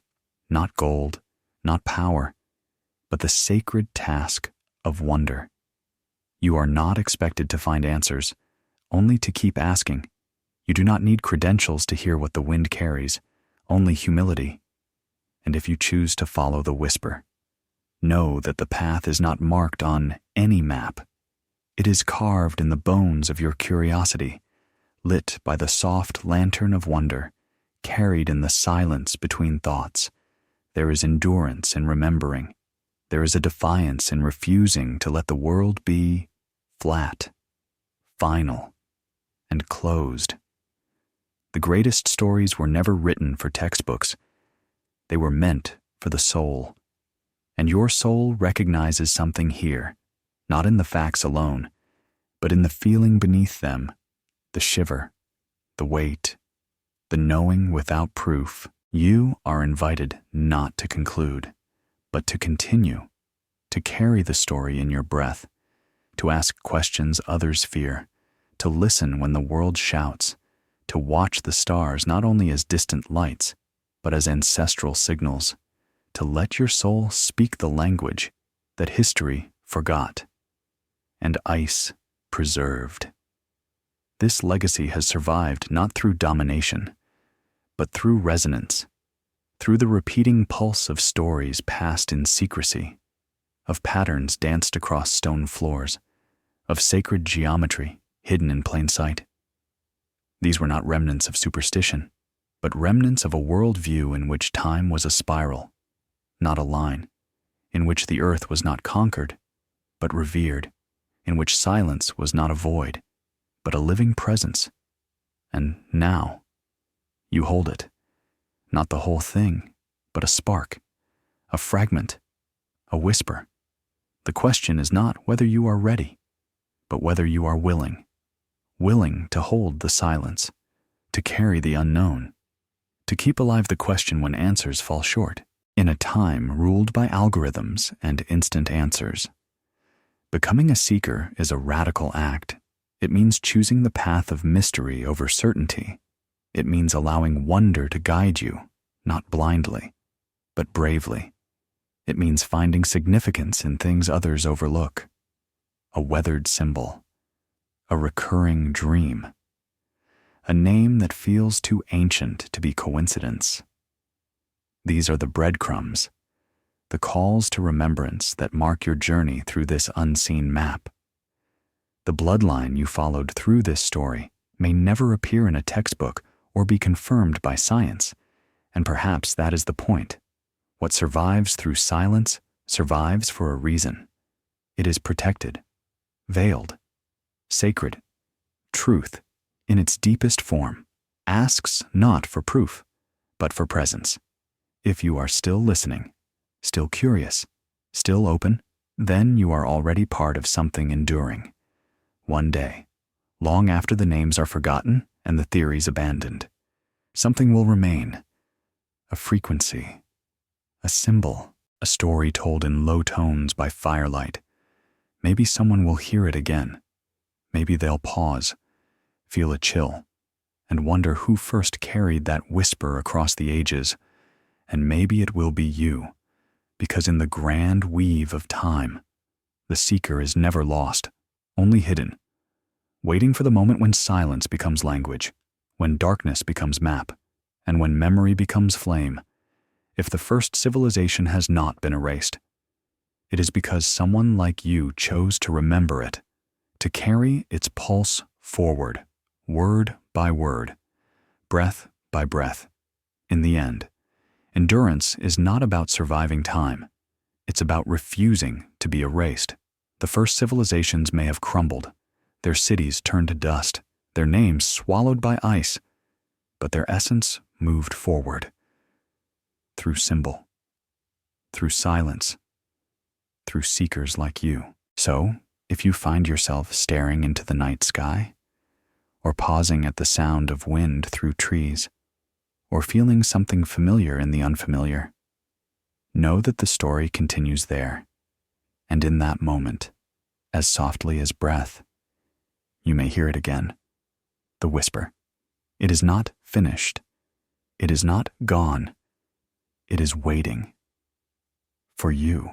not gold, not power, but the sacred task of wonder. You are not expected to find answers, only to keep asking. You do not need credentials to hear what the wind carries, only humility. And if you choose to follow the whisper, know that the path is not marked on any map. It is carved in the bones of your curiosity, lit by the soft lantern of wonder, carried in the silence between thoughts. There is endurance in remembering. There is a defiance in refusing to let the world be flat, final, and closed. The greatest stories were never written for textbooks. They were meant for the soul. And your soul recognizes something here, not in the facts alone, but in the feeling beneath them, the shiver, the weight, the knowing without proof. You are invited not to conclude, but to continue, to carry the story in your breath, to ask questions others fear, to listen when the world shouts, to watch the stars not only as distant lights, but as ancestral signals, to let your soul speak the language that history forgot and ice preserved. This legacy has survived not through domination, but through resonance, through the repeating pulse of stories passed in secrecy, of patterns danced across stone floors, of sacred geometry hidden in plain sight. These were not remnants of superstition, but remnants of a worldview in which time was a spiral, not a line, in which the earth was not conquered, but revered, in which silence was not a void, but a living presence. And now, you hold it, not the whole thing, but a spark, a fragment, a whisper. The question is not whether you are ready, but whether you are willing to hold the silence, to carry the unknown, to keep alive the question when answers fall short, in a time ruled by algorithms and instant answers. Becoming a seeker is a radical act. It means choosing the path of mystery over certainty. It means allowing wonder to guide you, not blindly, but bravely. It means finding significance in things others overlook. A weathered symbol, a recurring dream, a name that feels too ancient to be coincidence. These are the breadcrumbs, the calls to remembrance that mark your journey through this unseen map. The bloodline you followed through this story may never appear in a textbook or be confirmed by science, and perhaps that is the point. What survives through silence survives for a reason. It is protected, veiled, sacred. Truth, in its deepest form, asks not for proof, but for presence. If you are still listening, still curious, still open, then you are already part of something enduring. One day, long after the names are forgotten and the theories abandoned, something will remain. A frequency, a symbol, a story told in low tones by firelight. Maybe someone will hear it again. Maybe they'll pause, feel a chill, and wonder who first carried that whisper across the ages. And maybe it will be you, because in the grand weave of time, the seeker is never lost, only hidden, waiting for the moment when silence becomes language, when darkness becomes map, and when memory becomes flame. If the first civilization has not been erased, it is because someone like you chose to remember it, to carry its pulse forward, word by word, breath by breath. In the end, endurance is not about surviving time. It's about refusing to be erased. The first civilizations may have crumbled, their cities turned to dust, their names swallowed by ice, but their essence moved forward. Through symbol, through silence, through seekers like you. So, if you find yourself staring into the night sky, or pausing at the sound of wind through trees, or feeling something familiar in the unfamiliar, know that the story continues there, and in that moment, as softly as breath, you may hear it again, the whisper. It is not finished. It is not gone. It is waiting for you.